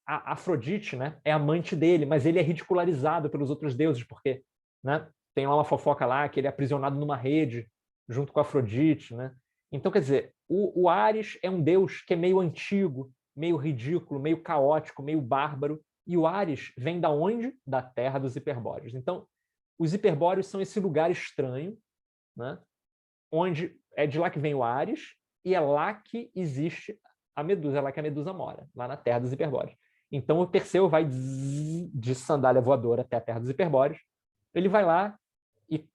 A Afrodite, né, é amante dele, mas ele é ridicularizado pelos outros deuses, porque, né, tem lá uma fofoca lá que ele é aprisionado numa rede junto com a Afrodite. Né? Então, quer dizer, o Ares é um deus que é meio antigo, meio ridículo, meio caótico, meio bárbaro. E o Ares vem da onde? Da terra dos hiperbóreos. Então, os hiperbóreos são esse lugar estranho, né? Onde é de lá que vem o Ares, e é lá que existe a Medusa, é lá que a Medusa mora, lá na terra dos hiperbóreos. Então, o Perseu vai de sandália voadora até a terra dos hiperbóreos. Ele vai lá e,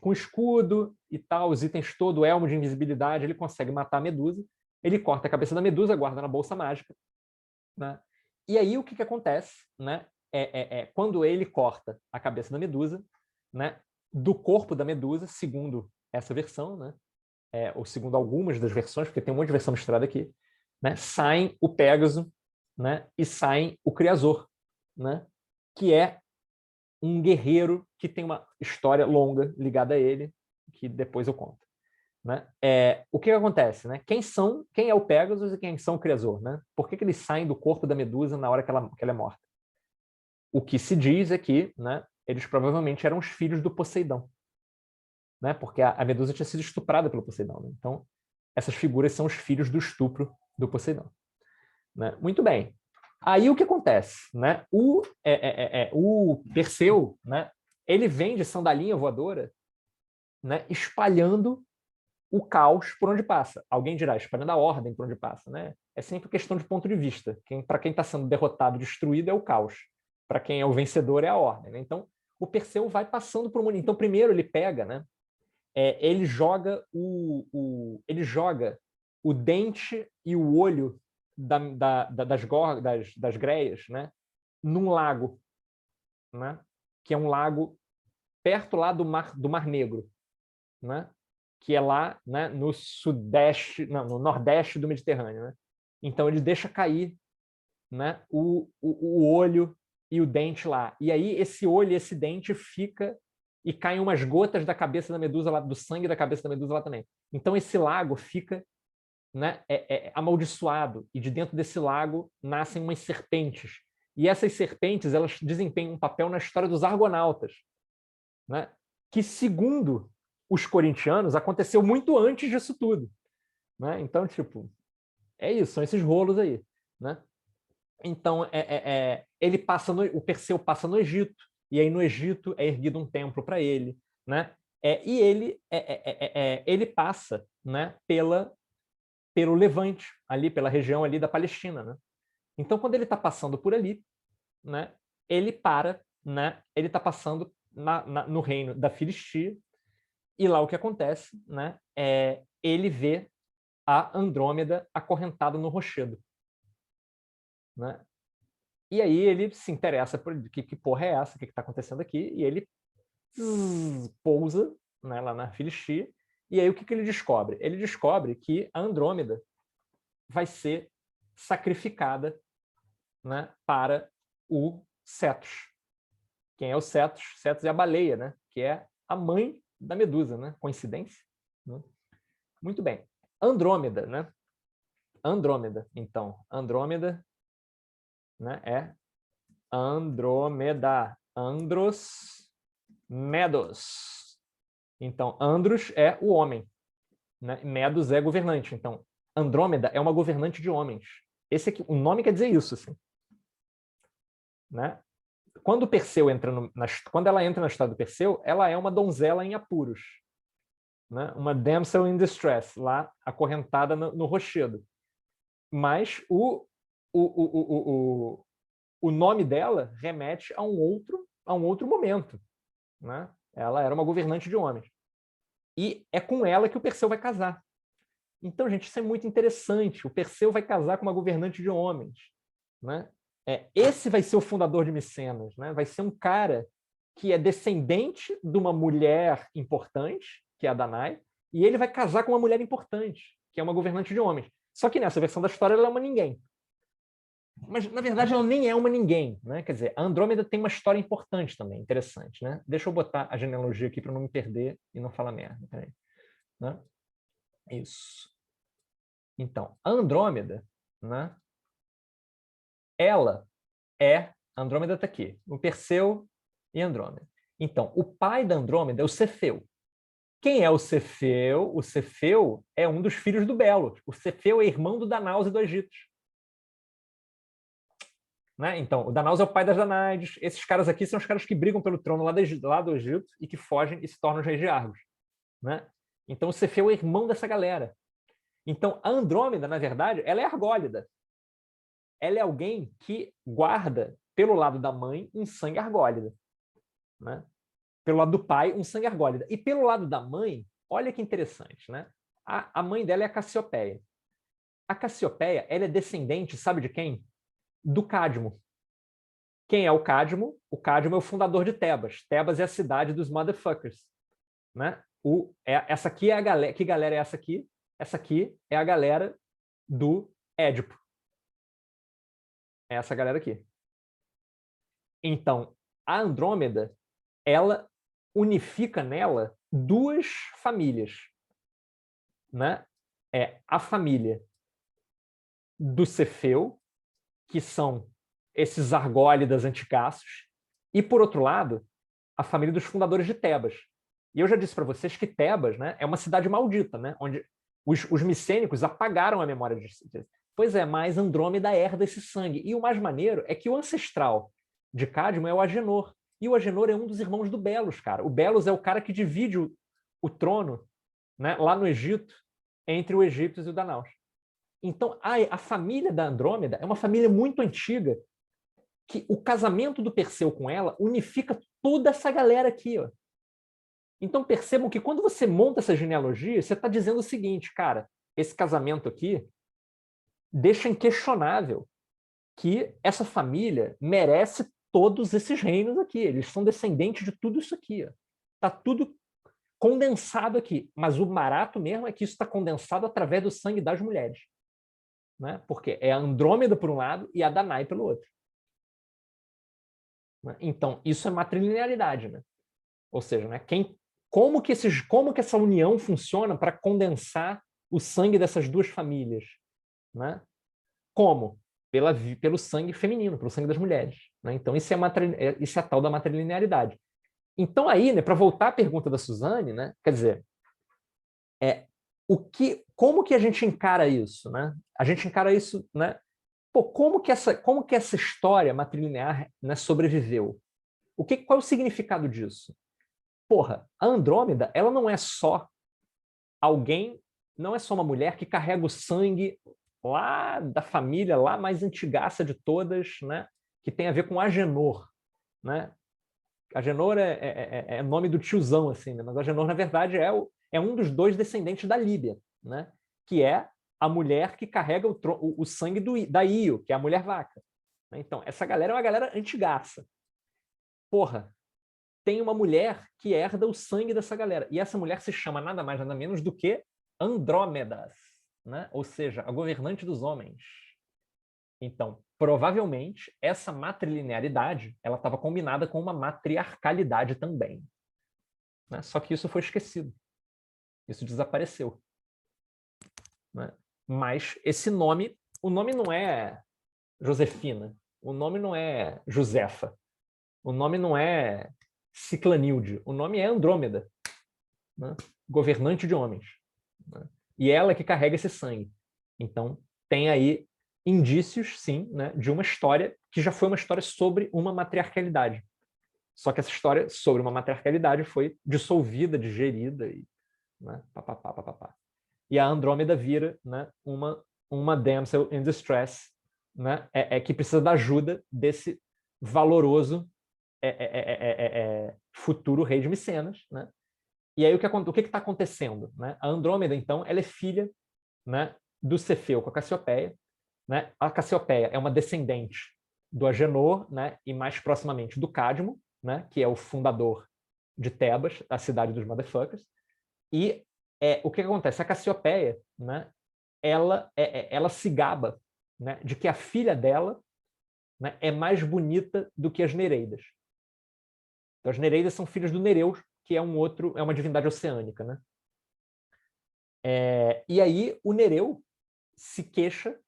com escudo e tal, os itens todo, o elmo de invisibilidade, ele consegue matar a Medusa. Ele corta a cabeça da Medusa, guarda na bolsa mágica. Né? E aí, o que acontece? Né? Quando ele corta a cabeça da Medusa, né? Do corpo da Medusa, segundo essa versão, né? Ou segundo algumas das versões, porque tem um monte de versão misturada aqui, né? Saem o Pégaso, né? E saem o Criador, né? Que é um guerreiro que tem uma história longa ligada a ele, que depois eu conto. Né? O que acontece? Né? Quem é o Pégasus e quem são o Criador? Né? Por que eles saem do corpo da Medusa na hora que ela é morta? O que se diz é que, né, eles provavelmente eram os filhos do Poseidon. Né? Porque a Medusa tinha sido estuprada pelo Poseidon. Né? Então, essas figuras são os filhos do estupro do Poseidon. Né? Muito bem. Aí o que acontece? Né? O Perseu, né, ele vem de sandalinha voadora, né, espalhando o caos por onde passa. Alguém dirá, espalhando a ordem por onde passa. Né? É sempre questão de ponto de vista. Para quem está sendo derrotado, destruído, é o caos. Para quem é o vencedor, é a ordem. Né? Então, o Perseu vai passando por um mundo. Então, primeiro ele pega, né, ele joga o dente e o olho das greias, né, num lago, né, que é um lago perto lá do Mar Negro, né, que é lá, né, no nordeste do Mediterrâneo. Né? Então ele deixa cair, né, o olho e o dente lá. E aí esse olho e esse dente fica e caem umas gotas da cabeça da Medusa lá, do sangue da cabeça da Medusa lá também. Então esse lago fica, né, amaldiçoado, e de dentro desse lago nascem umas serpentes. E essas serpentes, elas desempenham um papel na história dos argonautas, né, que, segundo os corintianos, aconteceu muito antes disso tudo. Né? Então, tipo, é isso, são esses rolos aí. Né? Então, o Perseu passa no Egito, e aí no Egito é erguido um templo para ele. Né? E ele passa, né, pelo Levante, ali pela região ali da Palestina. Né? Então, quando ele está passando por ali, né, ele para, né, ele está passando no reino da Filistia, e lá o que acontece, né, ele vê a Andrômeda acorrentada no rochedo. Né? E aí ele se interessa por que porra é essa, o que está acontecendo aqui, e ele pousa, né, lá na Filistia. E aí o que ele descobre? Ele descobre que a Andrômeda vai ser sacrificada, né, para o Cetus. Quem é o Cetus? Cetus é a baleia, né, que é a mãe da Medusa. Né? Coincidência? Né? Muito bem. Andrômeda, né? Andrômeda, então. Andrômeda, né, é Andrômeda. Andros Medos. Então, Andros é o homem, né? Medos é governante. Então, Andrômeda é uma governante de homens. Esse aqui, o nome quer dizer isso, assim. Né? Quando Perseu entra quando ela entra na história do Perseu, ela é uma donzela em apuros, né? Uma damsel in distress, lá acorrentada no rochedo. Mas o nome dela remete a um outro momento, né? Ela era uma governante de homens. E é com ela que o Perseu vai casar. Então, gente, isso é muito interessante. O Perseu vai casar com uma governante de homens, né? Esse vai ser o fundador de Micenas, né? Vai ser um cara que é descendente de uma mulher importante, que é a Danae, e ele vai casar com uma mulher importante, que é uma governante de homens. Só que nessa versão da história ela é uma ninguém. Mas, na verdade, ela nem é uma ninguém, né? Quer dizer, a Andrômeda tem uma história importante também, interessante, né? Deixa eu botar a genealogia aqui para não me perder e não falar merda. Peraí. Né? Isso. Então, a Andrômeda, né? Ela é... A Andrômeda está aqui. O Perseu e Andrômeda. Então, o pai da Andrômeda é o Cefeu. Quem é o Cefeu? O Cefeu é um dos filhos do Belos. O Cefeu é irmão do Danaus e do Egito. Né? Então, o Danaus é o pai das Danaides. Esses caras aqui são os caras que brigam pelo trono lá do Egito e que fogem e se tornam os reis de Argos. Né? Então, o Cefeu é irmão dessa galera. Então, a Andrômeda, na verdade, ela é argólida. Ela é alguém que guarda, pelo lado da mãe, um sangue argólida. Né? Pelo lado do pai, um sangue argólida. E pelo lado da mãe, olha que interessante, né? A mãe dela é a Cassiopeia. A Cassiopeia, ela é descendente, sabe de quem? Do Cadmo. Quem é o Cadmo? O Cadmo é o fundador de Tebas. Tebas é a cidade dos motherfuckers. Né? Essa aqui é a galera. Que galera é essa aqui? Essa aqui é a galera do Édipo. É essa galera aqui. Então, a Andrômeda, ela unifica nela duas famílias. Né? É a família do Cefeu, que são esses argólidas anticaços, e, por outro lado, a família dos fundadores de Tebas. E eu já disse para vocês que Tebas, né, é uma cidade maldita, né, onde os micênicos apagaram a memória de... Pois é, mas Andrômeda herda esse sangue. E o mais maneiro é que o ancestral de Cadmo é o Agenor. E o Agenor é um dos irmãos do Belos, cara. O Belos é o cara que divide o trono, né, lá no Egito, entre o Egito e o Danaus. Então, a família da Andrômeda é uma família muito antiga, que o casamento do Perseu com ela unifica toda essa galera aqui. Ó. Então, percebam que quando você monta essa genealogia, você está dizendo o seguinte, cara, esse casamento aqui deixa inquestionável que essa família merece todos esses reinos aqui. Eles são descendentes de tudo isso aqui. Está tudo condensado aqui. Mas o barato mesmo é que isso está condensado através do sangue das mulheres. Né? Porque é a Andrômeda por um lado e a Danae pelo outro. Né? Então, isso é matrilinearidade. Né? Ou seja, né, como que essa união funciona para condensar o sangue dessas duas famílias? Né? Como? Pelo sangue feminino, pelo sangue das mulheres. Né? Então, isso é a tal da matrilinearidade. Então, aí, né, para voltar à pergunta da Suzane, né, quer dizer, como que a gente encara isso? Né? A gente encara isso, né? Pô, como que essa história matrilinear, né, sobreviveu? Qual é o significado disso? Porra, a Andrômeda, ela não é só alguém, não é só uma mulher que carrega o sangue lá da família, lá mais antigaça de todas, né? Que tem a ver com Agenor. Né? Agenor é nome do tiozão, assim, né? Mas Agenor, na verdade, é um dos dois descendentes da Líbia, né? Que é a mulher que carrega o sangue da Io, que é a mulher vaca. Então, essa galera é uma galera antigaça. Porra, tem uma mulher que herda o sangue dessa galera. E essa mulher se chama nada mais, nada menos do que Andrômedas, né? Ou seja, a governante dos homens. Então, provavelmente, essa matrilinearidade ela estava combinada com uma matriarcalidade também. Né? Só que isso foi esquecido. Isso desapareceu. Né? Mas esse nome, o nome não é Josefina, o nome não é Josefa, o nome não é Ciclanilde. O nome é Andrômeda, né? Governante de homens. Né? E ela que carrega esse sangue. Então, tem aí indícios, sim, né, de uma história que já foi uma história sobre uma matriarcalidade. Só que essa história sobre uma matriarcalidade foi dissolvida, digerida, e, né, papapá, papapá. E a Andrômeda vira, né, uma damsel in distress, né, que precisa da ajuda desse valoroso futuro rei de Micenas. Né? E aí o que está acontecendo? Né? A Andrômeda, então, ela é filha, né, do Cefeu com a Cassiopeia. Né? A Cassiopeia é uma descendente do Agenor, né, e mais proximamente do Cadmo, né, que é o fundador de Tebas, a cidade dos motherfuckers. E o que acontece? A Cassiopeia, né, ela se gaba, né, de que a filha dela, né, é mais bonita do que as Nereidas. Então, as Nereidas são filhas do Nereu, que é uma divindade oceânica. Né? E aí o Nereu se queixa.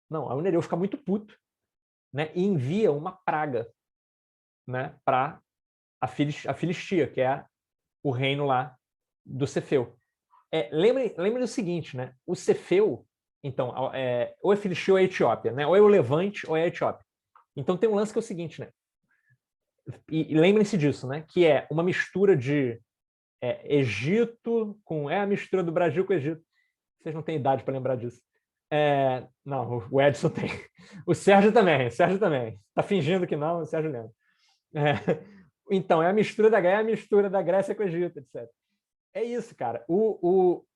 Não, aí o Nereu fica muito puto, né, e envia uma praga, né, para a Filistia, que é o reino lá do Cefeu. Lembre do seguinte, né? O Cefeu, então, ou é Filistia ou é Etiópia, né? Ou é o Levante ou é a Etiópia. Então tem um lance que é o seguinte, né? E lembrem-se disso, né? Que é uma mistura de Egito com... a mistura do Brasil com o Egito. Vocês não têm idade para lembrar disso. Não, o Edson tem. O Sérgio também. Está fingindo que não, o Sérgio lembra. Então, é a mistura da Grécia com o Egito, etc. É isso, cara.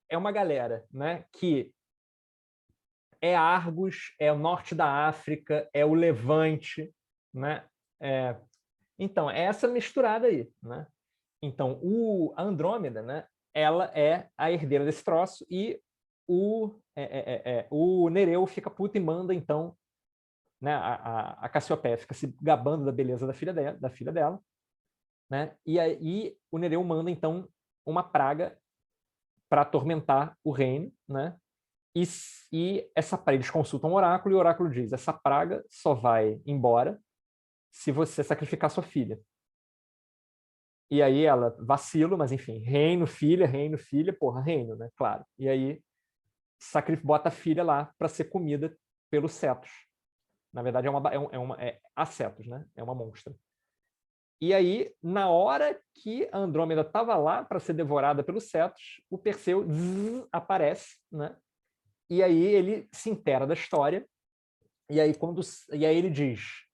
É uma galera, né, que é Argos, é o norte da África, é o Levante, né? Então, é essa misturada aí, né? Então, a Andrômeda, né, ela é a herdeira desse troço e o Nereu fica puto e manda, então, né, a Cassiopeia fica se gabando da beleza da filha dela, né? E aí o Nereu manda, então, uma praga para atormentar o reino, né? E eles consultam o oráculo e o oráculo diz: essa praga só vai embora se você sacrificar sua filha. E aí ela vacila, mas enfim, reino, filha, porra, reino, né? Claro. E aí bota a filha lá para ser comida pelos cetos. Na verdade, é a cetos, né? É uma monstra. E aí, na hora que a Andrômeda estava lá para ser devorada pelos cetos, o Perseu aparece, né? E aí ele se inteira da história. E aí ele diz: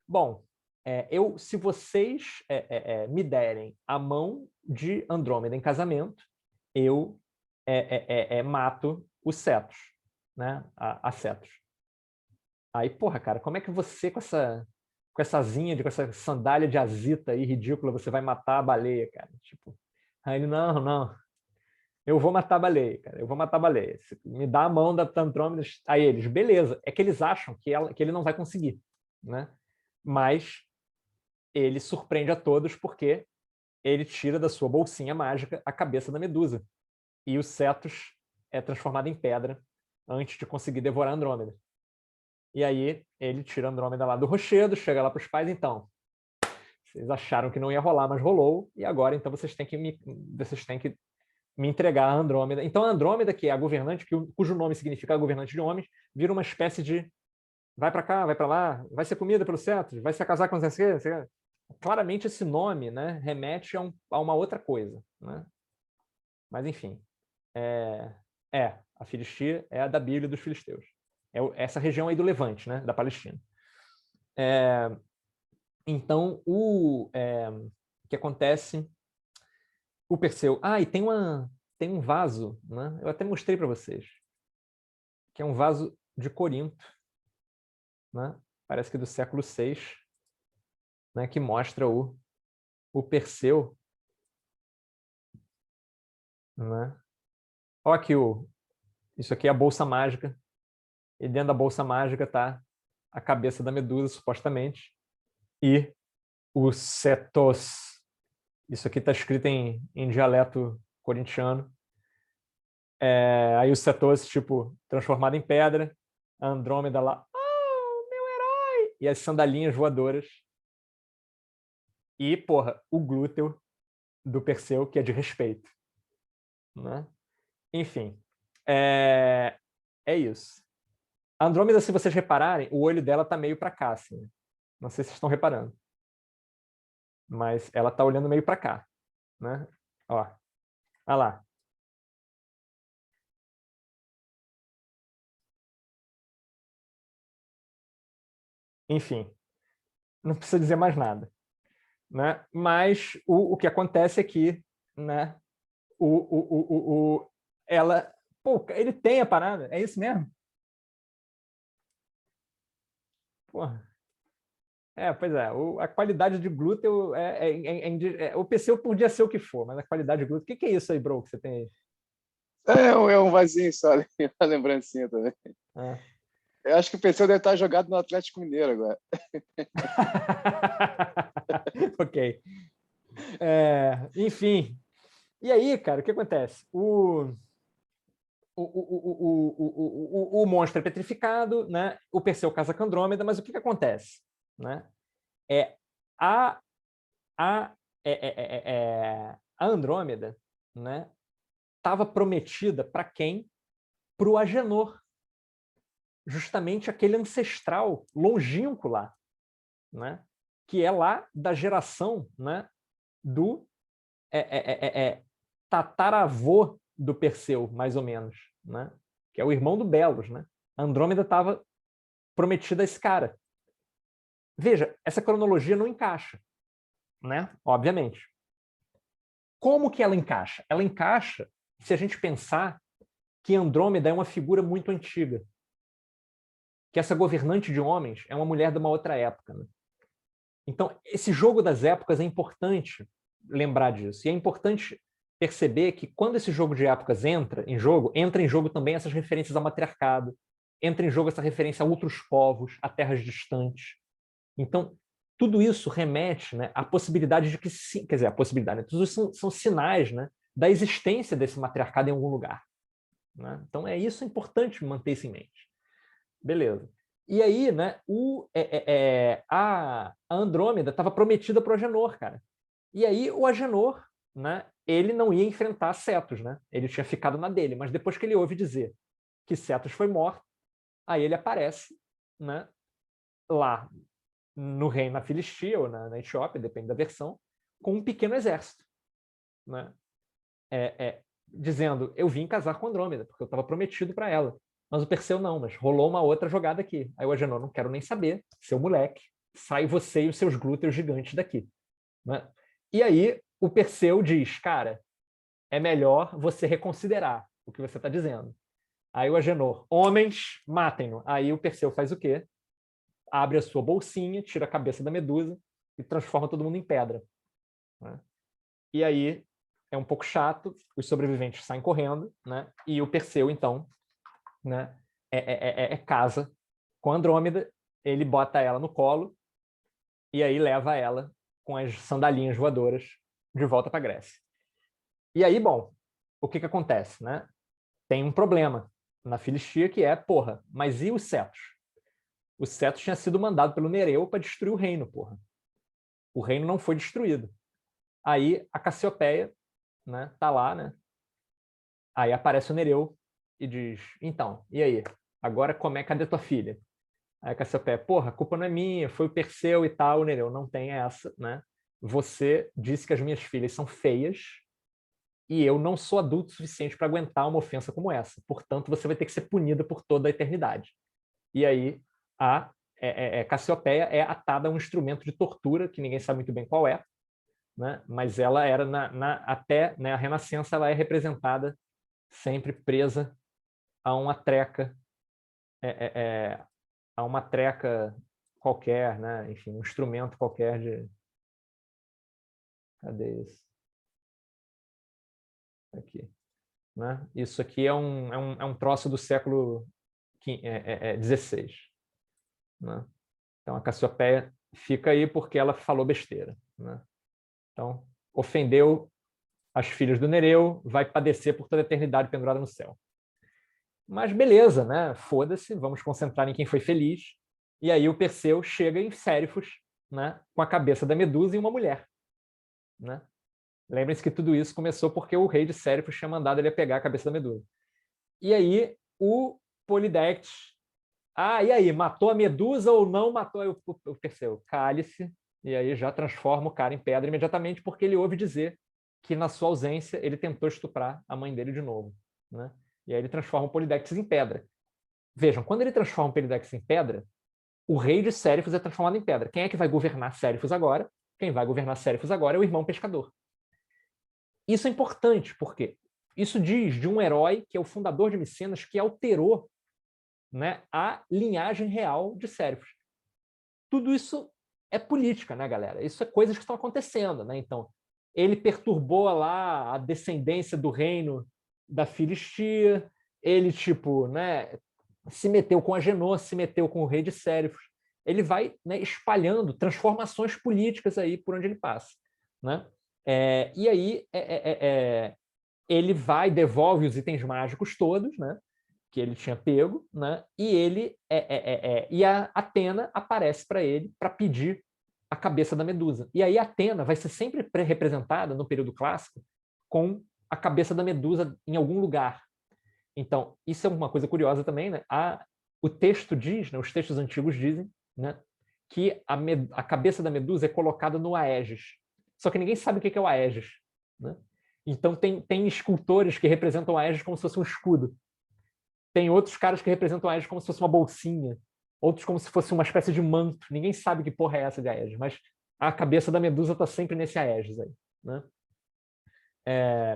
bom, se vocês me derem a mão de Andrômeda em casamento, eu mato os cetos, né? A cetos. Aí, porra, cara, como é que você com essa asinha, com essa sandália de azita aí ridícula, você vai matar a baleia, cara? Tipo, aí ele, não, eu vou matar a baleia, cara, eu vou matar a baleia. Me dá a mão da Andrômeda. Aí eles, beleza. É que eles acham que ele não vai conseguir, né? Mas ele surpreende a todos porque ele tira da sua bolsinha mágica a cabeça da Medusa. E o Cetus é transformado em pedra antes de conseguir devorar a Andrômeda. E aí ele tira a Andrômeda lá do rochedo, chega lá para os pais, então, vocês acharam que não ia rolar, mas rolou, e agora então vocês têm que me entregar a Andrômeda. Então a Andrômeda, que é a governante, cujo nome significa a governante de homens, vira uma espécie de vai para cá, vai para lá, vai ser comida pelos cetos, vai se casar com você. Claramente esse nome, né, remete a uma outra coisa, né? Mas enfim, a Filistia é a da Bíblia dos filisteus. Essa região aí do Levante, né, da Palestina. Então, o que acontece? O Perseu... e tem um vaso, né? Eu até mostrei para vocês, que é um vaso de Corinto, né? Parece que do século VI, né? Que mostra o Perseu. Né? Olha aqui, isso aqui é a bolsa mágica. E dentro da bolsa mágica está a cabeça da Medusa, supostamente, e o Cetos. Isso aqui está escrito em dialeto corintiano. Aí o Cetos, tipo, transformado em pedra, a Andrômeda lá, oh, meu herói! E as sandalinhas voadoras E, porra, o glúteo do Perseu, que é de respeito. Né? Enfim, é isso. A Andrômeda, se vocês repararem, o olho dela tá meio para cá, assim. Não sei se vocês estão reparando. Mas ela tá olhando meio para cá. Né? Ó, olha lá. Enfim, não precisa dizer mais nada. Né? Mas o que acontece é que, né, ela... Pô, ele tem a parada, é isso mesmo? Porra. Pois é, a qualidade de glúteo o PCO podia ser o que for, mas a qualidade de glúteo... O que é isso aí, bro, que você tem aí? É um vasinho só, uma lembrancinha também. Ah. Eu acho que o PC deve estar jogado no Atlético Mineiro agora. Ok. Enfim. E aí, cara, o que acontece? O monstro é petrificado, né? O Perseu casa com a Andrômeda, mas o que acontece? Né? A Andrômeda, né, estava prometida para quem? Para o Agenor. Justamente aquele ancestral longínquo lá, né? Que é lá da geração, né, do tataravô do Perseu, mais ou menos, né? Que é o irmão do Belos. Né? A Andrômeda estava prometida a esse cara. Veja, essa cronologia não encaixa, né? Obviamente. Como que ela encaixa? Ela encaixa se a gente pensar que Andrômeda é uma figura muito antiga. Que essa governante de homens é uma mulher de uma outra época. Né? Então, esse jogo das épocas é importante lembrar disso. E é importante perceber que quando esse jogo de épocas entra em jogo também essas referências ao matriarcado, entra em jogo essa referência a outros povos, a terras distantes. Então, tudo isso remete, né, à possibilidade de que, quer dizer, a possibilidade, né, tudo isso são sinais, né, da existência desse matriarcado em algum lugar. Né? Então, isso é importante manter isso em mente. Beleza. E aí, né, a Andrômeda estava prometida para o Agenor, cara. E aí o Agenor, né, ele não ia enfrentar Cetus, né? Ele tinha ficado na dele, mas depois que ele ouve dizer que Cetus foi morto, aí ele aparece, né, lá no reino, na Filistia ou na Etiópia, depende da versão, com um pequeno exército, né? Dizendo, eu vim casar com Andrômeda, porque eu estava prometido para ela. Mas o Perseu não, mas rolou uma outra jogada aqui. Aí o Agenor, não quero nem saber, seu moleque, sai você e os seus glúteos gigantes daqui. Né? E aí o Perseu diz, cara, é melhor você reconsiderar o que você está dizendo. Aí o Agenor, homens, matem-no. Aí o Perseu faz o quê? Abre a sua bolsinha, tira a cabeça da medusa e transforma todo mundo em pedra. Né? E aí é um pouco chato, os sobreviventes saem correndo, né? E o Perseu, então, né, casa com a Andrômeda, ele bota ela no colo e aí leva ela com as sandalinhas voadoras de volta para a Grécia. E aí, bom, o que acontece? Né? Tem um problema na Filistia que é, porra, mas e os Cetos? O Cetos tinha sido mandado pelo Nereu para destruir o reino, porra. O reino não foi destruído. Aí a Cassiopeia, né, tá lá, né? Aí aparece o Nereu e diz, então, e aí? Agora cadê tua filha? Aí a Cassiopeia, porra, a culpa não é minha, foi o Perseu e tal. O Nereu, não tem essa, né? Você disse que as minhas filhas são feias e eu não sou adulto o suficiente para aguentar uma ofensa como essa. Portanto, você vai ter que ser punida por toda a eternidade. E aí a Cassiopeia é atada a um instrumento de tortura, que ninguém sabe muito bem qual é, né? Mas ela era, até, né, a Renascença, ela é representada sempre presa a uma treca, a uma treca qualquer, né? Enfim, um instrumento qualquer de... Cadê isso? Aqui. Né? Isso aqui é um troço do século XVI. Né? Então, a Cassiopeia fica aí porque ela falou besteira. Né? Então, ofendeu as filhas do Nereu, vai padecer por toda a eternidade pendurada no céu. Mas beleza, né? Foda-se, vamos concentrar em quem foi feliz. E aí o Perseu chega em Sérifos, né, com a cabeça da Medusa e uma mulher. Né? Lembrem-se que tudo isso começou porque o rei de Sérifos tinha mandado ele pegar a cabeça da Medusa. E aí o Polidectes... e aí, matou a Medusa ou não matou? Aí o Perseu, cale-se, e aí já transforma o cara em pedra imediatamente, porque ele ouve dizer que na sua ausência ele tentou estuprar a mãe dele de novo. Né? E aí ele transforma o Polidectes em pedra. Vejam, quando ele transforma o Polidectes em pedra, o rei de Sérifos é transformado em pedra. Quem é que vai governar Sérifos agora? Quem vai governar Sérifos agora é o irmão pescador. Isso é importante, porque isso diz de um herói que é o fundador de Micenas, que alterou, né, a linhagem real de Sérifos. Tudo isso é política, né, galera? Isso é coisas que estão acontecendo, né? Então, ele perturbou lá a descendência do reino da Filistia, ele, tipo, né, se meteu com Agenor, se meteu com o rei de Sérifos. Ele vai, né, espalhando transformações políticas aí por onde ele passa. Né? E aí ele vai, devolve os itens mágicos todos, né, que ele tinha pego, né, e ele e a Atena aparece para ele para pedir a cabeça da Medusa. E aí a Atena vai ser sempre representada no período clássico com a cabeça da Medusa em algum lugar. Então, isso é uma coisa curiosa também, né? O texto diz, né, os textos antigos dizem, né, que a cabeça da Medusa é colocada no Aegis. Só que ninguém sabe o que é o Aegis. Né? Então, tem escultores que representam o Aegis como se fosse um escudo. Tem outros caras que representam o Aegis como se fosse uma bolsinha. Outros como se fosse uma espécie de manto. Ninguém sabe que porra é essa de Aegis, mas a cabeça da Medusa está sempre nesse Aegis aí. Né?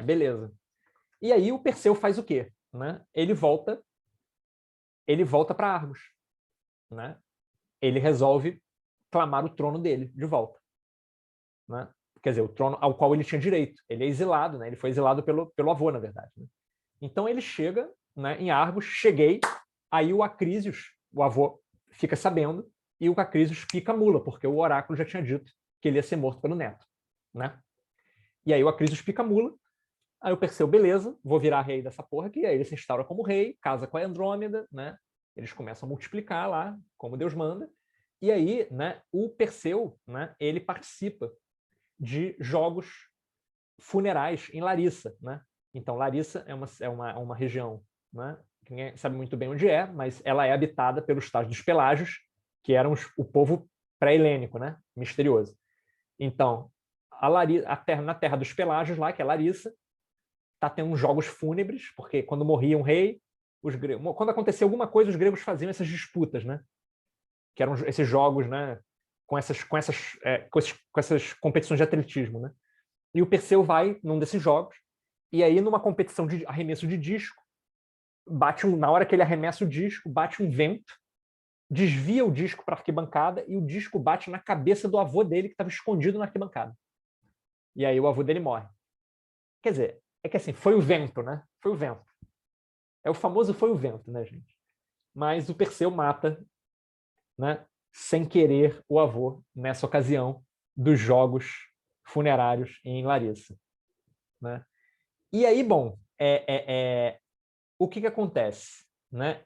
Beleza. E aí o Perseu faz o quê? Né? Ele volta para Argos. Né? Ele resolve clamar o trono dele de volta. Né? Quer dizer, o trono ao qual ele tinha direito. Ele é exilado, né? Ele foi exilado pelo avô, na verdade. Né? Então ele chega, né, em Argos, aí o Acrisius, o avô, fica sabendo, e o Acrisius fica mula, porque o oráculo já tinha dito que ele ia ser morto pelo neto. Né? E aí o Acrisius fica mula, aí o Perseu, beleza, vou virar rei dessa porra aqui, aí ele se instaura como rei, casa com a Andrômeda, né? Eles começam a multiplicar lá, como Deus manda, e aí, né, o Perseu, né, ele participa de jogos funerais em Larissa. Né? Então, Larissa é uma região, né, que ninguém sabe muito bem onde é, mas ela é habitada pelos tais dos Pelágios, que eram o povo pré-helênico, né, misterioso. Então, na terra dos Pelágios, lá, que é Larissa, está tendo jogos fúnebres, porque quando morria um rei, quando acontecia alguma coisa, os gregos faziam essas disputas, né? Que eram esses jogos, né, com essas competições de atletismo. Né? E o Perseu vai num desses jogos, e aí numa competição de arremesso de disco, na hora que ele arremessa o disco, bate um vento, desvia o disco para a arquibancada, e o disco bate na cabeça do avô dele, que estava escondido na arquibancada. E aí o avô dele morre. Quer dizer, é que assim, foi o vento, né? Foi o vento. É o famoso foi o vento, né, gente? Mas o Perseu mata, né, sem querer, o avô nessa ocasião dos jogos funerários em Larissa. Né? E aí, bom, o que acontece? Né?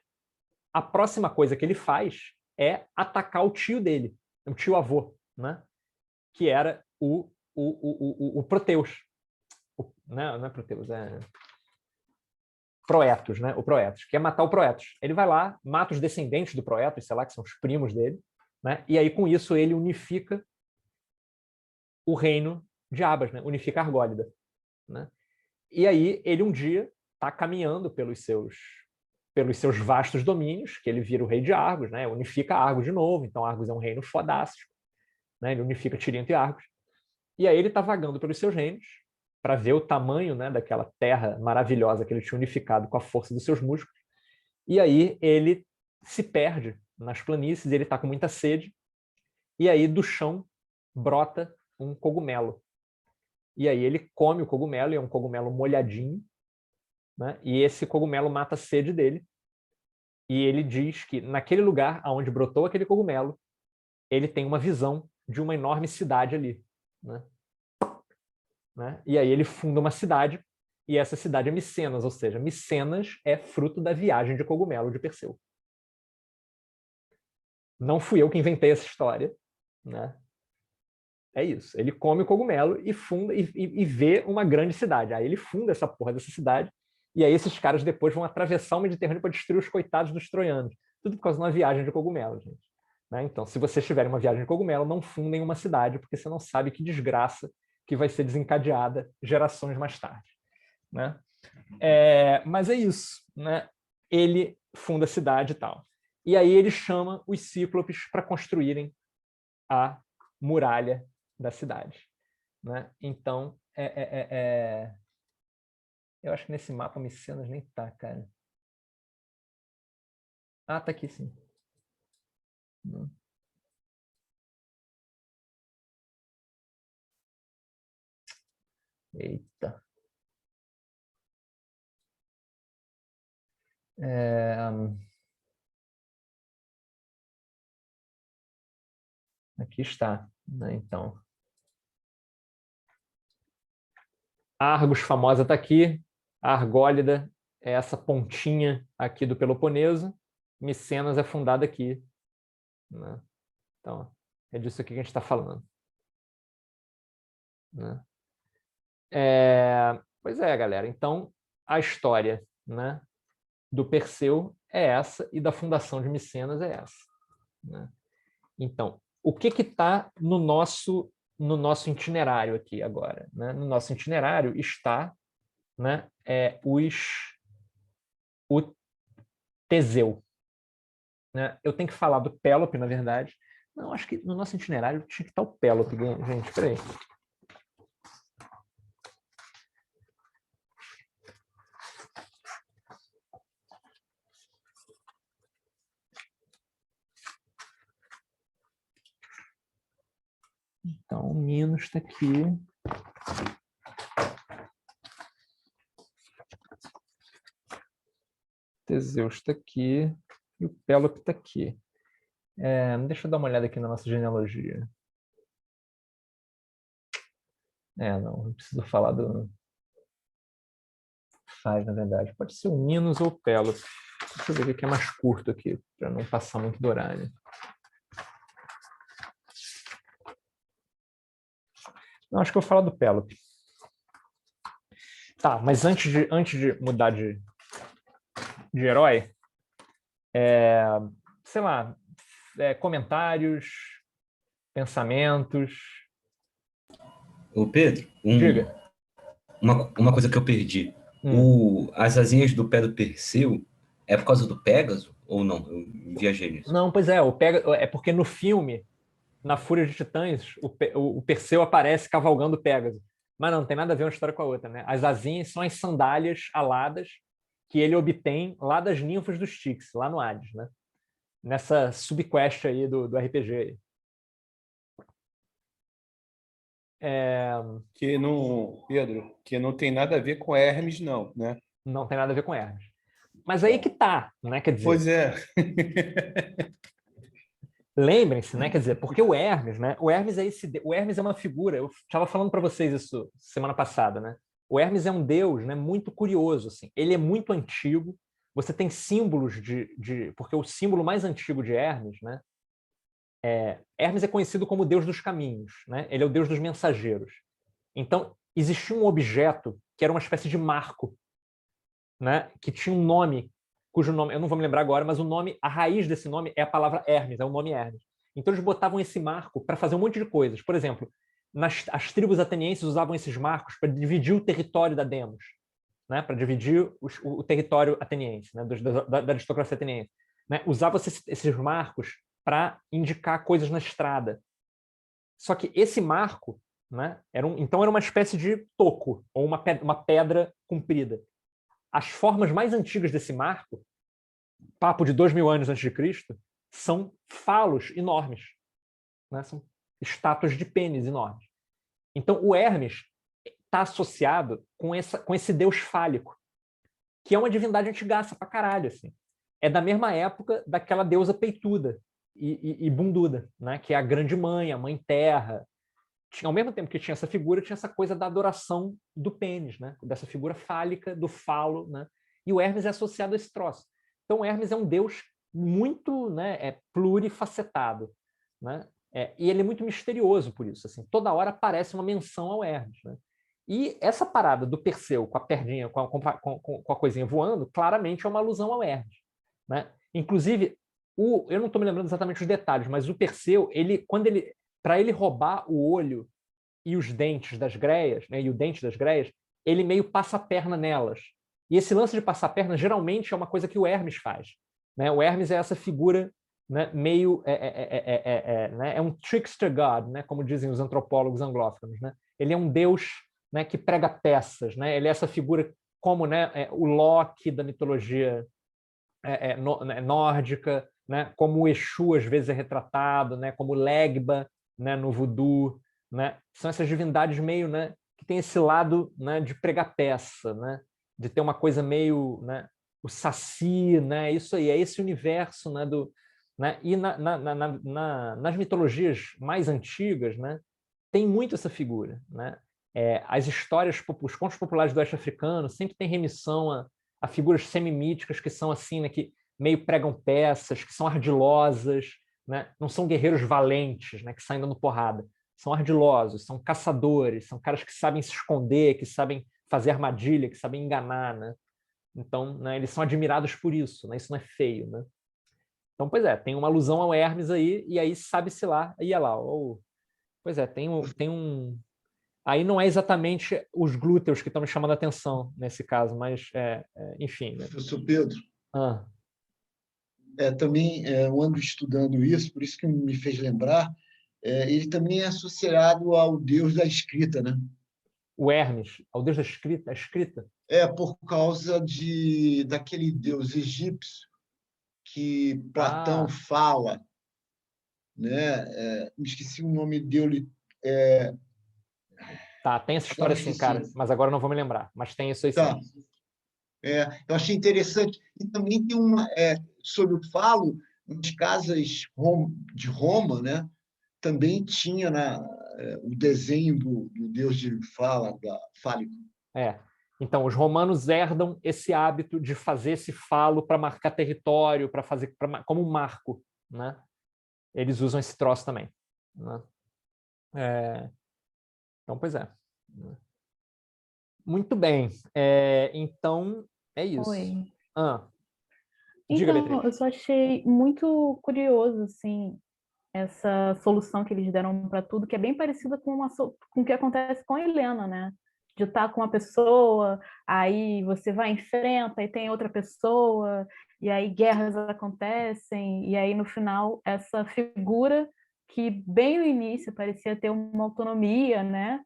A próxima coisa que ele faz é atacar o tio dele, o tio-avô, né? Que era o Proteus. Não é Proteus, é Proetus, né? O Proetus, que é matar o Proetus. Ele vai lá, mata os descendentes do Proetus, sei lá, que são os primos dele, né? E aí, com isso, ele unifica o reino de Abas, né? Unifica a Argólida. Né? E aí, ele um dia está caminhando pelos seus vastos domínios, que ele vira o rei de Argos, né? Unifica Argos de novo, então Argos é um reino fodástico, né? Ele unifica Tirinto e Argos. E aí ele está vagando pelos seus reinos, para ver o tamanho, né, daquela terra maravilhosa que ele tinha unificado com a força dos seus músculos. E aí ele se perde nas planícies, ele está com muita sede, e aí do chão brota um cogumelo. E aí ele come o cogumelo, e é um cogumelo molhadinho, né, e esse cogumelo mata a sede dele, e ele diz que naquele lugar onde brotou aquele cogumelo, ele tem uma visão de uma enorme cidade ali. Né? E aí ele funda uma cidade, e essa cidade é Micenas, ou seja, Micenas é fruto da viagem de cogumelo de Perseu. Não fui eu que inventei essa história, né? É isso. Ele come o cogumelo e funda e vê uma grande cidade. Aí ele funda essa porra dessa cidade, e aí esses caras depois vão atravessar o Mediterrâneo para destruir os coitados dos troianos. Tudo por causa de uma viagem de cogumelo, gente. Né? Então, se vocês tiverem uma viagem de cogumelo, não fundem uma cidade, porque você não sabe que desgraça que vai ser desencadeada gerações mais tarde. Né? Mas é isso. Né? Ele funda a cidade e tal. E aí ele chama os cíclopes para construírem a muralha da cidade. Né? Então, eu acho que nesse mapa Micenas nem tá, cara. Ah, tá aqui sim. Eita. Aqui está, né? Então. Argos famosa está aqui. A Argólida é essa pontinha aqui do Peloponeso. Micenas é fundada aqui. Né? Então, é disso aqui que a gente está falando. Né? Pois é, galera. Então, a história, né, do Perseu é essa e da fundação de Micenas é essa. Né? Então, o que está no nosso itinerário aqui agora? Né? No nosso itinerário está, né, o Teseu. Né? Eu tenho que falar do Pélope, na verdade. Não, acho que no nosso itinerário tinha que estar o Pélope, gente. Espera aí. Então, o Minos está aqui. Teseu está aqui. E o Pélope está aqui. Deixa eu dar uma olhada aqui na nossa genealogia. Não preciso falar do... Faz, na verdade. Pode ser o Minos ou o Pélope. Deixa eu ver o que é mais curto aqui, para não passar muito do horário. Não, acho que eu vou falar do Pélope. Tá, mas antes de mudar de herói, sei lá, comentários, pensamentos. Ô Pedro, Diga. Uma coisa que eu perdi. As asinhas do pé do Perseu é por causa do Pégaso ou não? Eu viajei nisso. Não, pois é porque no filme, na Fúria de Titãs, o Perseu aparece cavalgando o Pégaso. Mas não tem nada a ver uma história com a outra, né? As asinhas são as sandálias aladas que ele obtém lá das ninfas dos Styx, lá no Hades, né? Nessa subquest aí do RPG. Que não, Pedro, que não tem nada a ver com Hermes, não, né? Não tem nada a ver com Hermes. Mas aí que tá, né? Quer dizer, Pois é. lembrem-se, né? Quer dizer, porque o Hermes, né? O Hermes é uma figura. Eu estava falando para vocês isso semana passada, né? O Hermes é um deus, né? Muito curioso, assim. Ele é muito antigo. Você tem símbolos porque o símbolo mais antigo de Hermes, né? Hermes é conhecido como o deus dos caminhos, né? Ele é o deus dos mensageiros. Então, existia um objeto que era uma espécie de marco, né? Que tinha um nome, cujo nome, eu não vou me lembrar agora, mas a raiz desse nome é a palavra Hermes, é o nome Hermes. Então, eles botavam esse marco para fazer um monte de coisas. Por exemplo, as tribos atenienses usavam esses marcos para dividir o território da Demos, né? Para dividir o território ateniense, né? da aristocracia ateniense. Né? Usavam esses marcos para indicar coisas na estrada. Só que esse marco, né, então era uma espécie de toco, ou uma pedra comprida. As formas mais antigas desse marco, papo de 2000 anos antes de Cristo, são falos enormes. Né? São estátuas de pênis enormes. Então, o Hermes está associado com esse deus fálico, que é uma divindade antigaça pra caralho. Assim. É da mesma época daquela deusa peituda e bunduda, né? Que é a grande mãe, a mãe terra. Ao mesmo tempo que tinha essa figura, tinha essa coisa da adoração do pênis, né? Dessa figura fálica, do falo. Né? E o Hermes é associado a esse troço. Então, o Hermes é um deus muito, né, plurifacetado. Né? E ele é muito misterioso por isso. Assim, toda hora aparece uma menção ao Hermes, né? E essa parada do Perseu com a perninha, com a coisinha voando, claramente é uma alusão ao Hermes, né? Inclusive, eu não estou me lembrando exatamente os detalhes, mas o Perseu, para ele roubar o olho e os dentes das greias, né, e o dente das greias, ele meio passa a perna nelas. E esse lance de passar a perna geralmente é uma coisa que o Hermes faz, né? O Hermes é essa figura, né, meio né, é um trickster god, né, como dizem os antropólogos anglófonos, né? Ele é um deus, né, que prega peças, né? Ele é essa figura como, né, o Loki da mitologia nórdica, né? Como o Exu às vezes é retratado, né? Como o Legba, né, no voodoo, né? São essas divindades meio, né, que tem esse lado, né, de pregar peça, né? De ter uma coisa meio, né, o saci, né? Isso aí, é esse universo, né, né? E nas mitologias mais antigas, né, tem muito essa figura, né? As histórias, os contos populares do oeste africano sempre tem remissão a figuras semimíticas que são assim, né, que meio pregam peças, que são ardilosas, né? Não são guerreiros valentes, né, que saem dando porrada. São ardilosos, são caçadores, são caras que sabem se esconder, que sabem fazer armadilha, que sabem enganar, né? Então, né, eles são admirados por isso, né? Isso não é feio, né? Então, pois é, tem uma alusão ao Hermes aí, e aí sabe-se lá, ia lá, pois é, tem um... Aí não é exatamente os glúteos que estão me chamando a atenção nesse caso, mas, enfim. Né? Professor Pedro, também eu ando estudando isso, por isso que me fez lembrar, ele também é associado ao deus da escrita, né? O Hermes, ao deus da escrita, a escrita? Por causa daquele deus egípcio que Platão fala, né? Me esqueci o nome dele. Tá, tem essa história sim, cara, mas agora não vou me lembrar. Mas tem isso aí sim. Eu achei interessante. E também tem sobre o falo, nas casas de Roma, né? Também tinha o desenho do deus de fala, fálico. Então, os romanos herdam esse hábito de fazer esse falo para marcar território, para fazer como um marco, né? Eles usam esse troço também, né? Então, pois é. Muito bem. Então, é isso. Oi. Diga, então, Beatriz. eu só achei muito curioso, assim, essa solução que eles deram para tudo, que é bem parecida com o que acontece com a Helena, né? De estar com uma pessoa, aí você vai em frente, aí tem outra pessoa, e aí guerras acontecem, e aí no final essa figura que bem no início parecia ter uma autonomia, né?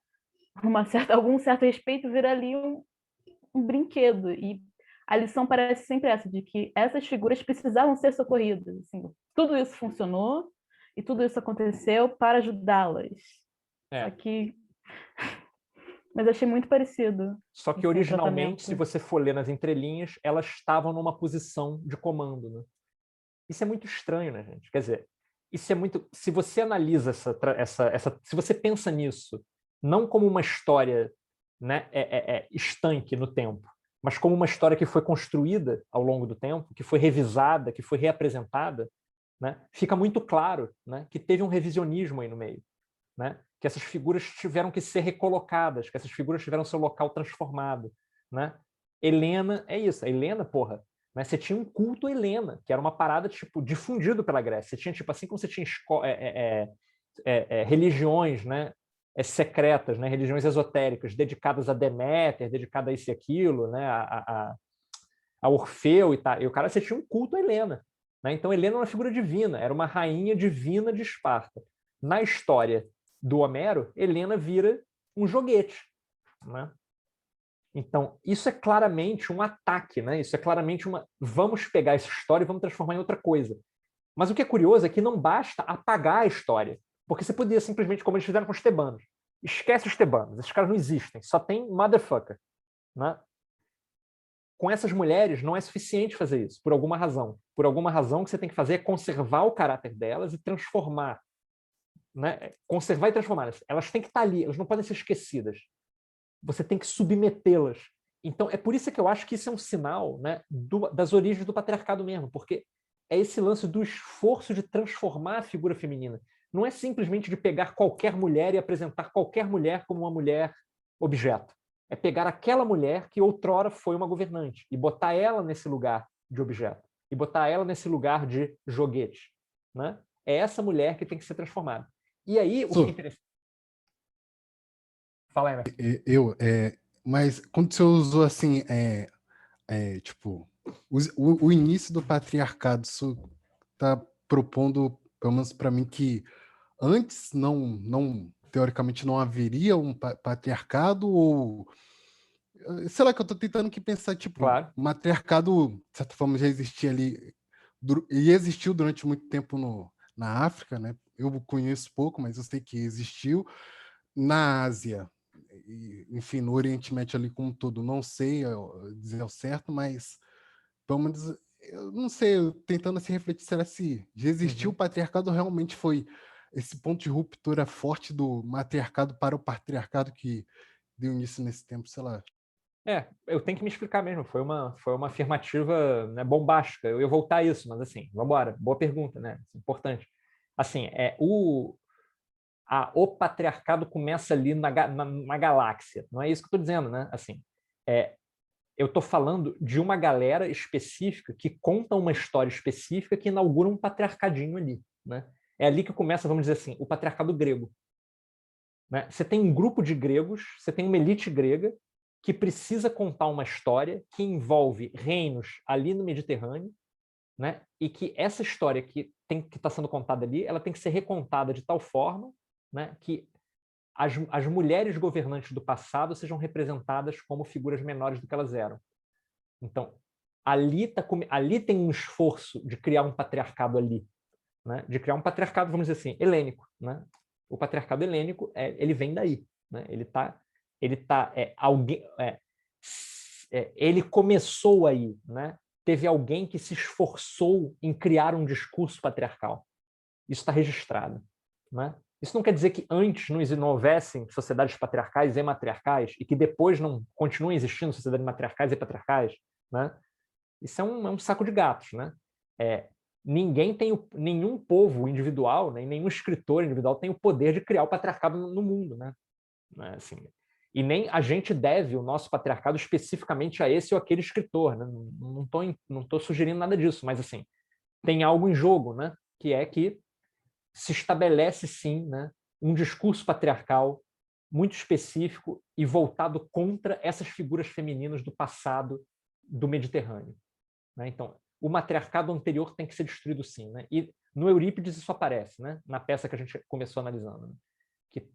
Algum certo respeito, vira ali um brinquedo. E a lição parece sempre essa, de que essas figuras precisavam ser socorridas. Assim, tudo isso funcionou e tudo isso aconteceu para ajudá-las. Só que... Mas achei muito parecido. Só que originalmente, se você for ler nas entrelinhas, elas estavam numa posição de comando, né? Isso é muito estranho, né, gente? Quer dizer, isso é muito... Se você analisa se você pensa nisso, não como uma história, né, estanque no tempo, mas como uma história que foi construída ao longo do tempo, que foi revisada, que foi reapresentada, né, fica muito claro, né, que teve um revisionismo aí no meio, né, que essas figuras tiveram que ser recolocadas, que essas figuras tiveram seu local transformado, né? Helena é isso, a Helena, porra, né, você tinha um culto a Helena, que era uma parada tipo difundido pela Grécia. Você tinha tipo assim como você tinha religiões, né, secretas, né, religiões esotéricas dedicadas a Deméter, dedicadas a isso e aquilo, né, a Orfeu e tal. E o cara, você tinha um culto a Helena, né? Então Helena era uma figura divina, era uma rainha divina de Esparta. Na história do Homero, Helena vira um joguete, né? Então, isso é claramente um ataque, né? Isso é claramente vamos pegar essa história e vamos transformar em outra coisa. Mas o que é curioso é que não basta apagar a história, porque você podia simplesmente, como eles fizeram com os tebanos, esquece os tebanos, esses caras não existem, só tem motherfucker, né? Com essas mulheres não é suficiente fazer isso, por alguma razão. Por alguma razão, o que você tem que fazer é conservar o caráter delas e transformar, né? Conservar e transformar. Elas têm que estar ali, elas não podem ser esquecidas. Você tem que submetê-las. Então, é por isso que eu acho que isso é um sinal, né, das origens do patriarcado mesmo, porque é esse lance do esforço de transformar a figura feminina, não é simplesmente de pegar qualquer mulher e apresentar qualquer mulher como uma mulher objeto. É pegar aquela mulher que outrora foi uma governante e botar ela nesse lugar de objeto, e botar ela nesse lugar de joguete, né? É essa mulher que tem que ser transformada. E aí, o que é interessante... Fala aí, mas quando você usou assim, tipo, o início do patriarcado, isso está propondo, pelo menos para mim, que antes teoricamente não haveria um patriarcado, ou sei lá, que eu estou tentando que pensar, tipo, claro. O matriarcado, de certa forma, já existia ali, e existiu durante muito tempo na África, né? Eu conheço pouco, mas eu sei que existiu. Na Ásia, enfim, no Oriente Médio ali como um todo, não sei dizer ao certo, mas pelo menos, eu não sei, tentando assim refletir, será se já existiu o patriarcado, realmente foi esse ponto de ruptura forte do matriarcado para o patriarcado que deu início nesse tempo, sei lá. Eu tenho que me explicar mesmo, foi uma afirmativa, né, bombástica, eu ia voltar a isso, mas assim, vamos embora, boa pergunta, né, importante. Assim, o patriarcado começa ali na galáxia, não é isso que eu estou dizendo, né? Assim, eu estou falando de uma galera específica que conta uma história específica que inaugura um patriarcadinho ali, né? É ali que começa, vamos dizer assim, o patriarcado grego. Né? Você tem um grupo de gregos, você tem uma elite grega que precisa contar uma história que envolve reinos ali no Mediterrâneo, né? E que essa história que está sendo contada ali, ela tem que ser recontada de tal forma, né, que as mulheres governantes do passado sejam representadas como figuras menores do que elas eram. Então, ali tem um esforço de criar um patriarcado ali, né? De criar um patriarcado, vamos dizer assim, helênico, né? O patriarcado helênico, ele vem daí, né? Ele começou aí, né? Teve alguém que se esforçou em criar um discurso patriarcal. Isso está registrado, né? Isso não quer dizer que antes não houvessem sociedades patriarcais e matriarcais e que depois não continuem existindo sociedades matriarcais e patriarcais, né? Isso é um saco de gatos, né? Nenhum povo individual, né, nenhum escritor individual tem o poder de criar o patriarcado no mundo, né? Assim, e nem a gente deve o nosso patriarcado especificamente a esse ou aquele escritor, né? Não estou sugerindo nada disso, mas assim, tem algo em jogo, né? Que é que se estabelece, sim, né, um discurso patriarcal muito específico e voltado contra essas figuras femininas do passado do Mediterrâneo. Né? Então, o matriarcado anterior tem que ser destruído, sim. Né? E no Eurípides isso aparece, né? Na peça que a gente começou analisando. Né? Que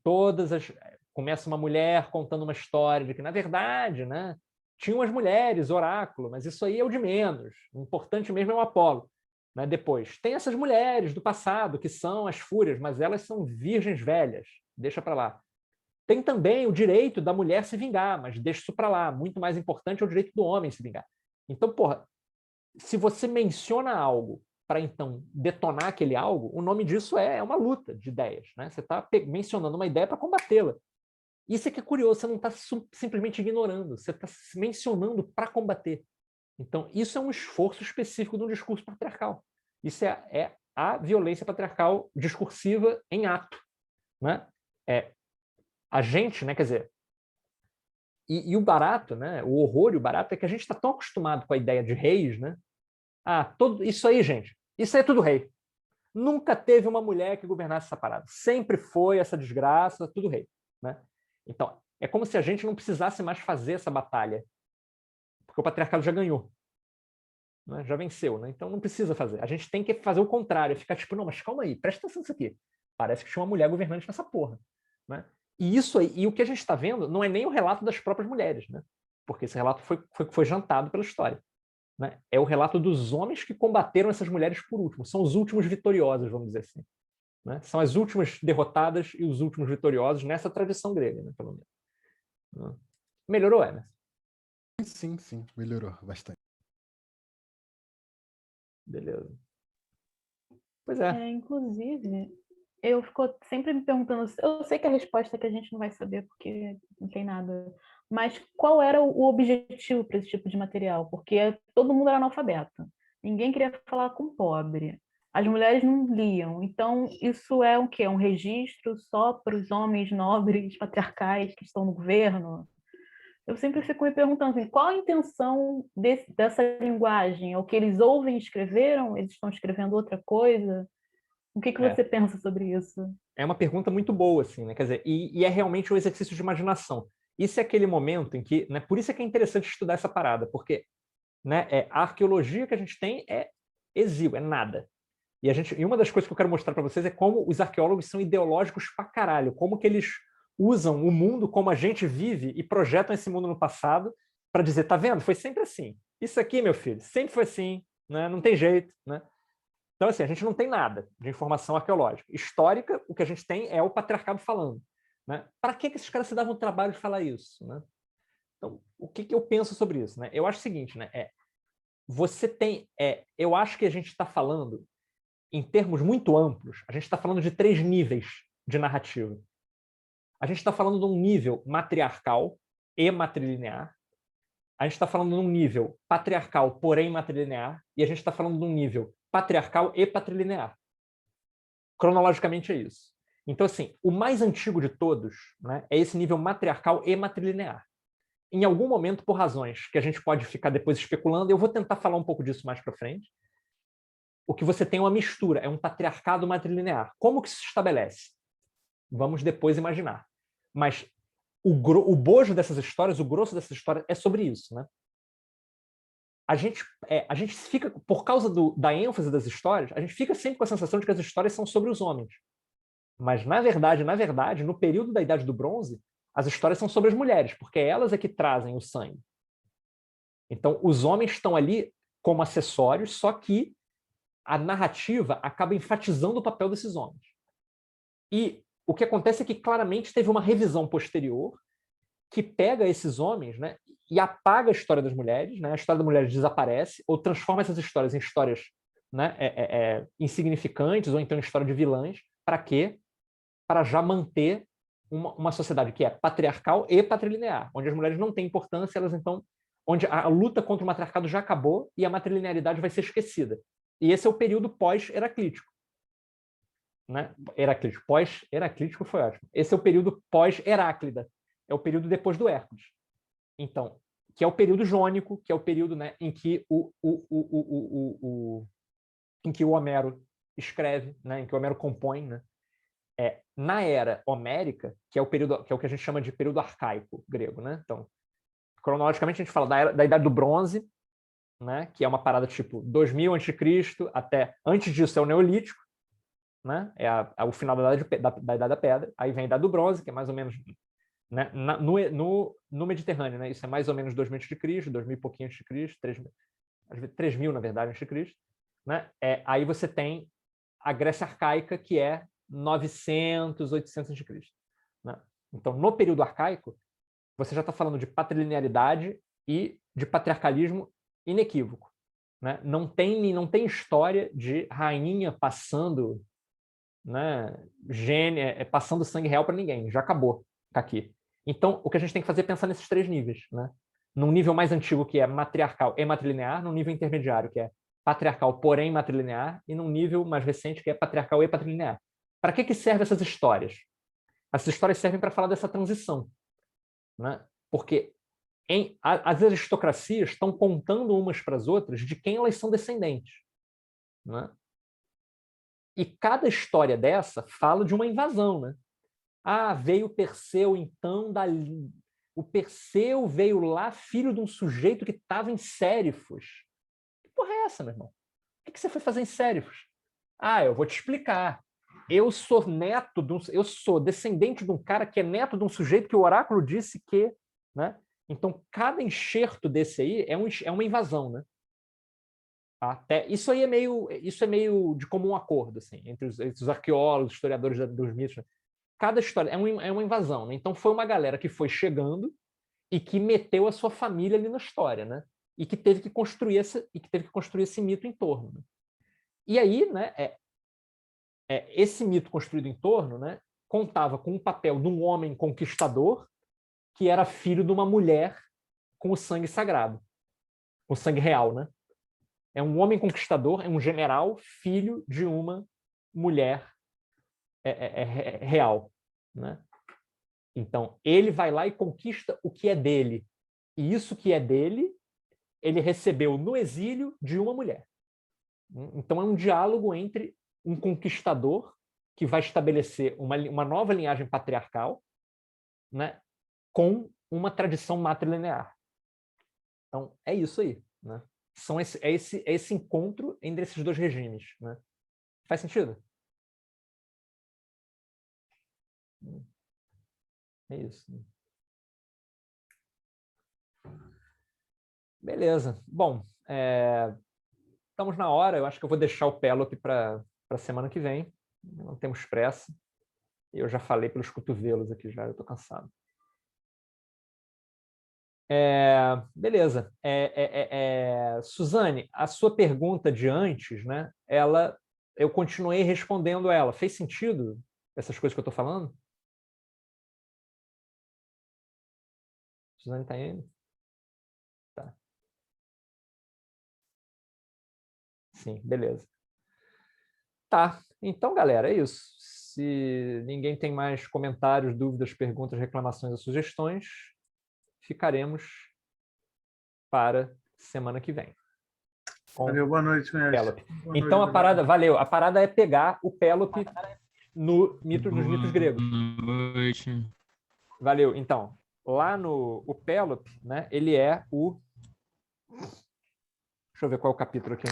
começa uma mulher contando uma história de que, na verdade, né, tinham as mulheres, oráculo, mas isso aí é o de menos. O importante mesmo é o Apolo. Né? Depois, tem essas mulheres do passado, que são as fúrias, mas elas são virgens velhas, deixa para lá. Tem também o direito da mulher se vingar, mas deixa isso para lá. Muito mais importante é o direito do homem se vingar. Então, porra, se você menciona algo para, então, detonar aquele algo, o nome disso é uma luta de ideias. Né? Você está mencionando uma ideia para combatê-la. Isso é que é curioso, você não está simplesmente ignorando, você está mencionando para combater. Então, isso é um esforço específico de um discurso patriarcal. Isso é a violência patriarcal discursiva em ato. Né? A gente, né, quer dizer, e o barato, né, o horror e o barato é que a gente está tão acostumado com a ideia de reis, né? Isso aí, gente, isso aí é tudo rei. Nunca teve uma mulher que governasse essa parada. Sempre foi essa desgraça, tudo rei. Né? Então, é como se a gente não precisasse mais fazer essa batalha, porque o patriarcado já ganhou. Né? Já venceu, né? Então não precisa fazer. A gente tem que fazer o contrário, ficar tipo, não, mas calma aí, presta atenção nisso aqui. Parece que tinha uma mulher governante nessa porra. Né? E isso aí, e o que a gente está vendo não é nem o relato das próprias mulheres, né? Porque esse relato foi jantado pela história. Né? É o relato dos homens que combateram essas mulheres por último. São os últimos vitoriosos, vamos dizer assim. Né? São as últimas derrotadas e os últimos vitoriosos nessa tradição grega, né? Pelo menos. Melhorou, Emerson? Sim, melhorou bastante. Beleza. Pois é. Inclusive, eu fico sempre me perguntando, eu sei que a resposta é que a gente não vai saber porque não tem nada, mas qual era o objetivo para esse tipo de material? Porque todo mundo era analfabeto, ninguém queria falar com pobre. as mulheres não liam. Então, isso é o quê? Um registro só para os homens nobres, patriarcais que estão no governo? Eu sempre fico me perguntando assim, qual a intenção dessa linguagem? É o que eles ouvem e escreveram? Eles estão escrevendo outra coisa? O que você pensa sobre isso? É uma pergunta muito boa, assim, né? Quer dizer, e é realmente um exercício de imaginação. Isso é aquele momento em que, né? Por isso é que é interessante estudar essa parada, porque, né, a arqueologia que a gente tem é exígua, é nada. E uma das coisas que eu quero mostrar para vocês é como os arqueólogos são ideológicos pra caralho, como que eles usam o mundo como a gente vive e projetam esse mundo no passado para dizer, tá vendo? Foi sempre assim. Isso aqui, meu filho, sempre foi assim, né? Não tem jeito, né? Então, assim, a gente não tem nada de informação arqueológica. Histórica, o que a gente tem é o patriarcado falando, né? Para que esses caras se davam o trabalho de falar isso, né? Então, o que eu penso sobre isso, né? Eu acho o seguinte, né? Eu acho que a gente está falando em termos muito amplos, a gente está falando de 3 níveis de narrativa. A gente está falando de um nível matriarcal e matrilinear. A gente está falando de um nível patriarcal, porém matrilinear. E a gente está falando de um nível patriarcal e patrilinear. Cronologicamente é isso. Então, assim, o mais antigo de todos, né, é esse nível matriarcal e matrilinear. Em algum momento, por razões que a gente pode ficar depois especulando, eu vou tentar falar um pouco disso mais para frente, o que você tem é uma mistura, é um patriarcado matrilinear. Como que se estabelece? Vamos depois imaginar. Mas o bojo dessas histórias, o grosso dessas histórias é sobre isso, né? A gente fica, por causa da ênfase das histórias, a gente fica sempre com a sensação de que as histórias são sobre os homens. Mas, na verdade, no período da Idade do Bronze, as histórias são sobre as mulheres, porque elas é que trazem o sangue. Então, os homens estão ali como acessórios, só que a narrativa acaba enfatizando o papel desses homens. E o que acontece é que claramente teve uma revisão posterior que pega esses homens, né, e apaga a história das mulheres, né, a história das mulheres desaparece, ou transforma essas histórias em histórias, né, insignificantes, ou então em história de vilãs. Para quê? Para já manter uma sociedade que é patriarcal e patrilinear, onde as mulheres não têm importância, onde a luta contra o matriarcado já acabou e a matrilinearidade vai ser esquecida. E esse é o período pós-heraclítico. Né? Pós-heraclítico foi ótimo. Esse é o período pós-Heráclida. É o período depois do Hércules. Então, que é o período jônico, que é o período, né, em que em que o Homero escreve, né, em que o Homero compõe, né? Na era homérica, que é o que a gente chama de período arcaico grego, né? Então, cronologicamente a gente fala da Idade do Bronze, né, que é uma parada tipo 2000 a.C. até antes disso é o Neolítico, né? É o final da Idade da Pedra. Aí vem a Idade do Bronze, que é mais ou menos, né, no Mediterrâneo, né? Isso é mais ou menos 2000 a.C., 2000 e pouquinho a.C., 3000 na verdade a.C., né? Aí você tem a Grécia arcaica, que é 900, 800 a.C., né? Então, no período arcaico, você já está falando de patrilinearidade e de patriarcalismo inequívoco, né? Não tem história de rainha passando, né, passando sangue real para ninguém, já acabou aqui. Então, o que a gente tem que fazer é pensar nesses 3 níveis, né? Num nível mais antigo, que é matriarcal e matrilinear, num nível intermediário, que é patriarcal, porém matrilinear, e num nível mais recente, que é patriarcal e patrilinear. Para que servem essas histórias? Essas histórias servem para falar dessa transição, né? Porque as aristocracias estão contando umas para as outras de quem elas são descendentes, né? E cada história dessa fala de uma invasão, né? Ah, veio Perseu, então, o Perseu veio lá, filho de um sujeito que estava em Sérifos. Que porra é essa, meu irmão? O que você foi fazer em Sérifos? Ah, eu vou te explicar. Eu sou descendente de um cara que é neto de um sujeito que o oráculo disse que, né? Então, cada enxerto desse aí é uma invasão, né? Isso é meio de comum acordo, assim, entre os arqueólogos, historiadores dos mitos, né? Cada história é uma invasão, né? Então foi uma galera que foi chegando e que meteu a sua família ali na história, né? E que teve que construir esse mito em torno, né? E aí, né, esse mito construído em torno, né, contava com o papel de um homem conquistador que era filho de uma mulher com o sangue sagrado, com o sangue real, né? É um homem conquistador, é um general, filho de uma mulher real, né? Então, ele vai lá e conquista o que é dele. E isso que é dele, ele recebeu no exílio de uma mulher. Então, é um diálogo entre um conquistador que vai estabelecer uma nova linhagem patriarcal, né, com uma tradição matrilinear. Então, é isso aí, né? É esse encontro entre esses dois regimes, né? Faz sentido? É isso. Beleza. Bom, estamos na hora. Eu acho que eu vou deixar o Pélope para a semana que vem. Não temos pressa. Eu já falei pelos cotovelos aqui já, eu estou cansado. Beleza. Suzane, a sua pergunta de antes, né? Eu continuei respondendo ela. Fez sentido essas coisas que eu estou falando? Suzane está indo? Tá. Sim, beleza. Tá. Então, galera, é isso. Se ninguém tem mais comentários, dúvidas, perguntas, reclamações ou sugestões, ficaremos para semana que vem. Valeu, boa noite, mestre. Então, a parada, valeu. A parada é pegar o Pélope nos mitos gregos. Valeu. Então, lá o Pélope, né, ele é o... Deixa eu ver qual é o capítulo aqui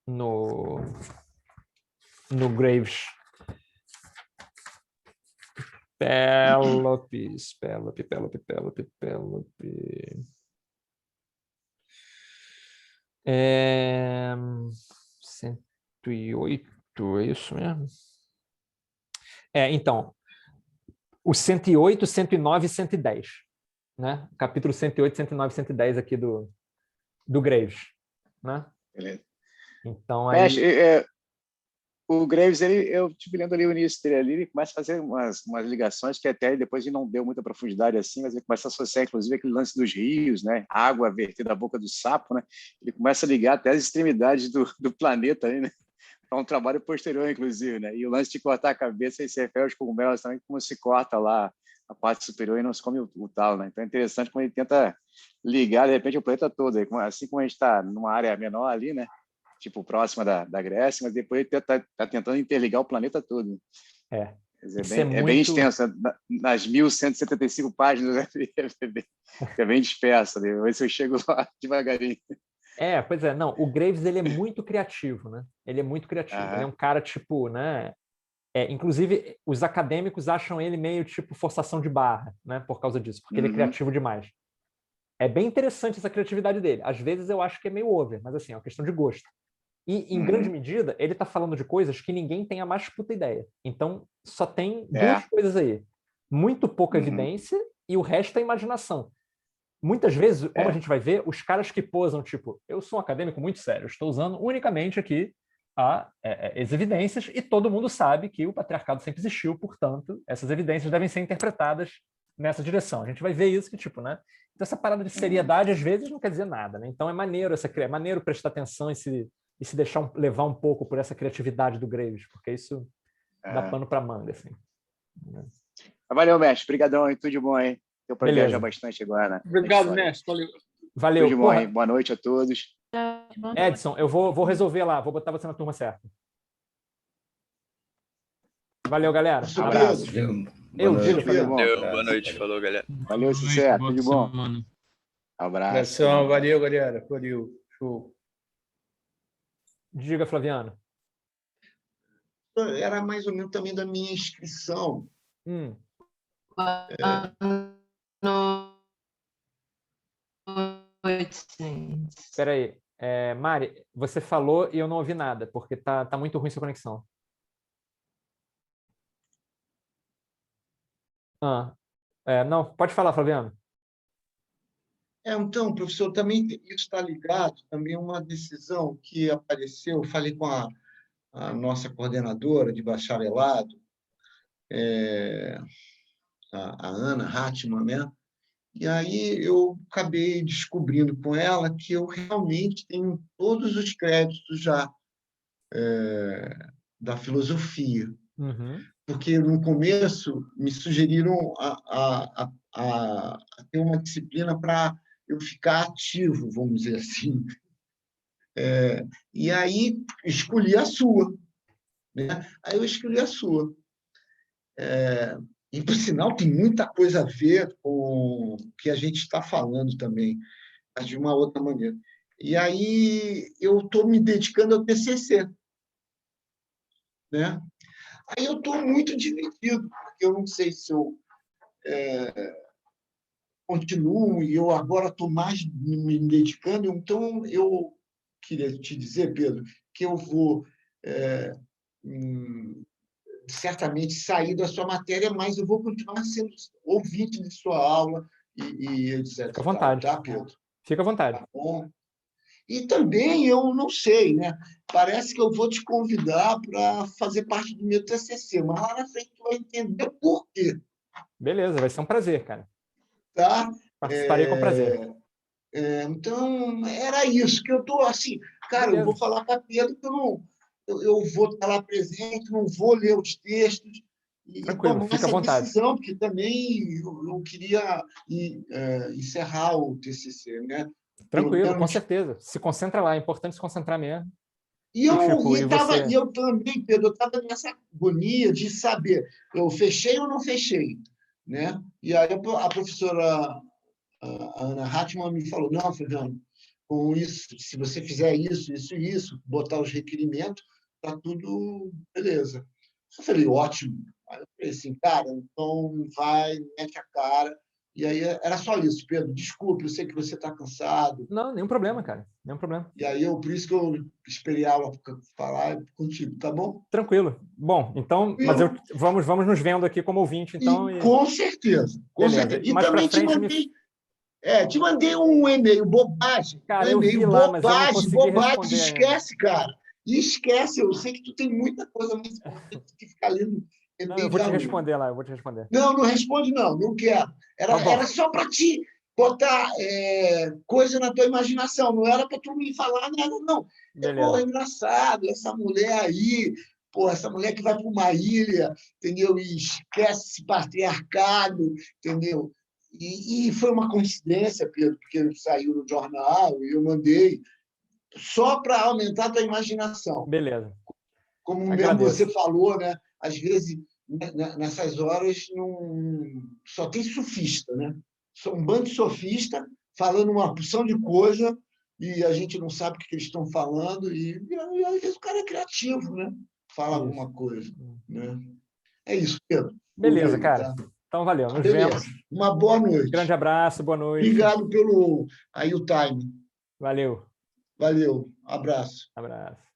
no Graves. Pélope. 108, é isso mesmo? Então, o 108, 109 e 110. Né? Capítulo 108, 109 e 110 aqui do Graves. Né? Beleza. Então, aí... o Graves, eu estive lendo ali o início dele ali, ele começa a fazer umas ligações que até depois ele não deu muita profundidade assim, mas ele começa a associar, inclusive, aquele lance dos rios, né? Água vertida da boca do sapo, né? Ele começa a ligar até as extremidades do planeta aí, né? Para um trabalho posterior, inclusive, né? E o lance de cortar a cabeça e se refere aos cogumelos também, como se corta lá a parte superior e não se come o tal, né? Então é interessante como ele tenta ligar, de repente, o planeta todo. Assim como a gente está numa área menor ali, né? Tipo, próxima da Grécia, mas depois ele está tentando interligar o planeta todo. Quer dizer, bem extenso, nas 1.175 páginas, é bem disperso. Né? Vou ver se eu chego lá devagarinho. Pois é, não, o Graves, ele é muito criativo, né? Ele é muito criativo, ele é um cara, tipo, né? Inclusive, os acadêmicos acham ele meio, tipo, forçação de barra, né? Por causa disso, porque ele é criativo demais. É bem interessante essa criatividade dele. Às vezes eu acho que é meio over, mas assim, é uma questão de gosto. E, em grande medida, ele está falando de coisas que ninguém tem a mais puta ideia. Então, só tem duas coisas aí. Muito pouca evidência e o resto é imaginação. Muitas vezes, como a gente vai ver, os caras que posam, tipo, eu sou um acadêmico muito sério, estou usando unicamente aqui as evidências e todo mundo sabe que o patriarcado sempre existiu, portanto, essas evidências devem ser interpretadas nessa direção. A gente vai ver isso que, tipo, né? Então, essa parada de seriedade, às vezes, não quer dizer nada, né? Então, é maneiro prestar atenção e se deixar levar um pouco por essa criatividade do Graves, porque isso dá pano para manga, assim. Valeu, mestre. Obrigadão, tudo de bom aí. Deu para viajar bastante agora, né? Obrigado, mestre. Valeu. Tudo de bom aí. Boa noite a todos. Edson, eu vou resolver lá, vou botar você na turma certa. Valeu, galera. Um abraço. Boa noite. Falou, galera. Valeu, sucesso. Tudo de bom. Abraço. Valeu, galera. Valeu. Show. Diga, Flaviano. Era mais ou menos também da minha inscrição. Espera aí. Mari, você falou e eu não ouvi nada, porque tá muito ruim sua conexão. Não, pode falar, Flaviano. Então, professor, também isso está ligado também a uma decisão que apareceu, eu falei com a nossa coordenadora de bacharelado, a Ana Hartmann, né? E aí eu acabei descobrindo com ela que eu realmente tenho todos os créditos já da filosofia. Uhum. Porque no começo me sugeriram a ter uma disciplina para eu ficar ativo, vamos dizer assim. E aí escolhi a sua, né? Aí eu escolhi a sua. E, por sinal, tem muita coisa a ver com o que a gente está falando também, mas de uma outra maneira. E aí eu estou me dedicando ao TCC, né? Aí eu estou muito dividido, porque eu não sei se eu continuo e eu agora estou mais me dedicando. Então, eu queria te dizer, Pedro, que eu vou certamente sair da sua matéria, mas eu vou continuar sendo ouvinte de sua aula e etc. Fica à vontade. Tá, Pedro? Fica à vontade. Tá bom. E também, eu não sei, né? Parece que eu vou te convidar para fazer parte do meu TCC, mas lá na frente tu vai entender por quê. Beleza, vai ser um prazer, cara. Tá? Participarei com prazer. Então, era isso, que eu estou assim, cara, Beleza. eu vou falar para Pedro que eu vou estar lá presente, não vou ler os textos e Tranquilo, tomar fica à essa vontade. decisão, porque também eu queria encerrar o TCC, né? Tranquilo, com certeza. Se concentra lá, é importante se concentrar mesmo. E você... eu também, Pedro, eu estava nessa agonia de saber, eu fechei ou não fechei, né? E aí a professora a Ana Hartmann me falou, não, Fernando, com isso, se você fizer isso, isso e isso, botar os requerimentos, tá tudo beleza. Eu falei, ótimo. Aí eu falei assim, cara, então vai, mete a cara. E aí era só isso, Pedro, desculpe, eu sei que você está cansado. Não, nenhum problema, cara, nenhum problema. E aí por isso que eu esperei a aula falar contigo, tá bom? Tranquilo. Bom, então, mas vamos nos vendo aqui como ouvinte, então. Com certeza, com certeza. E também te mandei... te mandei um e-mail, bobagem. Cara, eu vi lá, mas eu não consegui responder esquece, cara. Esquece, eu sei que tu tem muita coisa mais importante que ficar lendo. Não, eu vou te responder lá, eu vou te responder. Não responde não quero. Era só para te botar coisa na tua imaginação, não era para tu me falar nada, não. Pô, é engraçado, essa mulher aí, pô, essa mulher que vai para uma ilha, entendeu? E esquece esse patriarcado, entendeu? E foi uma coincidência, Pedro, porque saiu no jornal e eu mandei só para aumentar a tua imaginação. Beleza. Como mesmo você falou, né? Às vezes, nessas horas, só tem sofista, né? São um bando de sofista falando uma porção de coisa e a gente não sabe o que eles estão falando e às vezes o cara é criativo, né? Fala alguma coisa, né? É isso, Pedro. Beleza, cara. Tá? Então, valeu. Nos vemos. Uma boa noite. Grande abraço, boa noite. Obrigado pelo o time. Valeu. Valeu. Abraço. Abraço.